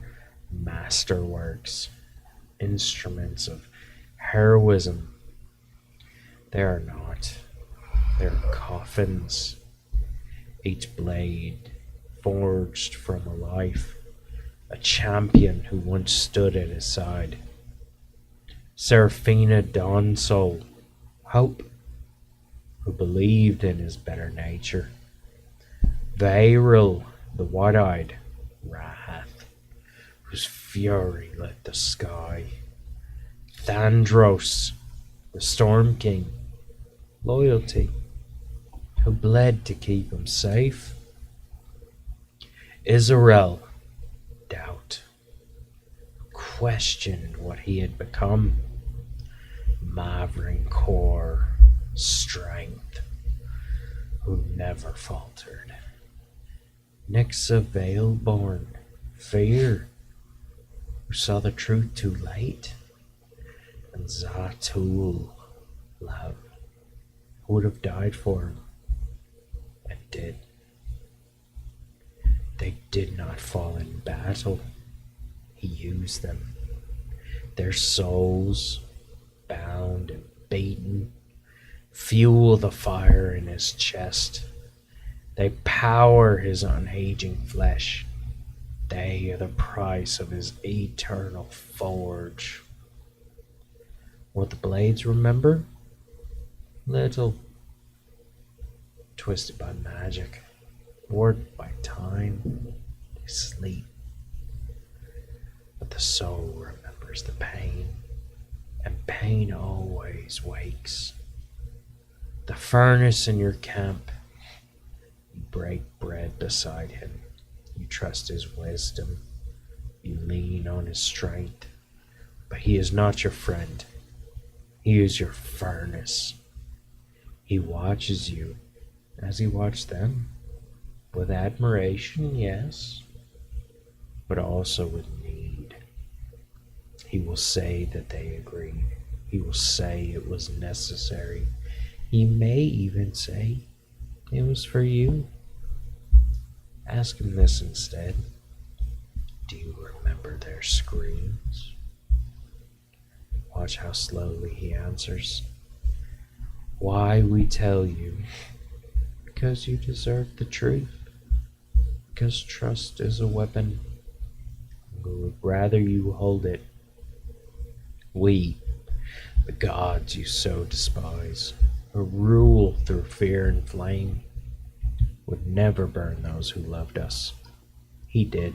masterworks, instruments of heroism. They are not. They are coffins, each blade forged from a life, a champion who once stood at his side. Seraphina Dawnsoul, hope, who believed in his better nature. Vairil, the wide-eyed wrath, whose fury lit the sky. Thandros, the Storm King, loyalty, who bled to keep him safe. Israel, doubt, questioned what he had become. Mavering core, strength, who never faltered. Nixa Veilborn, fear, who saw the truth too late. And Zatul, love, who would have died for him, and did. They did not fall in battle. He used them. Their souls, bound and beaten, fuel the fire in his chest. They power his unaging flesh. They are the price of his eternal forge. What the blades remember? Little. Twisted by magic, warped by time, they sleep. But the soul remembers the pain, and pain always wakes. The furnace in your camp, you break bread beside him. You trust his wisdom, You lean on his strength, but he is not your friend. He is your furnace. He watches you as he watched them, with admiration, yes, but also with need. He will say that they agreed. He will say it was necessary. He may even say it was for you. Ask him this instead. Do you remember their screams? Watch how slowly he answers. Why we tell you? Because you deserve the truth. Because trust is a weapon. We would rather you hold it. We, the gods you so despise, who rule through fear and flame, would never burn those who loved us. He did.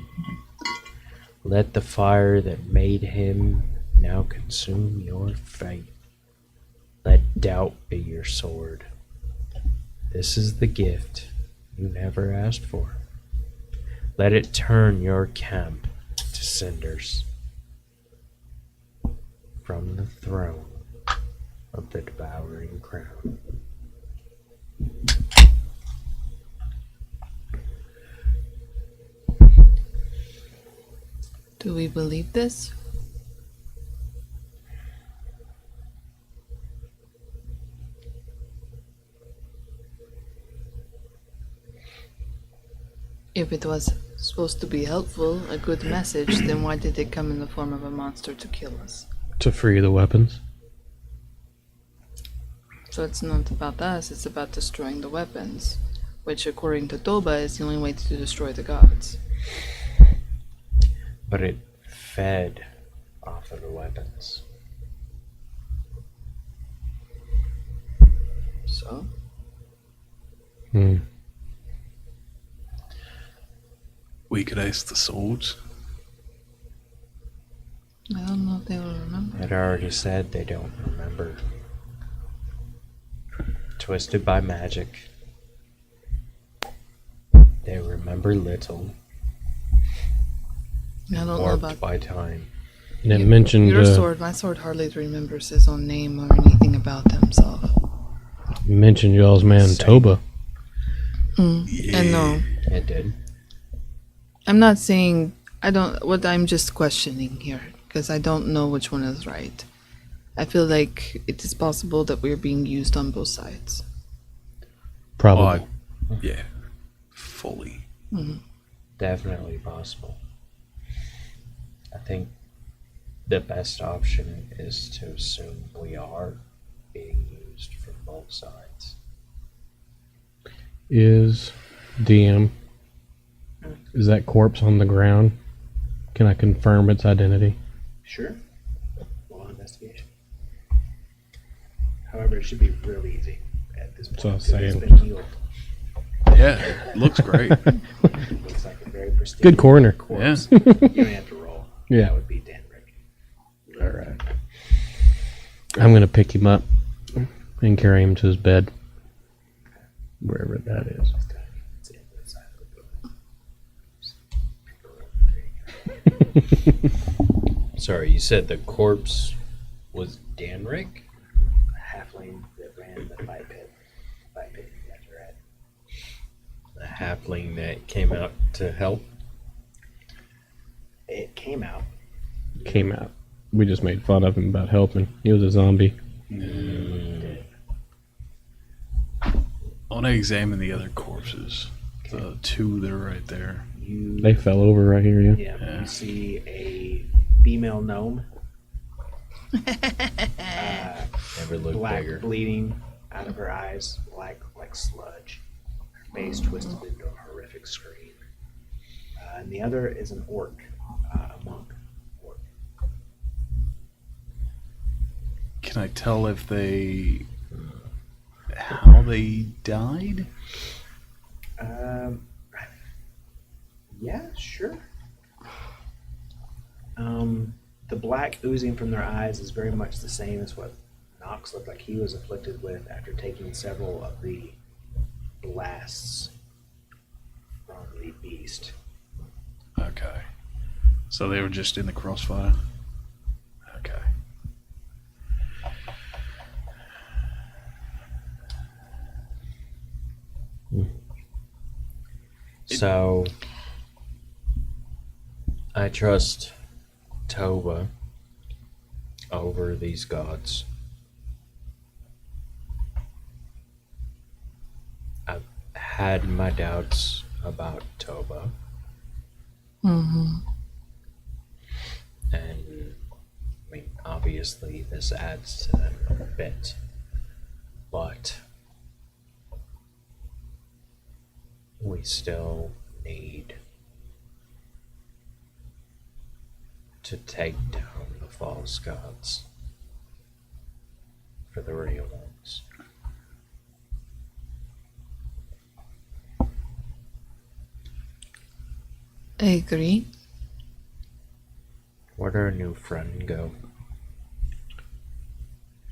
Let the fire that made him now consume your faith. Let doubt be your sword. This is the gift you never asked for. Let it turn your camp to cinders. From the throne of the devouring crown. Do we believe this? If it was supposed to be helpful, a good message, then why did it come in the form of a monster to kill us? To free the weapons. So it's not about us, it's about destroying the weapons, which according to Toba is the only way to destroy the gods. But it fed off of the weapons. So? Hmm. We could ask the swords. I don't know if they will remember. It already said they don't remember. Twisted by magic. They remember little. I don't know Warped about by time. And it mentioned your sword. My sword hardly remembers his own name or anything about himself. mentioned y'all's man Same. Toba. And no, It did. I'm not saying I don't. What I'm just questioning here because I don't know which one is right. I feel like it is possible that we're being used on both sides. Probably. Yeah. Fully. Definitely possible. I think the best option is to assume we are being used from both sides. Is DM, is that corpse on the ground? Can I confirm its identity? Sure. Roll investigation. However, it should be real easy at this point. what I was because it's saying. been healed. Yeah, it looks great. Looks like a very pristine Good corner. corpse. Yeah. You don't have to roll. Yeah. That would be Danbrick. All right. I'm gonna pick him up and carry him to his bed, wherever that is. It's in the side of the book. Sorry, you said the corpse was Danrick? A halfling that ran the fight pit. Fight pit you guys are at. The halfling that came out to help? It came out. Came out. We just made fun of him about helping. He was a zombie. I want to examine the other corpses. The two that are right there. You They fell over right here, yeah. Yeah, you see a female gnome, Never looked black, bigger. bleeding out of her eyes, like sludge. Her face twisted into a horrific scream. And the other is an orc, a monk. Orc. Can I tell if they... how they died? Yeah, sure. The black oozing from their eyes is very much the same as what Nox looked like he was afflicted with after taking several of the blasts from the beast. Okay. So they were just in the crossfire. Okay. So I trust Toba over these gods. I've had my doubts about Toba. Mm-hmm. And I mean, obviously, this adds to them a bit, but we still need to take down the false gods for the real ones. I agree. Where'd our new friend go?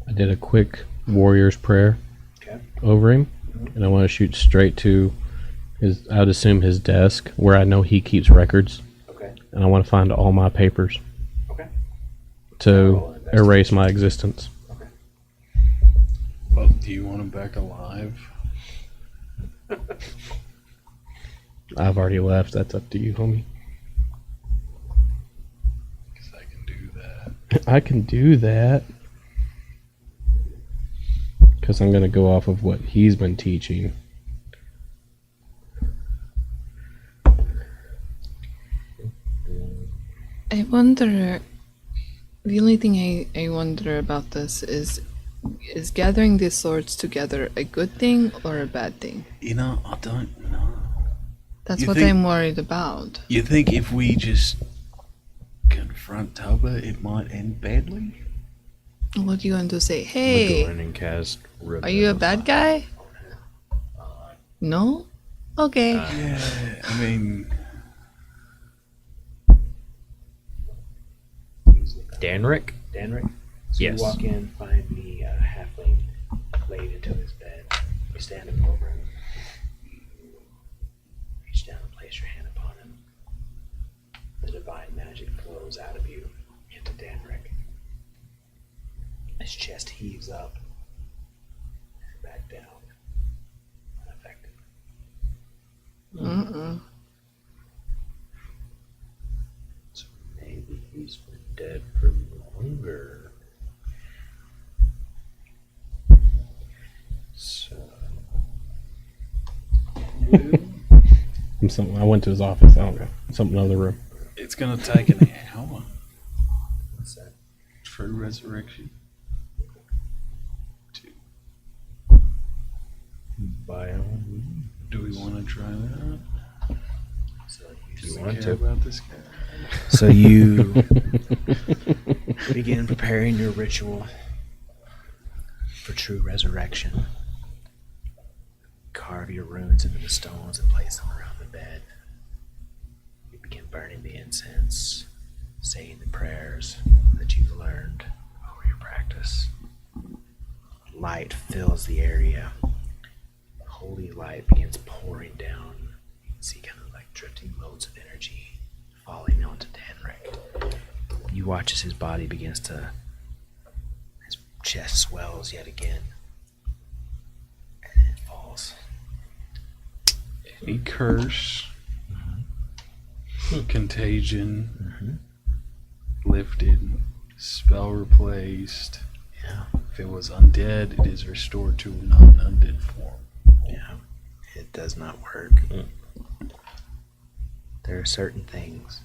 I did a quick warrior's prayer Okay. over him, and I want to shoot straight to his, I would assume his desk, where I know he keeps records, Okay. and I want to find all my papers Okay. to erase my existence. Okay. Well, do you want him back alive? I've already left. That's up to you, homie. Because I can do that. I can do that. Because I'm going to go off of what he's been teaching. I wonder. The only thing I wonder about this is gathering these swords together a good thing or a bad thing? You know, I don't know. That's You what think- I'm worried about. You think if we just confront Toba, it might end badly? What are you going to say? We'll go Hey, in and cast are you a bad guy? No? Okay. Yeah, I mean, Danric? Danric? So Yes. you walk in, find the halfling laid into his bed. You stand over him. Reach down and place your hand upon him. The divine magic flows out of you into Danric. His chest heaves up and back down, unaffected. Mm-mm. So maybe he's been dead for longer. So I went to his office. I don't know. Something in the other room. it's going to take an hour. What's that? True resurrection. by all means. Do we want to try that? So Do you you We want care to? about this guy? So you begin preparing your ritual for true resurrection. Carve your runes into the stones and place them around the bed. You begin burning the incense, saying the prayers that you've learned over your practice. Light fills the area. Holy light begins pouring down. You can see kind of like drifting modes of energy falling onto Danric. You watch as his body begins to, his chest swells yet again, and then it falls. Any curse, contagion, lifted, spell replaced. Yeah, If it was undead, it is restored to a non-undead form. yeah, it does not work. Mm. There are certain things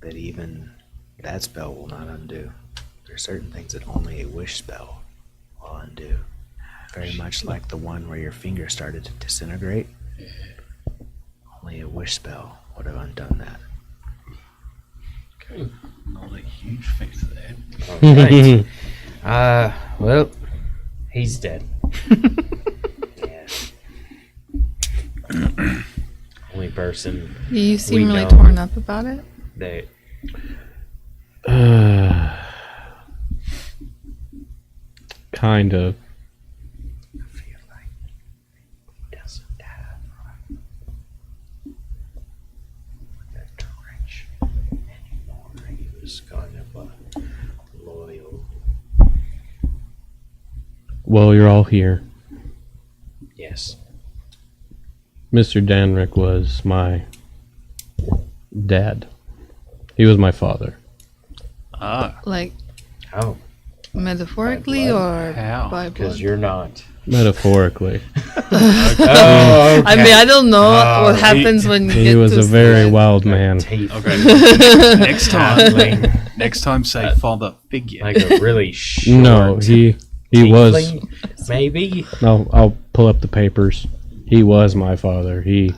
that even that spell will not undo. There are certain things that only a wish spell will undo. Very much like the one where your finger started to disintegrate. Only a wish spell would have undone that. Okay. Not a huge fan of that. Alright. Well, he's dead. Yeah. Only person You seem We really know. torn up about it. that Kind of. I feel like he doesn't have that direction. Well, you're all here. Yes. Mr. Danrick was my dad. He was my father. Ah, Like Oh, metaphorically By or How? by because blood? you're not. Metaphorically. Oh, I mean, I don't know Oh, what happens when you He get was to a very sled. wild man. Teeth. Okay. Next time, Tiefling, next time, say father figure. like a really short. No, he was. tiefling, maybe. I'll pull up the papers. He was my father. He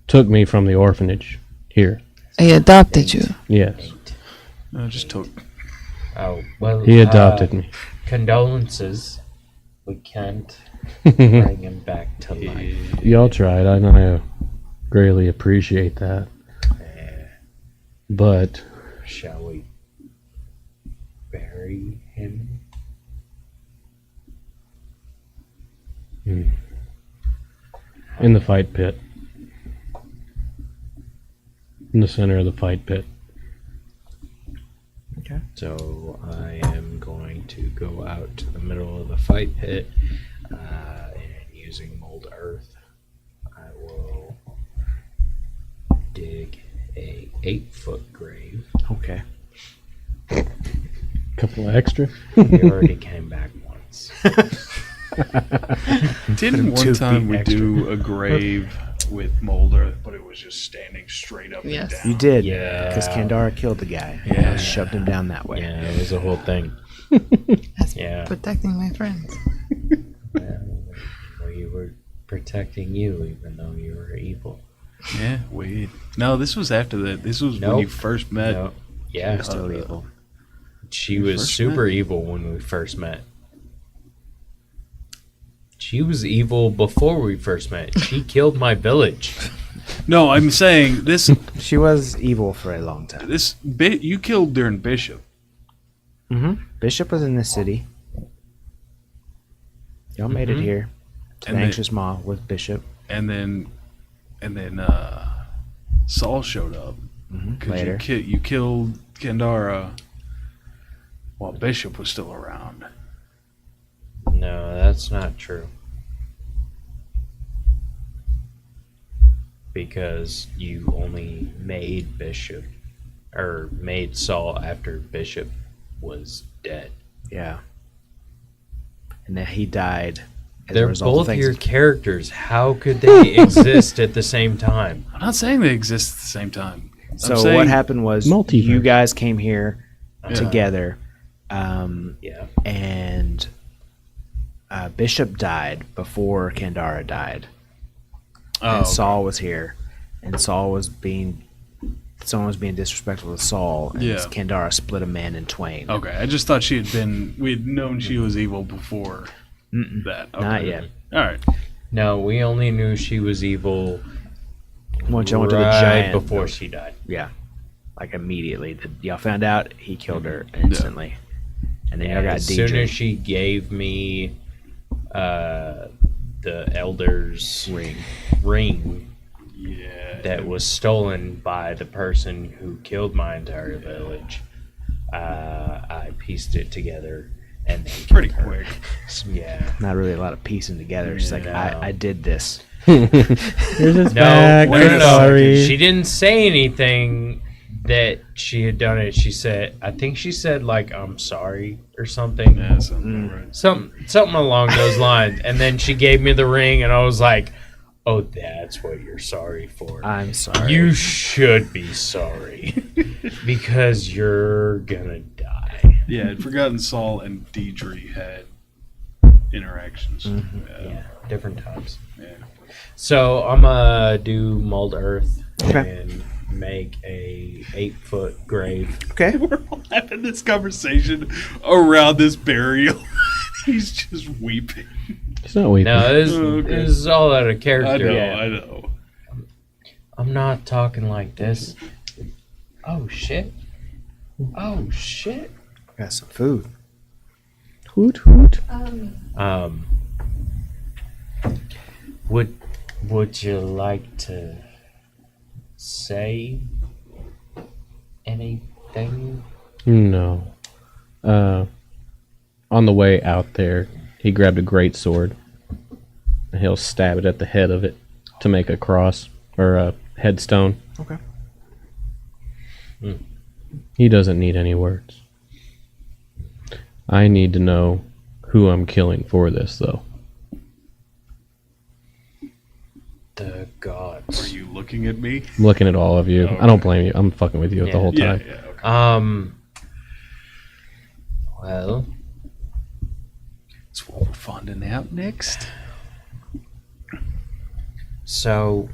took me from the orphanage here. He adopted you. Yes, No, just took. Oh well. he adopted me. Condolences. We can't bring him back to life. Y'all tried. I greatly appreciate that. But Shall we bury him? in the fight pit. In the center of the fight pit. Okay. So I am going to go out to the middle of the fight pit, and using mold earth, I will dig a 8-foot grave. Okay. Couple of extra. We already came back once. Didn't one 2 time feet we extra. do a grave with mold earth, but it was just standing straight up Yes. and down? You did. Yeah. Because Kandara killed the guy. Yeah. Shoved him down that way. Yeah, it was a whole thing. That's Yeah. protecting my friends. We were protecting you, even though you were evil. Yeah, weird. No, this was after that. This was when Nope. you first met. No, yeah, Still evil. she we was first super evil when we first met. She was evil before we first met. She killed my village. No, I'm saying this. She was evil for a long time. This bit you killed during Bishop. Mm-hmm. Bishop was in this city. Y'all made it Mhm. here. To And the then- Anxious Maw with Bishop. and then Saul showed up because Later. you killed Kendara while Bishop was still around. No, that's not true. Because you only made Bishop, or made Saul after Bishop was dead. Yeah. And then he died as a They're result of both things. your characters. How could they exist at the same time? I'm not saying they exist at the same time. I'm So saying, what happened was Multiverse. you guys came here Yeah. together, Yeah. and Bishop died before Kandara died. Oh, And Saul was here, and someone was being disrespectful to Saul, and Yeah. Kandara split a man in twain. okay. I just thought we had known she was evil before Mm-mm. that. Okay. Not yet. All right. No, we only knew she was evil Once y'all went to the right giant, before she died. yeah, like immediately, y'all found out he killed her instantly, and then y'all got As soon Deidre as she gave me the elder's ring Yeah. that was stolen by the person who killed my entire village, I pieced it together and then killed Pretty her. quick. Yeah. not really a lot of piecing together. She's like, No. I did this. Here's his No, back. no, I'm no, no. sorry. She didn't say anything that she had done it. She said, I think she said like, "I'm sorry" or something. Yeah, something right. Something along those lines. And then she gave me the ring, and I was like, "Oh, that's what you're sorry for. I'm sorry. You should be sorry because you're gonna die." Yeah, I'd forgotten Saul and Deidre had interactions. Yeah, different times. Yeah. So I'm gonna do mold earth Okay. and make a 8-foot grave. Okay. We're all having this conversation around this burial. He's just weeping. It's not weeping. Now this, Okay. this is all out of character. I know, Yeah. I know. I'm not talking like this. Oh shit. Oh shit. Got some food. Hoot hoot. Would you like to say anything? No. On the way out there, he grabbed a great sword, and he'll stab it at the head of it to make a cross or a headstone. Okay. He doesn't need any words. I need to know who I'm killing for this, though. The Are gods. you looking at me? I'm looking at all of you. Okay. I don't blame you. I'm fucking with you the whole Yeah, time. yeah. Okay. Well, That's what we're finding out next. so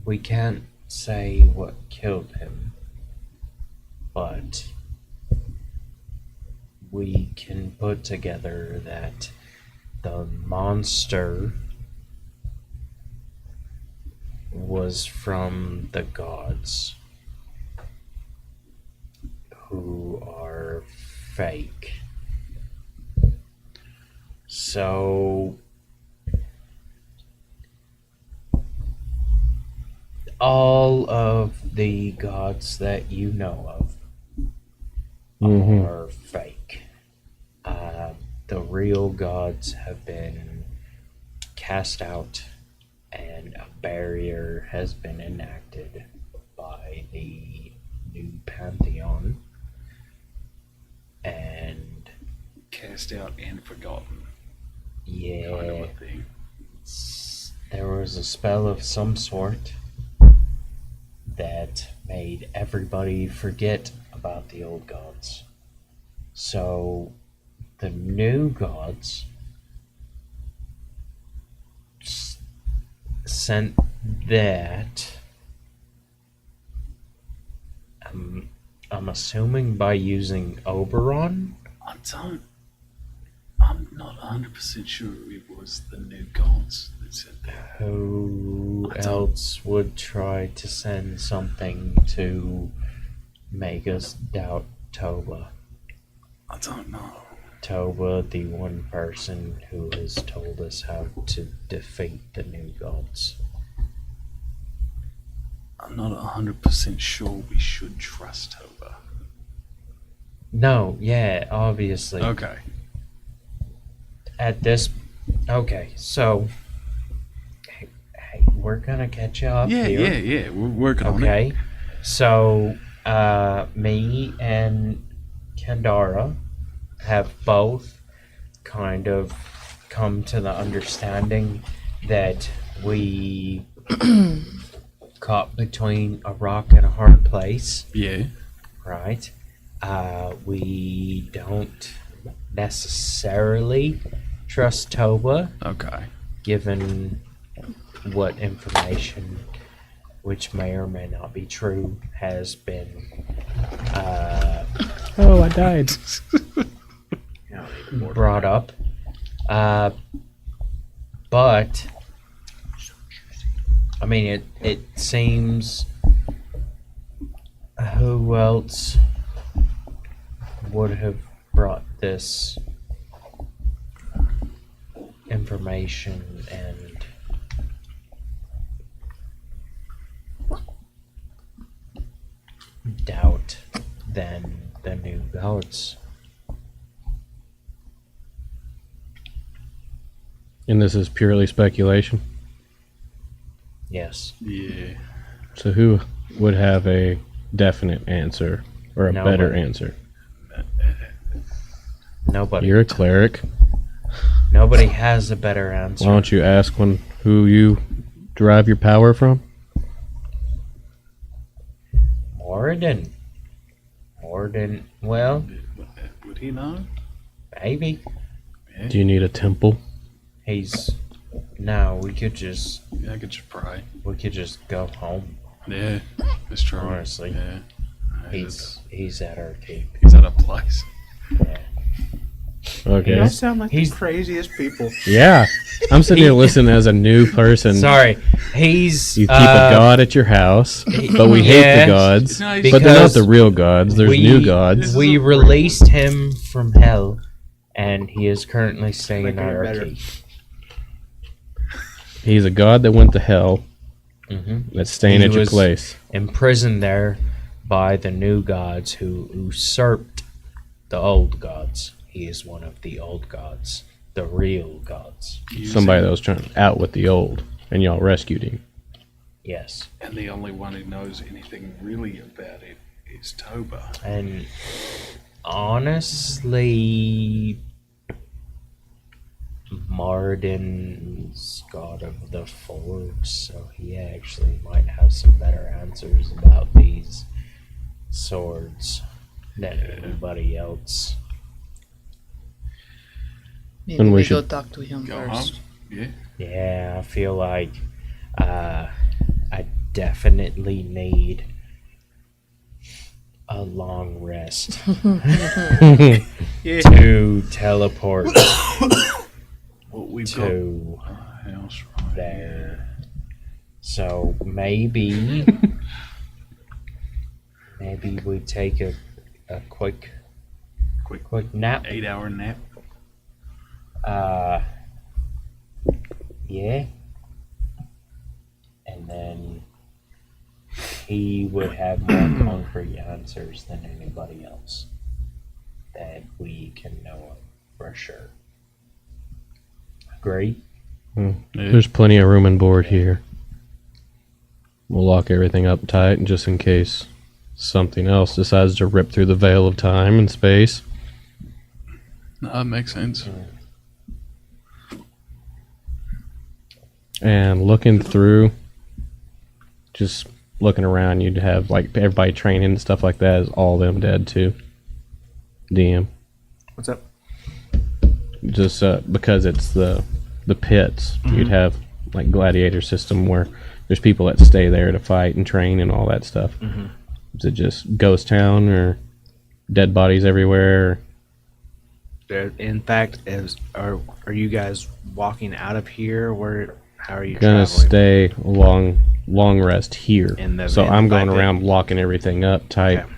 we can't say what killed him, but we can put together that the monster was from the gods who are fake. So all of the gods that you know of Mhm. are fake. The real gods have been cast out, and a barrier has been enacted by the new pantheon. And Cast out and forgotten, yeah, kind of a thing. there was a spell of some sort that made everybody forget about the old gods. So the new gods sent that. I'm assuming by using Oberon. I'm not 100% sure it was the new gods that said that. Who I don't- else would try to send something to make us doubt Toba? I don't know. Toba, the one person who has told us how to defeat the new gods. I'm not 100% sure we should trust Toba. No, yeah, obviously. Okay. At this, okay, so hey, we're gonna catch you up Yeah, here. yeah. We're working on it. Okay, so me and Kandara have both kind of come to the understanding that we caught between a rock and a hard place, Yeah. right? We don't necessarily trust Toba, Okay. given what information, which may or may not be true, has been Oh, I died. brought up. But I mean, it seems, who else would have brought this information and doubt than the new gods? And this is purely speculation. Yes. Yeah. So who would have a definite answer or a better Nobody. answer? Nobody. You're a cleric. Nobody has a better answer. Why don't you ask who you derive your power from? Morden. Well, Would he know? maybe. Do you need a temple? He's. No, we could just Yeah, I could just pray. go home. Yeah, that's true. Honestly. Yeah. He's at our keep. He's at a place. Yeah. Okay. You sound like He's- the craziest people. Yeah. I'm sitting here listening as a new person. Sorry, he's. You keep a god at your house, but we hate yeah, the gods. No, But they're not because the real gods. There's we- new gods. We released him from hell, and he is currently staying Making at it our better. keep. He's a god that went to hell hmm that's staying He at your was- place. Imprisoned there by the new gods who usurped the old gods. he is one of the old gods, the real gods. Somebody that was trying out with the old, and y'all rescued him. Yes. And the only one who knows anything really about it is Toba. And honestly, Marden's god of the forge, so he actually might have some better answers about these swords than anybody else. Maybe And we we go should talk to him Go first. home? Yeah. Yeah, I feel like I definitely need a long rest to teleport Well, we've to got a house right there. So maybe we take a quick nap. 8-hour nap. Yeah. And then he would have more concrete answers than anybody else that we can know of for sure. Agree? There's plenty of room and board here. We'll lock everything up tight, just in case something else decides to rip through the veil of time and space. No, that makes sense. And looking through, just looking around, you'd have like everybody training and stuff like that. Is all them dead too? DM. What's up? Just because it's the pits, you'd have like gladiator system where there's people that stay there to fight and train and all that stuff. Is it just ghost town or dead bodies everywhere? In fact, are you guys walking out of here? How are you Gonna traveling? stay long rest here. So I'm going back around locking everything up tight, Okay.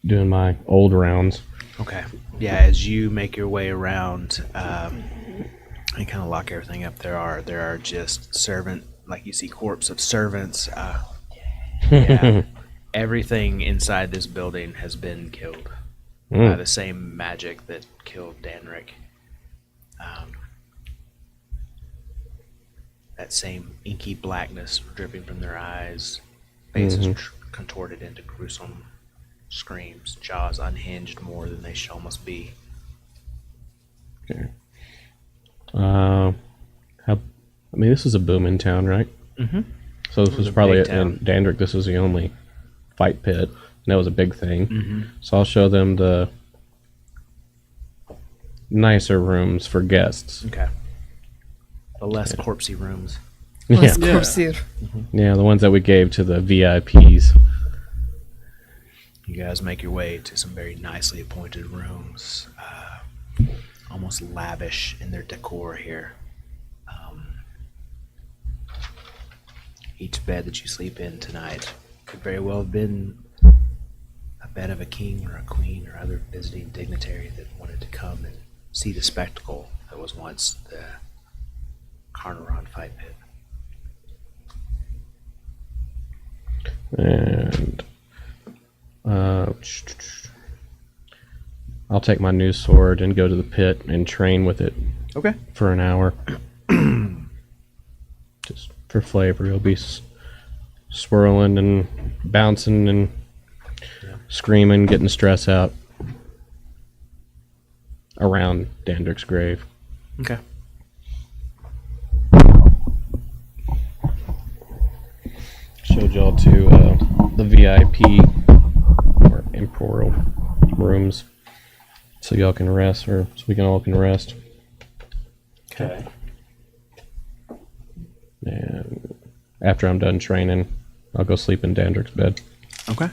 doing my old rounds. Okay. Yeah, as you make your way around, and kind of lock everything up, there are just like you see corpse of servants. Yeah, everything inside this building has been killed by the same magic that killed Danric. That same inky blackness dripping from their eyes, faces contorted into gruesome screams, jaws unhinged more than they should almost be. Okay. This is a booming town, right? Mm-hmm. So this was a probably big in town. Dandrick. This was the only fight pit. And that was a big thing. Mm-hmm. So I'll show them the nicer rooms for guests. Okay. The less corpsey rooms. Let's Yeah. course you. Yeah, the ones that we gave to the VIPs. You guys make your way to some very nicely appointed rooms, almost lavish in their decor here. Each bed that you sleep in tonight could very well have been a bed of a king or a queen or other visiting dignitary that wanted to come and see the spectacle that was once the Carnarvon fight pit. And I'll take my new sword and go to the pit and train with it Okay. for an hour. Just for flavor. It'll be swirling and bouncing and screaming, getting stress out around Dandrick's grave. Okay. Showed y'all to the VIP or Imperial rooms so y'all can rest, or so we all can rest. Okay. And after I'm done training, I'll go sleep in Dandrick's bed. Okay.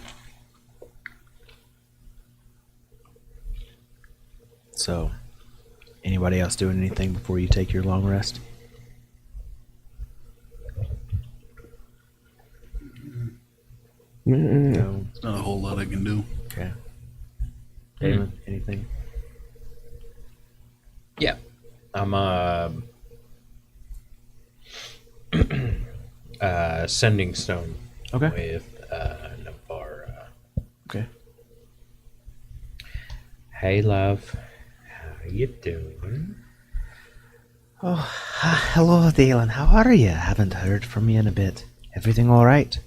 So, anybody else doing anything before you take your long rest? No. Not a whole lot I can do. Okay. Damon, anything? Yeah. I'm sending stone Okay. with Navarra. Okay. Hey, love. you doing? Oh, hello, Dalen. How are you? Haven't heard from you in a bit. Everything all right?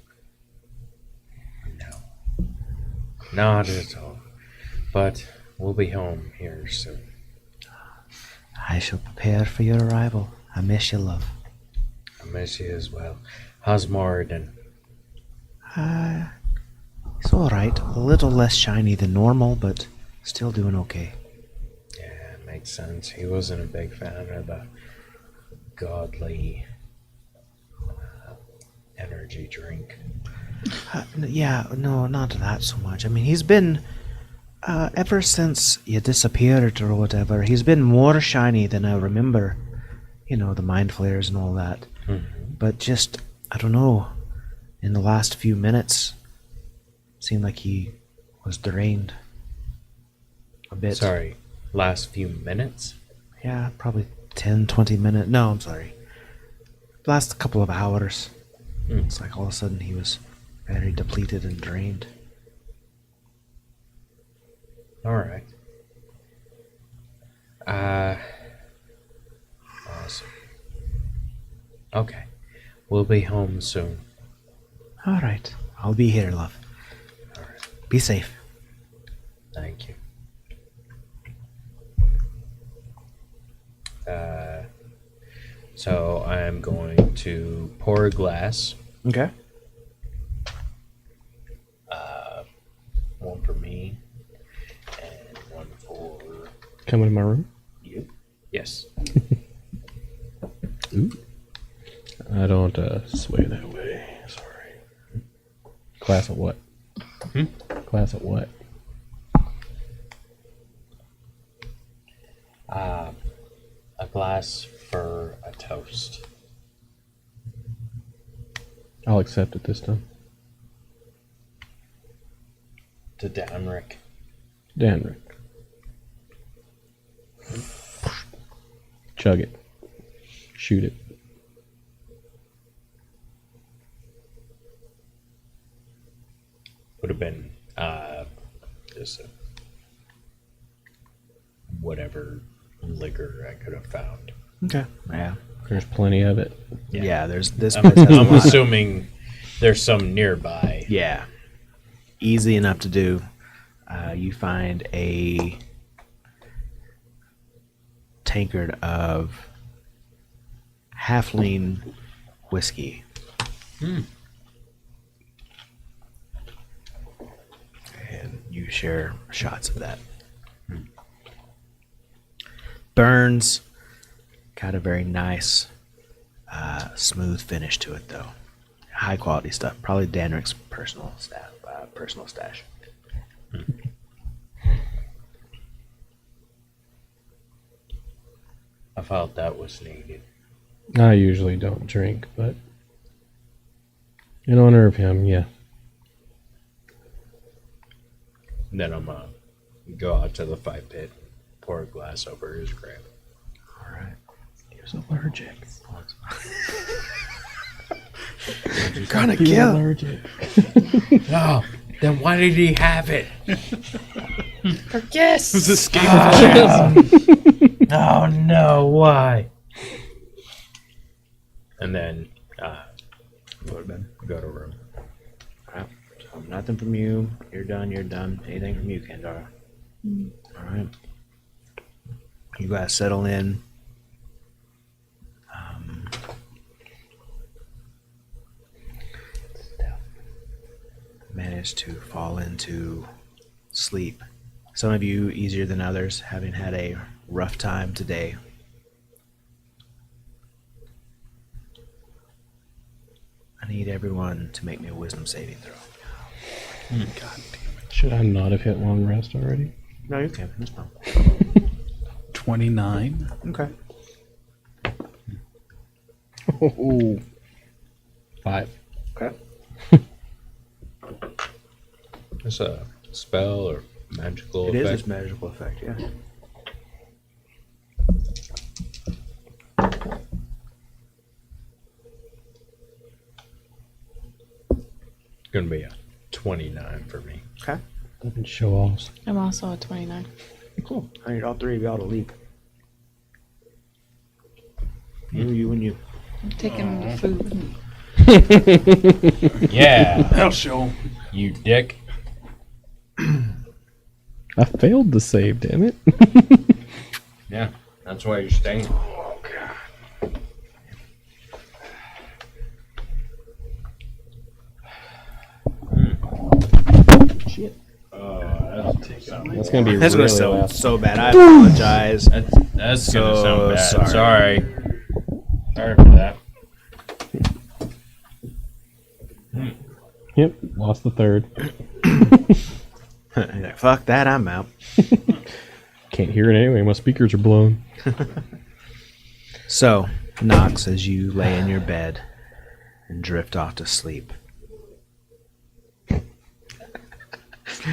No. Not at all. But we'll be home here soon. I shall prepare for your arrival. I miss you, love. I miss you as well. How's Moradin? It's all right. A little less shiny than normal, but still doing okay. Yeah, it makes sense. He wasn't a big fan of the godly energy drink. Yeah, no, not that so much. I mean, he's been, ever since you disappeared or whatever, he's been more shiny than I remember. You know, the mind flares and all that. Mm-hmm. But just, I don't know, in the last few minutes, seemed like he was drained a bit. Sorry, last few minutes? Yeah, probably 10, 20 minutes. No, I'm sorry. Last couple of hours. It's like all of a sudden he was very depleted and drained. Alright. Awesome. Okay. We'll be home soon. All right. I'll be here, love. Alright. Be safe. Thank you. So I'm going to pour a glass. Okay. One for me and one for Come in my room. you. Yes. Ooh. I don't sway that way. Sorry. Glass of what? Glass of what? A glass for a toast. I'll accept it this time. To Downrick. Danrick. Chug it. Shoot it. Would have been just whatever liquor I could have found. Okay. Yeah. There's plenty of it. Yeah, there's this I'm, place has a I'm lot. assuming there's some nearby. Yeah. Easy enough to do. You find a tankard of halfling whiskey. And you share shots of that. Burns. Got a very nice, smooth finish to it, though. High quality stuff. Probably Danrick's personal stash. I felt that was needed. I usually don't drink, but in honor of him, yeah. And then I'm gonna go out to the fire pit, pour a glass over his grave. All right. He was allergic. You're gonna He was kill. allergic. Oh, then why did he have it? Yes. It was escape. Oh no, why? And then Go to bed. go to room. All right. So nothing from you. You're done. You're done. Anything from you, Kendara? All right. You guys settle in. Managed to fall into sleep. Some of you easier than others, having had a rough time today. I need everyone to make me a wisdom saving throw. God damn it. Should I not have hit long rest already? No, you can. That's fine. 29. Okay. Oh. 5. Okay. It's a spell or magical It is effect. its magical effect, yeah. Gonna be a 29 for me. Okay. Show offs. I'm also at 29. Cool. I need all three of y'all to leap. You, and you. I'm taking the food. Yeah, I'll show. you dick. I failed to save, damn it. Yeah, that's why you're staying. Shit. That's That's gonna be That's really gonna sound loud. so bad. I apologize. That's So gonna sound bad. sorry. Sorry for that. Yep, lost the third. You're like, fuck that, I'm out. Can't hear it anyway. My speakers are blown. So, Knox, as you lay in your bed and drift off to sleep,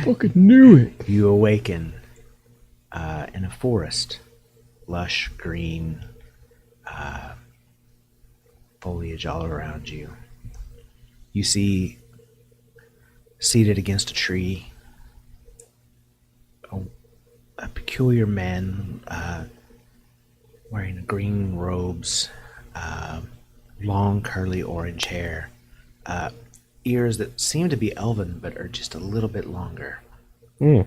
Fucking knew it. you awaken in a forest. Lush, green, foliage all around you. You see, seated against a tree, a peculiar man wearing green robes, long curly orange hair, ears that seem to be elven but are just a little bit longer. Mm.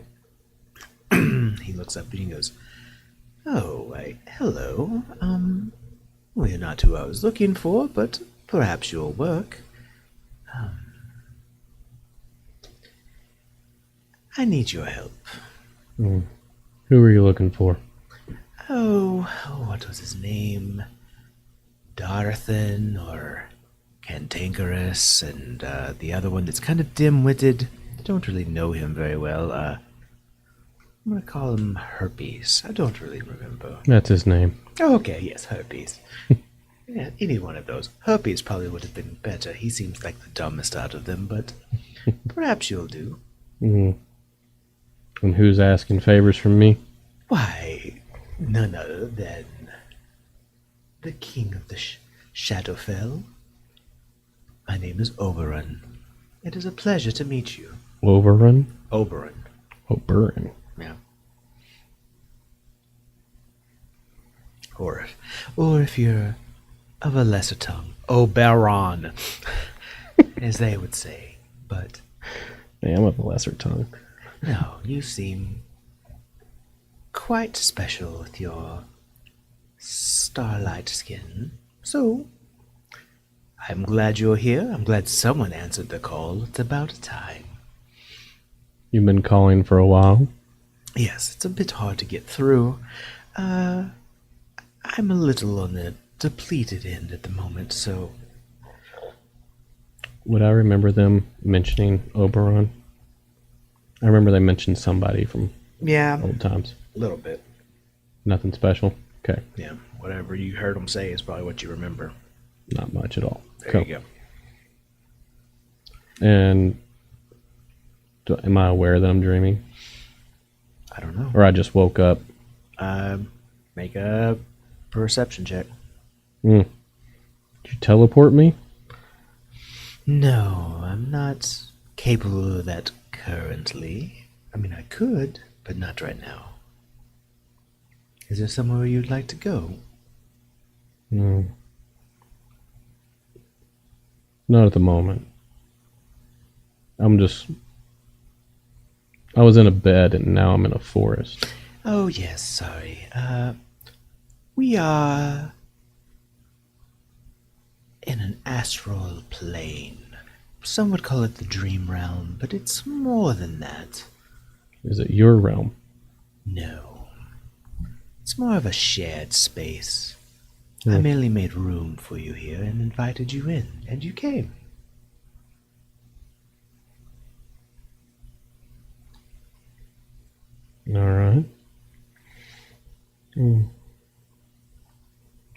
He looks up and he goes, "Oh, why, hello. We're not who I was looking for, but perhaps you'll work. I need your help." Mm. Who are you looking for? Oh, what was his name? Darthan or Cantankerous, and the other one that's kind of dim-witted. I don't really know him very well. I'm gonna call him Herpes. I don't really remember. That's his name. Oh, okay, yes, Herpes. Yeah, any one of those. Herpes probably would have been better. He seems like the dumbest out of them, but perhaps you'll do. Mm. And who's asking favors from me? Why, none other than the king of the Shadowfell. My name is Oberon. It is a pleasure to meet you. Overrun? Oberon. Oberon. Yeah. Or if you're of a lesser tongue, Oberon, as they would say. But I am of a lesser tongue. no, you seem quite special with your starlight skin. So, I'm glad you're here. I'm glad someone answered the call. It's about time. You've been calling for a while. Yes, it's a bit hard to get through. I'm a little on the depleted end at the moment, so Would I remember them mentioning Oberon? I remember they mentioned somebody from yeah, old times. a little bit. Nothing special. Okay. Yeah, whatever you heard them say is probably what you remember. Not much at all. There Cool. you go. And am I aware that I'm dreaming? I don't know. Or I just woke up? Make a perception check. Did you teleport me? No, I'm not capable of that currently. I mean, I could, but not right now. Is there somewhere you'd like to go? No. Not at the moment. I was in a bed and now I'm in a forest. Oh, yes, sorry. We are in an astral plane. Some would call it the dream realm, but it's more than that. Is it your realm? No. It's more of a shared space. I merely made room for you here and invited you in, and you came. All right.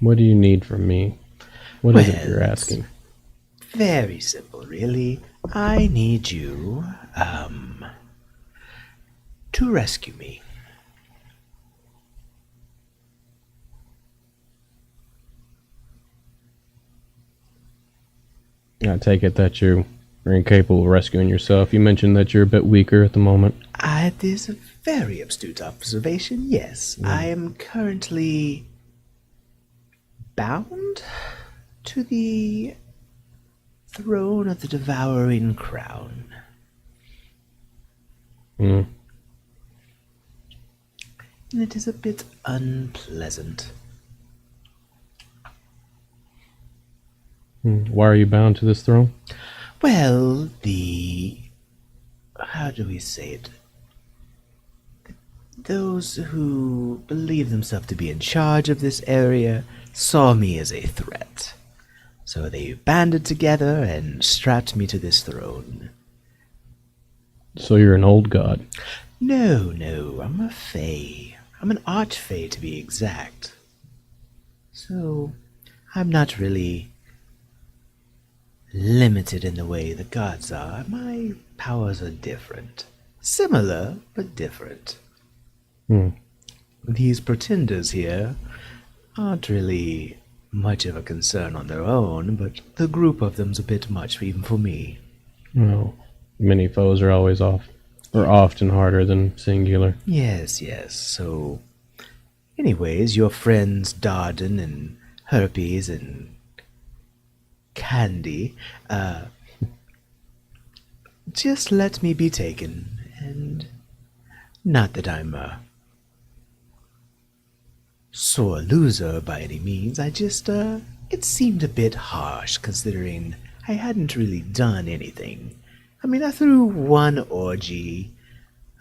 What do you need from me? What is it Well, you're asking? Very simple, really. I need you, to rescue me. I take it that you are incapable of rescuing yourself. You mentioned that you're a bit weaker at the moment. It is a very astute observation, yes. I am currently bound to the throne of the devouring crown. Mm. And it is a bit unpleasant. Why are you bound to this throne? Well, how do we say it? Those who believe themselves to be in charge of this area saw me as a threat. So they banded together and strapped me to this throne. So you're an old god. No, I'm a fae. I'm an archfey to be exact. So, I'm not really limited in the way the gods are. My powers are different. Similar, but different. These pretenders here aren't really much of a concern on their own, but the group of them's a bit much even for me. No. Many foes are always often harder than singular. Yes. So, anyways, your friends Darden and Herpes and Candy, just let me be taken, and not that I'm a sore loser by any means. I just, it seemed a bit harsh considering I hadn't really done anything. I mean, I threw one orgy.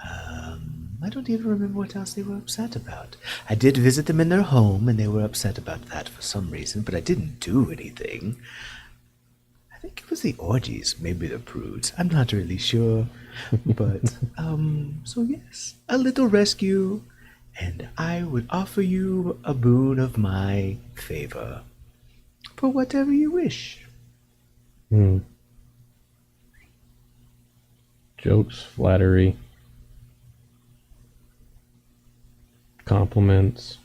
I don't even remember what else they were upset about. I did visit them in their home, and they were upset about that for some reason, but I didn't do anything. I think it was the orgies, maybe the prudes. I'm not really sure. But, so yes, a little rescue, and I would offer you a boon of my favor for whatever you wish. Jokes, flattery, compliments,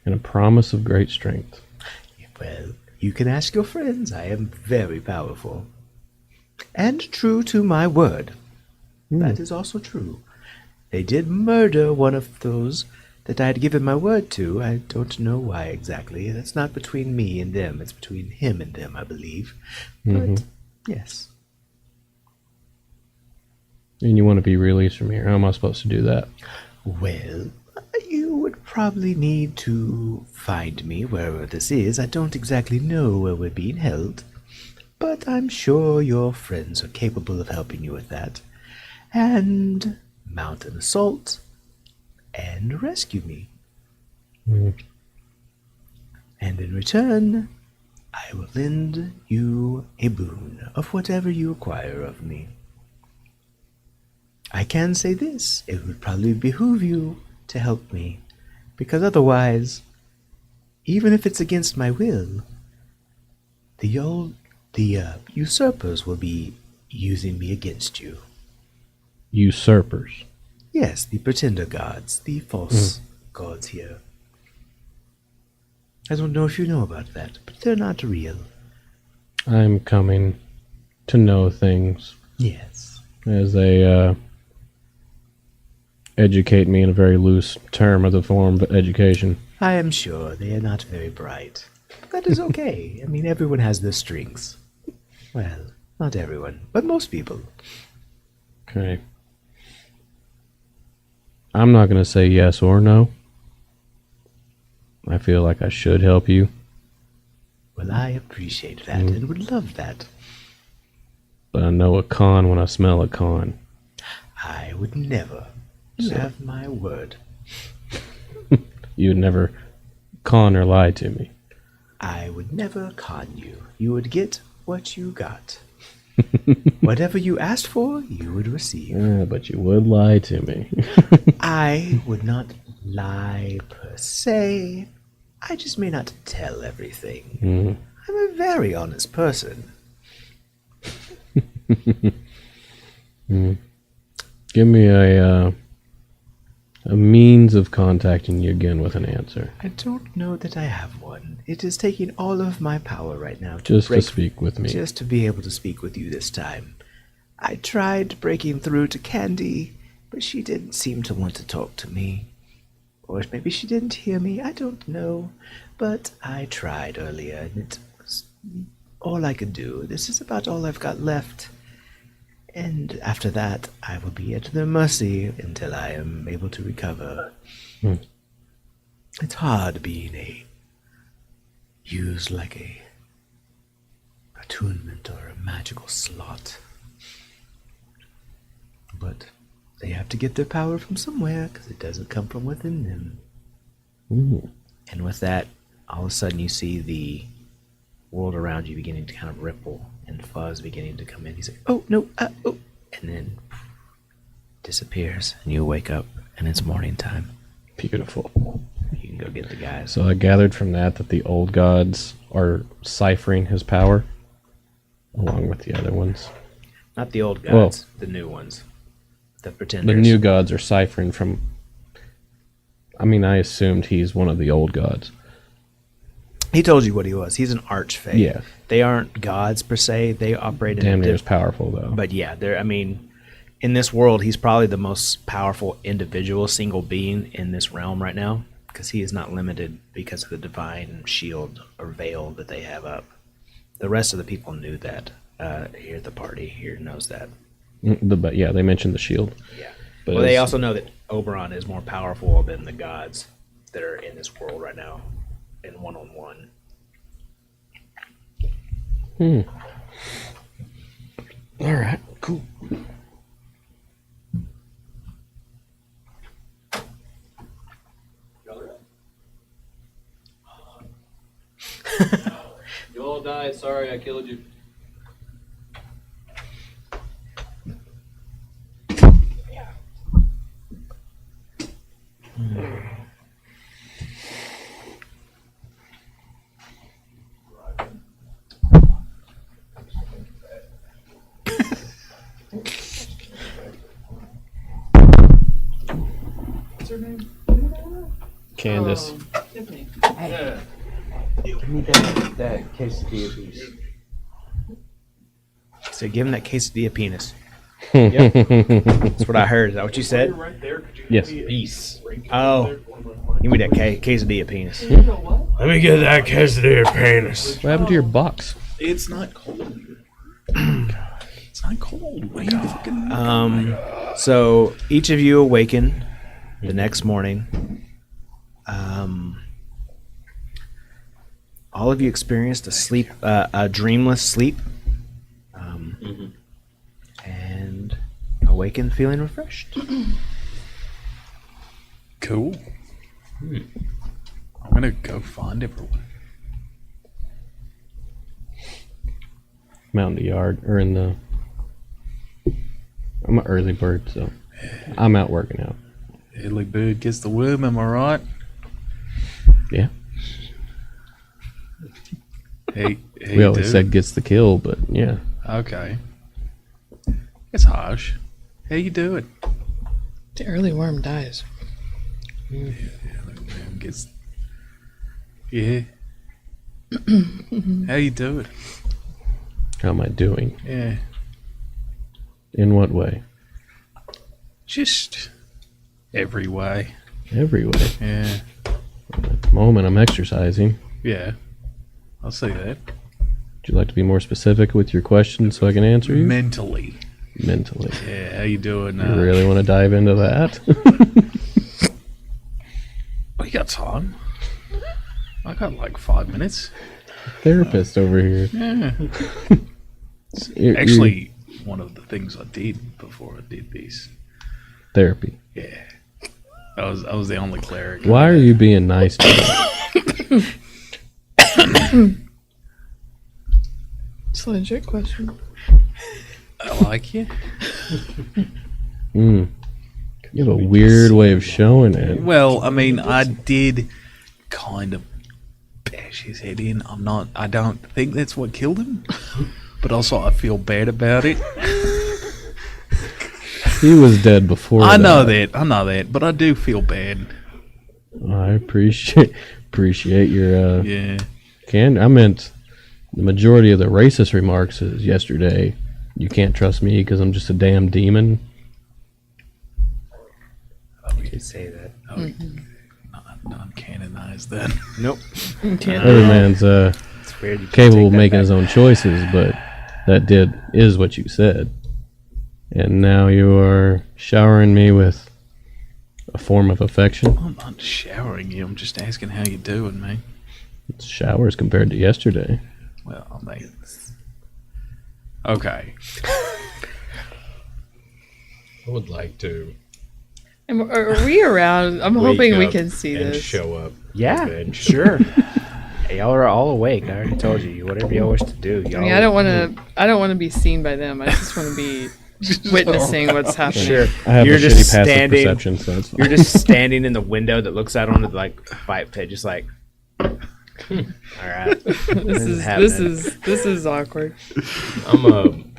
and a promise of great strength. Well, you can ask your friends. I am very powerful. And true to my word. That is also true. They did murder one of those that I had given my word to. I don't know why exactly. That's not between me and them. It's between him and them, I believe. But, yes. And you want to be released from here. How am I supposed to do that? Well, you would probably need to find me wherever this is. I don't exactly know where we're being held, but I'm sure your friends are capable of helping you with that. And mount an assault and rescue me. And in return, I will lend you a boon of whatever you require of me. I can say this, it would probably behoove you to help me, because otherwise, even if it's against my will, the usurpers will be using me against you. Usurpers. Yes, the pretender gods, the false gods here. I don't know if you know about that, but they're not real. I'm coming to know things Yes. as they educate me in a very loose term of the form of education. I am sure they are not very bright. That is okay. I mean, everyone has their strengths. Well, not everyone, but most people. Okay. I'm not going to say yes or no. I feel like I should help you. Well, I appreciate that and would love that. But I know a con when I smell a con. I would never. You have my word. You would never con or lie to me. I would never con you. You would get what you got. Whatever you asked for, you would receive. But you would lie to me. I would not lie per se. I just may not tell everything. I'm a very honest person. Give me a means of contacting you again with an answer. I don't know that I have one. It is taking all of my power right now Just to speak with me. Just to be able to speak with you this time. I tried breaking through to Candy, but she didn't seem to want to talk to me. Or maybe she didn't hear me, I don't know. But I tried earlier, and it was all I could do. This is about all I've got left. And after that, I will be at their mercy until I am able to recover. It's hard being used like a attunement or a magical slot. But they have to get their power from somewhere, because it doesn't come from within them. And with that, all of a sudden you see the world around you beginning to kind of ripple, and fuzz beginning to come in. He's like, oh, no, oh. And then disappears, and you wake up, and it's morning time. Beautiful. You can go get the guys. So I gathered from that the old gods are ciphering his power, along with the other ones. Not the old gods, the new ones. The pretenders. The new gods are ciphering from... I mean, I assumed he's one of the old gods. He told you what he was. He's an archfey. Yeah. They aren't gods per se. They operate in Damn near as powerful, though. But yeah, I mean, in this world, he's probably the most powerful individual, single being in this realm right now, because he is not limited because of the divine shield or veil that they have up. The rest of the people knew that. Here at the party here knows that. But yeah, they mentioned the shield. Yeah. But Well, they also know that Oberon is more powerful than the gods that are in this world right now in one-on-one. All right, cool. You all died. Sorry, I killed you. What's her name? Candace. Tiffany. Give me that quesadilla piece. So give him that quesadilla penis. Yep. That's what I heard. Is that what you said? Right there. Could you Yes. give me a Peace. drink? Oh. Give me that quesadilla penis. Let me get that quesadilla penis. What happened to your box? It's not cold. It's not cold. What are you fucking... So each of you awaken the next morning. All of you experienced a dreamless sleep, and awaken feeling refreshed. Cool. I'm gonna go find everyone. I'm out in the yard, or in the... I'm an early bird, so I'm out working out. Early bird gets the worm, am I right? Yeah. Hey, We always said gets the kill, but yeah. Okay. It's harsh. How you doing? The early worm dies. Gets... Yeah. How you doing? How am I doing? Yeah. In what way? Just every way. Every way. Yeah. At the moment, I'm exercising. Yeah. I'll say that. Would you like to be more specific with your question so I can answer you? Mentally. Mentally. Yeah. How you doing? You really want to dive into that? We got time. I got like 5 minutes. Therapist over here. Yeah. You're Actually, one of the things I did before I did this. therapy. Yeah. I was the only cleric. Why are you being nice to me? It's a legit question. I like you. You have a weird way of showing it. Well, I mean, I did kind of bash his head in. I don't think that's what killed him. But also, I feel bad about it. He was dead before I know that, but I do feel bad. I appreciate your Yeah. I meant the majority of the racist remarks is yesterday You can't trust me because I'm just a damn demon. You could say that. Non-canonized then. Nope. Every man's It's weird. You can't capable take of that making back. his own choices, but that is what you said. And now you are showering me with a form of affection. I'm not showering you. I'm just asking how you doing, mate. It's showers compared to yesterday. Well, I mean, okay. I would like to Are we around? I'm wake hoping we up can see and this. show up. Yeah, eventually. sure. Hey, y'all are all awake. I already told you. Whatever y'all wish to do. I Y'all. mean, I don't want to be seen by them. I just want to be witnessing what's happening. Sure. I have You're a just shitty passive standing. perception, so it's You're just standing in the window that looks out onto the like fight pit, just like. All right. This is awkward. I'm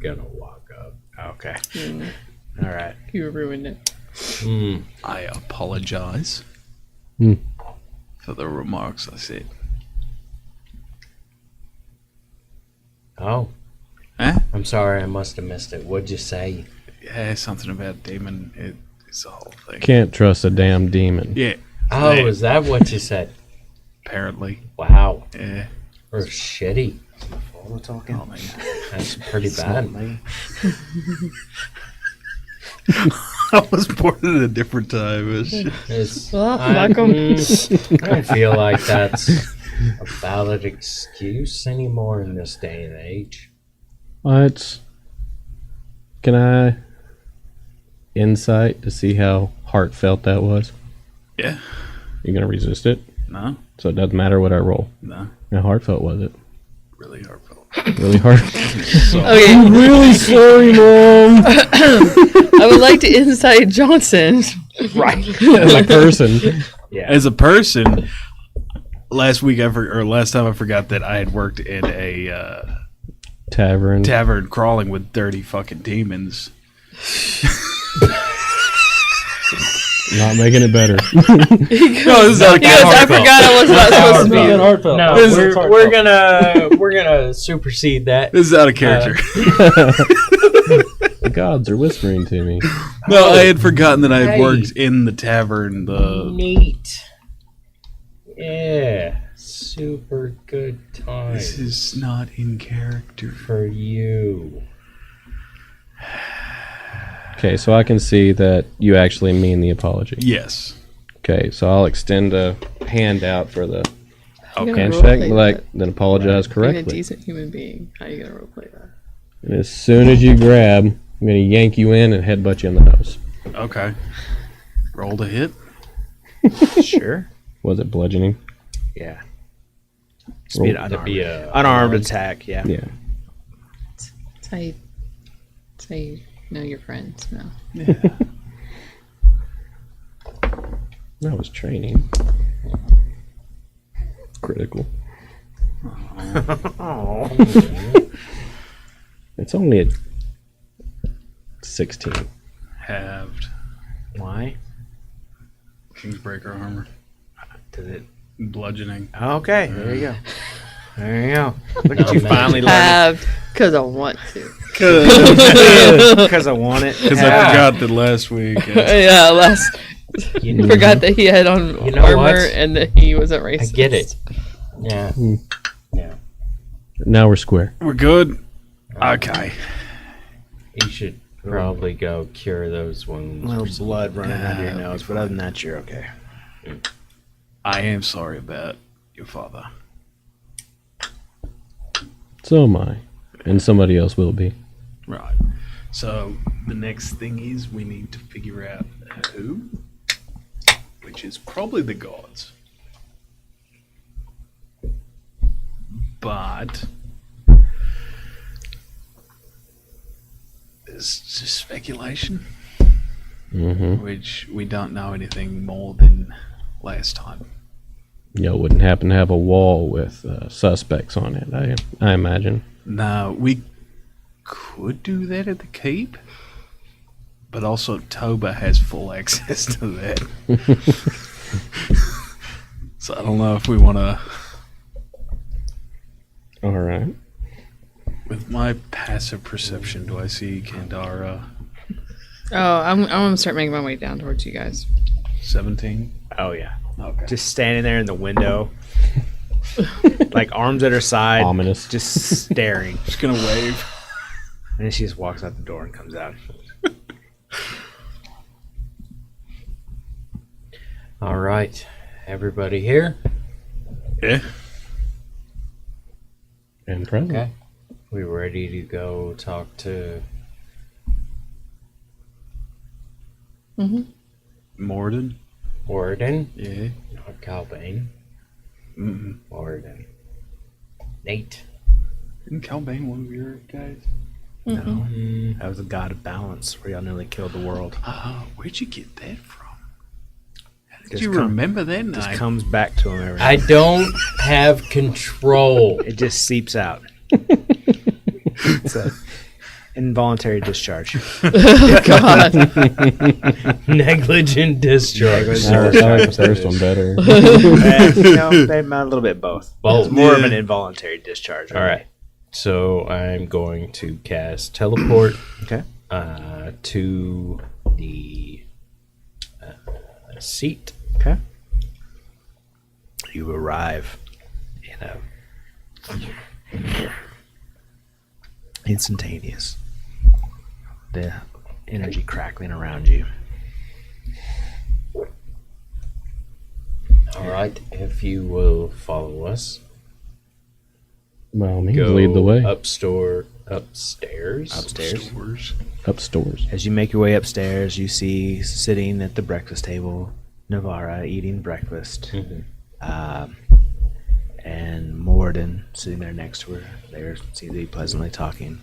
gonna walk up. Okay. Mm, All right. you ruined it. I apologize Hmm. for the remarks I said. Oh, Huh? I'm sorry. I must have missed it. What'd you say? Yeah, something about demon. It's the whole thing. can't trust a damn demon. Yeah, Oh, Yeah. is that what you said? apparently. Wow. Yeah. Or shitty. We're talking. Oh, man. That's pretty bad. I was born at a different time. It's, Well, I, Malcolm. I don't feel like that's a valid excuse anymore in this day and age. What? Can I insight to see how heartfelt that was? Yeah. You gonna resist it? No. So it doesn't matter what I roll. No. How heartfelt was it? Really heartfelt. Really hard. Okay, Really sorry, Mom. I would like to insight Johnson. Right. As a person. Yeah. As a person, last time I forgot that I had worked in a Tavern. tavern crawling with dirty fucking demons. Not making it better. No, this is out of I forgot I was not supposed to be. No, This is we're gonna supersede that. This is out of character. The gods are whispering to me. No, I had forgotten that I had Hey. worked in the tavern. Neat. Yeah, super good time This is not in character. for you. Okay, so I can see that you actually mean the apology. Yes. Okay, so I'll extend a hand out for the You're gonna handshake, roleplay like that. then apologize Being a correctly. decent human being. How you gonna roleplay that? And as soon as you grab, I'm gonna yank you in and headbutt you in the nose. Okay. Roll to hit. Sure. Was it bludgeoning? Yeah. Speed Roll. To be a unarmed attack. Yeah. Yeah. That's how you know your friends now. That was training. Critical. It's only at 16. Halved. Why? Kingsbreaker armor. Did it? Bludgeoning. Okay. There you go. There you go. Look at you No, finally learning. Have because I want to. Because I want it. Because I forgot that last week. Yeah, last You forgot that he had on You know armor what? and that he wasn't I racist. get it. Yeah. Now we're square. We're good. Okay. You should probably go cure those wounds. A or little something. blood running out of your Yeah, nose, but other than that, you're okay. I am sorry about your father. So am I. And somebody else will be. Right. So the next thing is we need to figure out who, which is probably the gods. But it's just speculation, Mm-hmm. which we don't know anything more than last time. You know, wouldn't happen to have a wall with suspects on it, I imagine. No, we could do that at the keep, but also Toba has full access to that. So I don't know if we want to. All right. With my passive perception, do I see Kandara Oh, I'm gonna start making my way down towards you guys. 17? Oh yeah. Okay. Just standing there in the window, like arms at her side, Ominous. just staring. Just gonna wave. And then she just walks out the door and comes out. All right, everybody here. Yeah. And present. Okay, we ready to go talk to Morden? Warden? Yeah. Not Calbane. Mm-mm. Warden. Nate. Isn't Calbane one of your guys? No, that was a god of balance where y'all nearly killed the world. Where'd you get that from? How did Just you come- remember that Just night? comes back to him every I don't have control. It just seeps out. It's a involuntary discharge. God. Negligent discharge. I like the first one better. They amount a little bit both. Both. It's more of an involuntary discharge. All right. So I'm going to cast teleport Okay. to the seat. Okay. You arrive in a instantaneous. The energy crackling around you. All right. If you will follow us, By all means, go lead the way. upstairs. Upstairs. Up stores. As you make your way upstairs, you see sitting at the breakfast table Navara eating breakfast. And Morden sitting there next to her. They seem to be pleasantly talking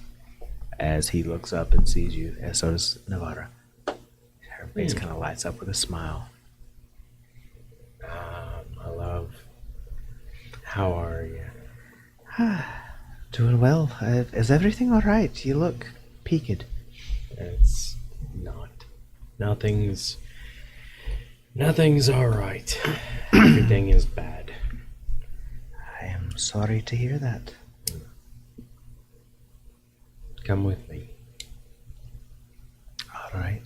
as he looks up and sees you, and so does Navara. Her face kind of lights up with a smile. My love. How are you? Doing well. Is everything all right? You look peaked. It's not. Nothing's all right. Everything is bad. I am sorry to hear that. Come with me. All right.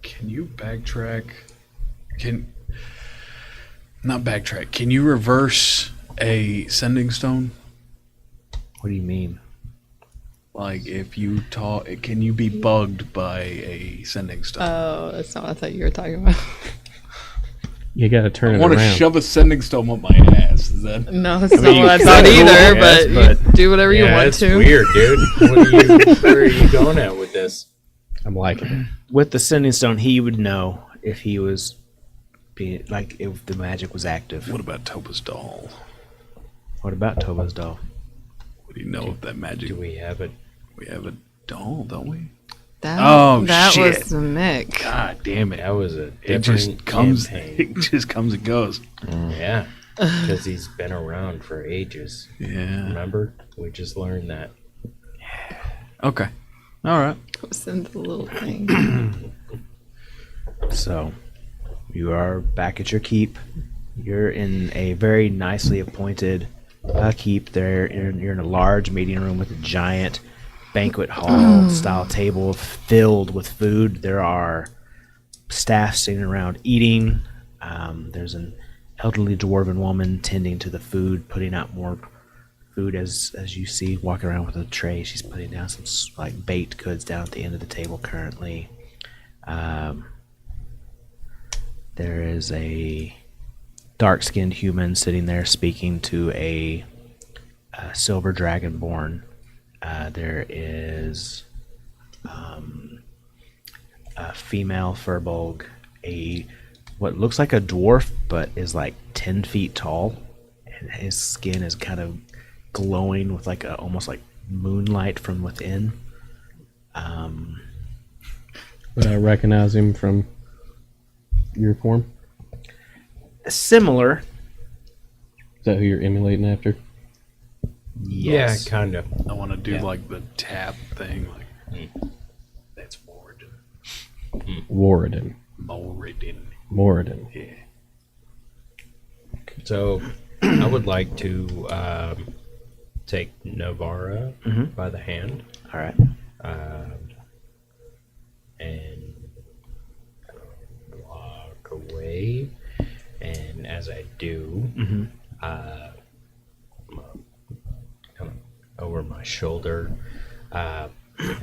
Can you backtrack? Not backtrack. Can you reverse a sending stone? What do you mean? Like if you can you be bugged by a sending stone? Oh, that's not what I thought you were talking about. You gotta turn I it want to around. shove a sending stone up my ass. Is that? No, that's mean, not you what I could thought do either, that, but but- you do whatever you want it's to. weird, dude. Where are you going at with this? I'm liking it. With the sending stone, he would know if he was being like if the magic was active. What about Toba's doll? What about Toba's doll? What do you know of that magic? Do we have it? We have a doll, don't we? That shit. was the Mick. God damn it! That was a It different just comes. campaign. It just comes and goes. Yeah, because he's been around for ages. Yeah. Remember? We just learned that. Okay. All right. Send the little thing. So, you are back at your keep. You're in a very nicely appointed keep. You're in a large meeting room with a giant banquet hall style table filled with food. There are staff sitting around eating. There's an elderly dwarven woman tending to the food, putting out more food as you see walking around with a tray. She's putting down some like baked goods down at the end of the table currently. There is a dark-skinned human sitting there speaking to a silver dragonborn. There is a female furbolg, what looks like a dwarf, but is like 10 feet tall, and his skin is kind of glowing with like almost like moonlight from within. Would I recognize him from your form? Similar, Is that who you're emulating after? yes. Yeah, kind of. I want to do Yeah. like the tap thing. Like that's Morden. Warden. Morden. Yeah. So, I would like to take Navara Mhm. by the hand All right. and walk away. And as I do, Mhm. kind of over my shoulder,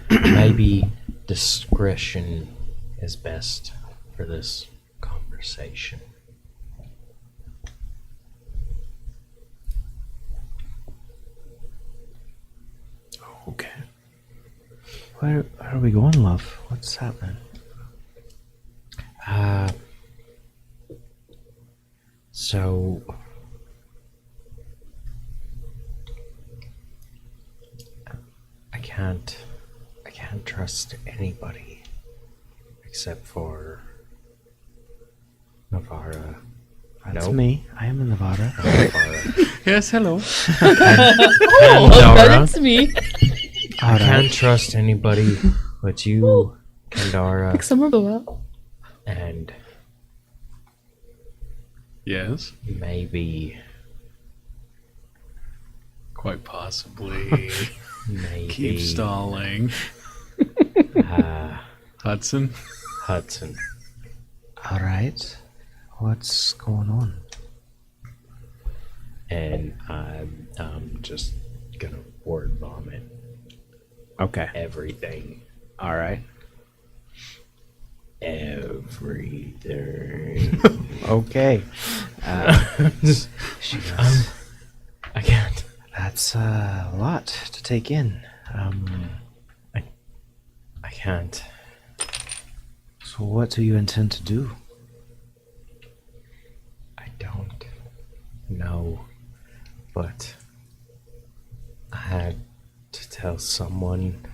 maybe discretion is best for this conversation. Okay. Where are we going, love? What's happening? So I can't trust anybody except for Navara. That's Nope. me. I am in Nevada. Navara. Yes, hello. Pandora. That's me. I can't trust anybody but you, Kandara, Summer go out. and Yes, maybe quite possibly. maybe Keep stalling. Hudson. Hudson. All right. What's going on? And I'm just gonna word vomit Okay. everything. All right. Everything. Okay. She goes, I can't. that's a lot to take in. I can't. So what do you intend to do? I don't know. But I had to tell someone.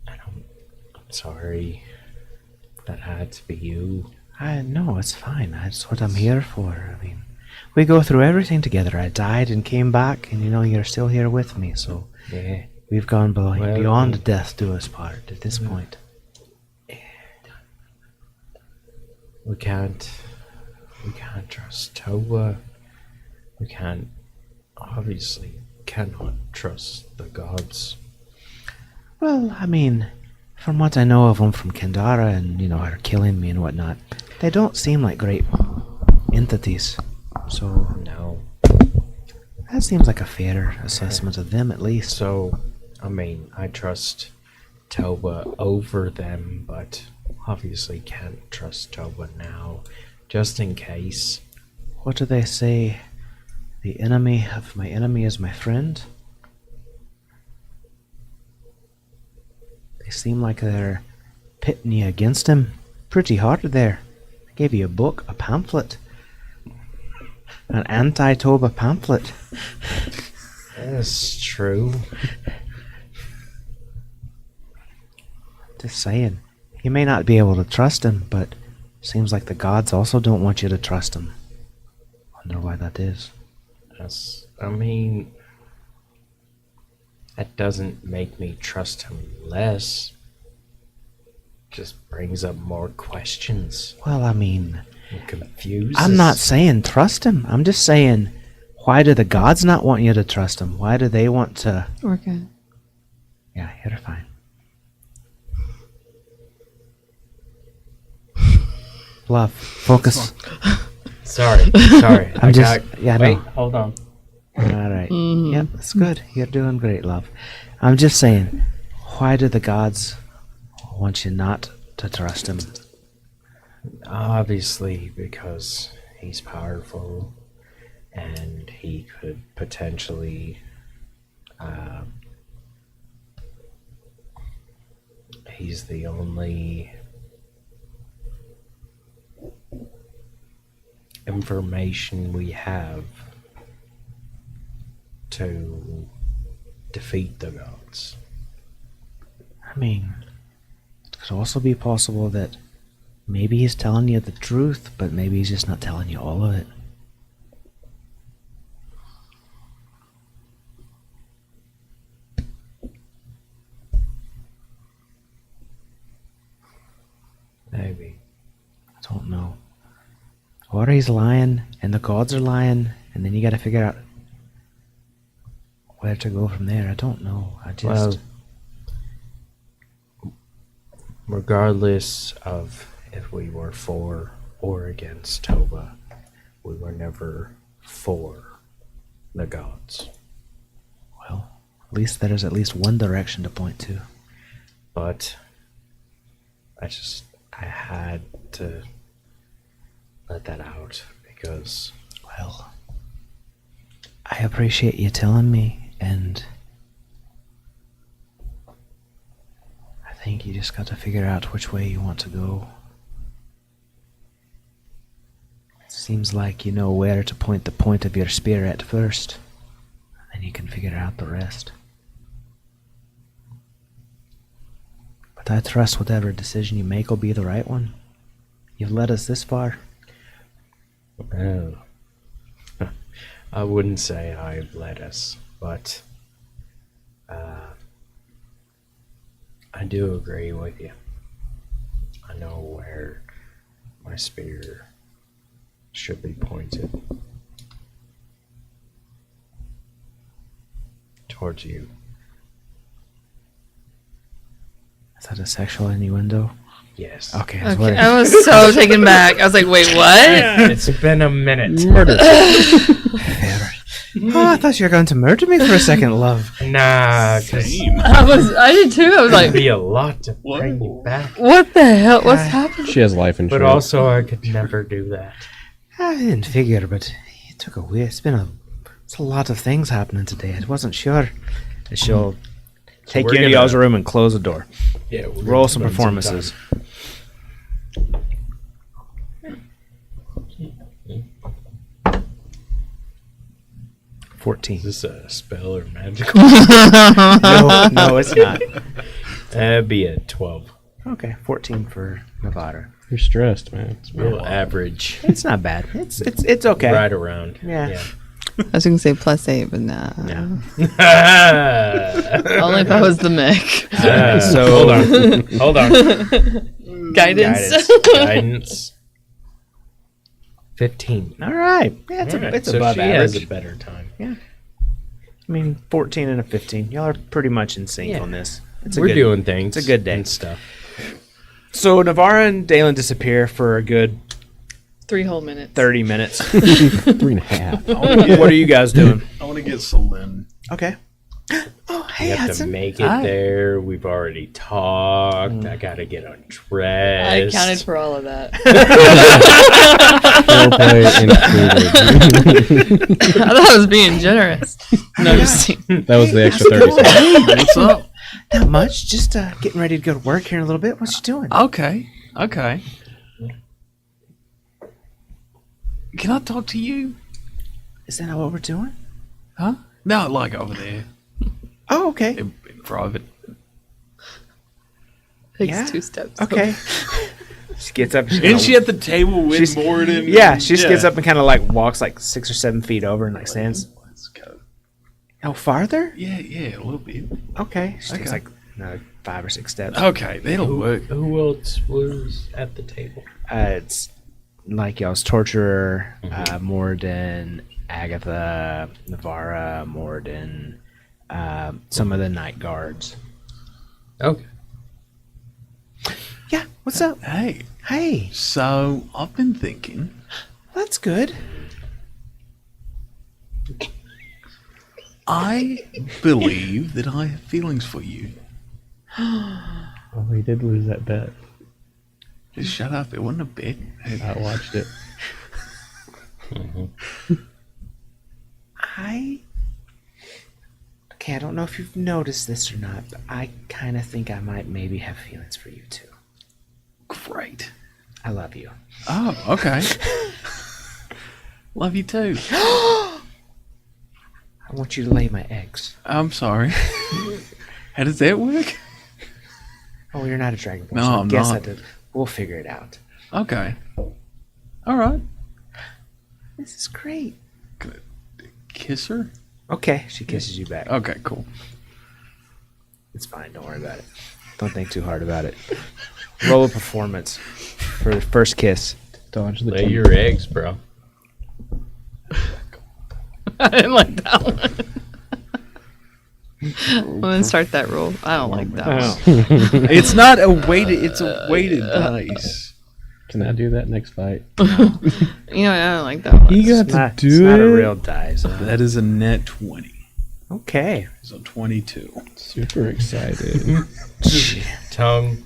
I'm sorry that had to be you. I know it's fine. That's what I'm here for. I mean, we go through everything together. I died and came back, and you're still here with me. So Yeah. we've gone Well, beyond death do us part at this point. We can't trust Toba. We obviously cannot trust the gods. Well, I mean, from what I know of them from Kendara and her killing me and whatnot, they don't seem like great entities. So No. that seems like a fair assessment of them, at least. So, I mean, I trust Toba over them, but obviously can't trust Toba now, just in case. What do they say? The enemy of my enemy is my friend? They seem like they're pitting you against him pretty hard there. They gave you a book, a pamphlet. An anti-Toba pamphlet. That's true. Just saying. You may not be able to trust him, but seems like the gods also don't want you to trust him. Wonder why that is. I mean, that doesn't make me trust him less. Just brings up more questions. Well, I mean, And confuses. I'm not saying trust him. I'm just saying, why do the gods not want you to trust him? Why do they want to... We're good. Yeah, you're fine. Love, focus. Sorry. I'm just... Yeah, Wait, no. hold on. All right. Yep, that's good. You're doing great, love. I'm just saying, why do the gods want you not to trust him? Obviously, because he's powerful and he could potentially he's the only information we have to defeat the gods. I mean, it could also be possible that maybe he's telling you the truth, but maybe he's just not telling you all of it. Maybe. I don't know. Quarry's lying, and the gods are lying, and then you got to figure out where to go from there. I don't know. I just... Well, regardless of if we were for or against Toba, we were never for the gods. Well, at least there's at least one direction to point to. But I had to let that out because, Well, I appreciate you telling me, and I think you just got to figure out which way you want to go. Seems like you know where to point the point of your spear at first, and then you can figure out the rest. But I trust whatever decision you make will be the right one. You've led us this far. well, I wouldn't say I've led us, but I do agree with you. I know where my spear should be pointed towards you. Is that a sexual innuendo? Yes. Okay, I was Okay, worried. I was so taken back. I was like, wait, what? It's been a minute. Murder. Fair. Oh, I thought you were going to murder me for a second, love. Nah, because Same. I did too. I was it'd like, be a lot to bring you back. what the hell? What's happening? She has life insurance. But also, I could never do that. I didn't figure, but it took a weird. It's a lot of things happening today. I wasn't sure. She'll take we're you into gonna- y'all's room and close the door. Yeah, we're Roll gonna some spend performances. time. 14. Is this a spell or magical? No, it's not. That'd be a 12. Okay, 14 for Navarra. You're stressed, man. It's Real average. It's not bad. It's okay. Right around. Yeah. I was gonna say +8, but nah. Yeah. Only if I was the mech. So hold on. Guidance. Guidance. 15. All right. Yeah, it's so above she average. has a better time. I mean, 14 and a 15. Y'all are pretty much in sync Yeah. on this. We're doing things. it's a good day. and stuff. So Navarra and Dalen disappear for a good 3 whole minutes. 30 minutes. 3.5. What are you guys doing? I want to get Celine. Okay. Oh, We hey, have to Hudson. make it there. We've already talked. I gotta get I undressed. accounted for all of that. Foreplay included. I thought I was being generous. No, just kidding. That was the extra 30 seconds. Hey, what's up? Not much. Just getting ready to go to work here in a little bit. What you doing? Okay. Can I talk to you? Is that not what we're doing? Huh? No, like over there Oh, okay. in private. Takes Yeah. 2 steps. Okay. She gets up. Isn't she at the table with She's- Morden? Yeah, she just gets up and kind of like walks like 6 or 7 feet over and like stands. Let's go. Oh, farther? Yeah, a little bit. Okay. She takes Okay. like another 5 or 6 steps. Okay, that'll work. Who else was at the table? It's like y'all's torturer, Morden, Agatha, Navarra, Morden, some of the night guards. Okay. Yeah, what's up? Hey, Hey, so I've been thinking. that's good. I believe that I have feelings for you. Oh, he did lose that bet. Just shut up. It wasn't a bet. I watched it. Okay, I don't know if you've noticed this or not, but I kind of think I might maybe have feelings for you too. Great. I love you. Oh, okay. Love you too. I want you to lay my eggs. I'm sorry. How does that work? Oh, you're not a dragon boy. No, so I I'm guess not. I did. We'll figure it out. Okay. All right. This is great. Kiss her? Okay, she kisses you back. Okay, cool. It's fine. Don't worry about it. Don't think too hard about it. Roll a performance for the first kiss. Dodge the Lay teeth. your eggs, bro. I didn't like that one. I'm gonna start that rule. I don't like that one. It's not a weighted. It's a weighted dice. Can I do that next fight? You know, I don't like that one. You got It's not, to it's do not it. a real die. So. That is a net 20. Okay. So 22. Super excited. Tongue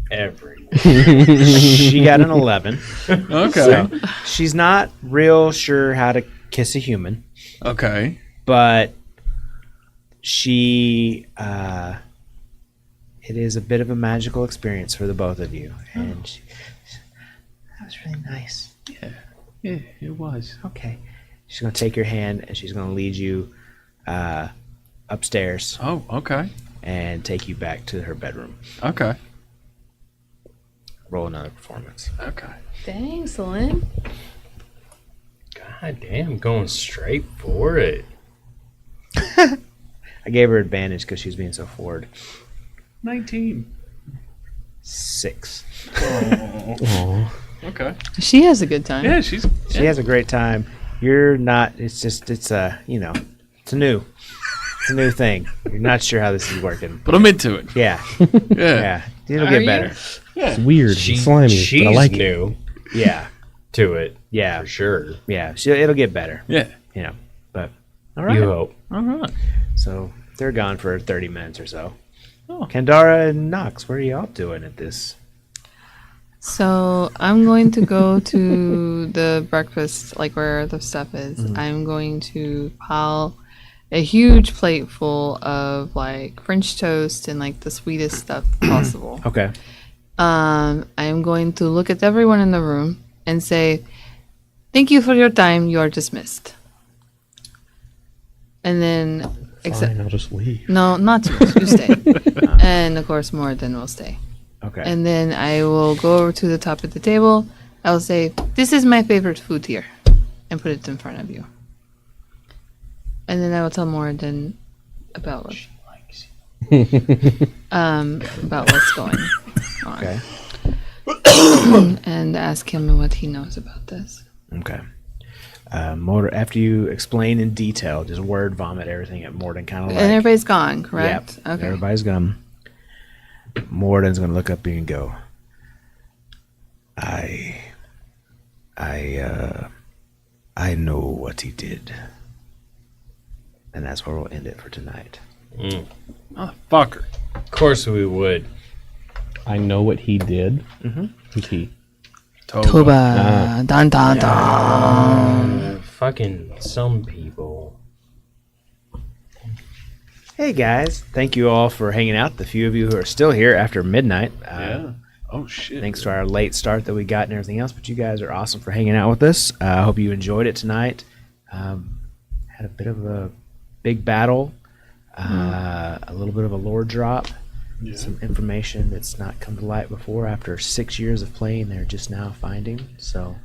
everywhere. She got an 11. Okay. So she's not real sure how to kiss a human, Okay. but she it is a bit of a magical experience for the both of you, and that was really nice. Yeah, it was. Okay, she's gonna take your hand and she's gonna lead you upstairs Oh, okay. and take you back to her bedroom. Okay. Roll another performance. Okay. Dang, Slim. God damn, going straight for it. I gave her advantage because she's being so forward. 19. 6. Aw. Okay. She has a good time. Yeah, she's. She has a great time. You're not. It's just. It's a. You know. It's new. It's a new thing. You're not sure how this is working. But I'm into it. Yeah. Yeah. Yeah. It'll Are get you? better. It's weird. She, It's slimy, she's but I like it. new Yeah. to it, Yeah. for sure. Yeah. It'll get better. Yeah. You know. But all right. You hope. All right. So they're gone for 30 minutes or so. Oh. Kandara and Nox, what are y'all doing at this? So I'm going to go to the breakfast, like where the stuff is. I'm going to pile a huge plate full of like French toast and like the sweetest stuff possible. Okay. I'm going to look at everyone in the room and say, "Thank you for your time. You are dismissed." And then, Fine, I'll just leave. no, not you. You stay. And of course, Morden will stay. Okay. And then I will go over to the top of the table. I will say, "This is my favorite food here," and put it in front of you. And then I will tell Morden about about what's going on, Okay. and ask him what he knows about this. Okay. Morden, after you explain in detail, just word vomit everything at Morden, kind of like. And everybody's gone, correct? Yep. Okay. Everybody's gone. Morden's gonna look up at you and go, I know what he did. And that's where we'll end it for tonight. Motherfucker. Of course we would. I know what he did. Who's he? Toba. Dun dun dun. Fucking some people. Hey guys, thank you all for hanging out. The few of you who are still here after midnight. Yeah. Oh, shit. Thanks to our late start that we got and everything else, but you guys are awesome for hanging out with us. I hope you enjoyed it tonight. Had a bit of a big battle, a little bit of a lore drop, some information that's not come to light before after 6 years of playing. They're just now finding. So,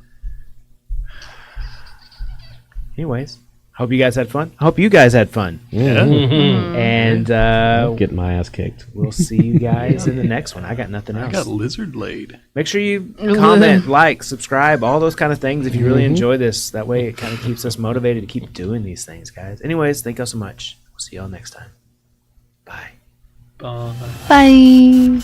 anyways, hope you guys had fun. I hope you guys had fun. And Getting my ass kicked. we'll see you guys in the next one. I got nothing I else. got lizard laid. Make sure you comment, like, subscribe, all those kind of things if you really enjoy this. That way it kind of keeps us motivated to keep doing these things, guys. Anyways, thank y'all so much. We'll see y'all next time. Bye. Bye. Bye.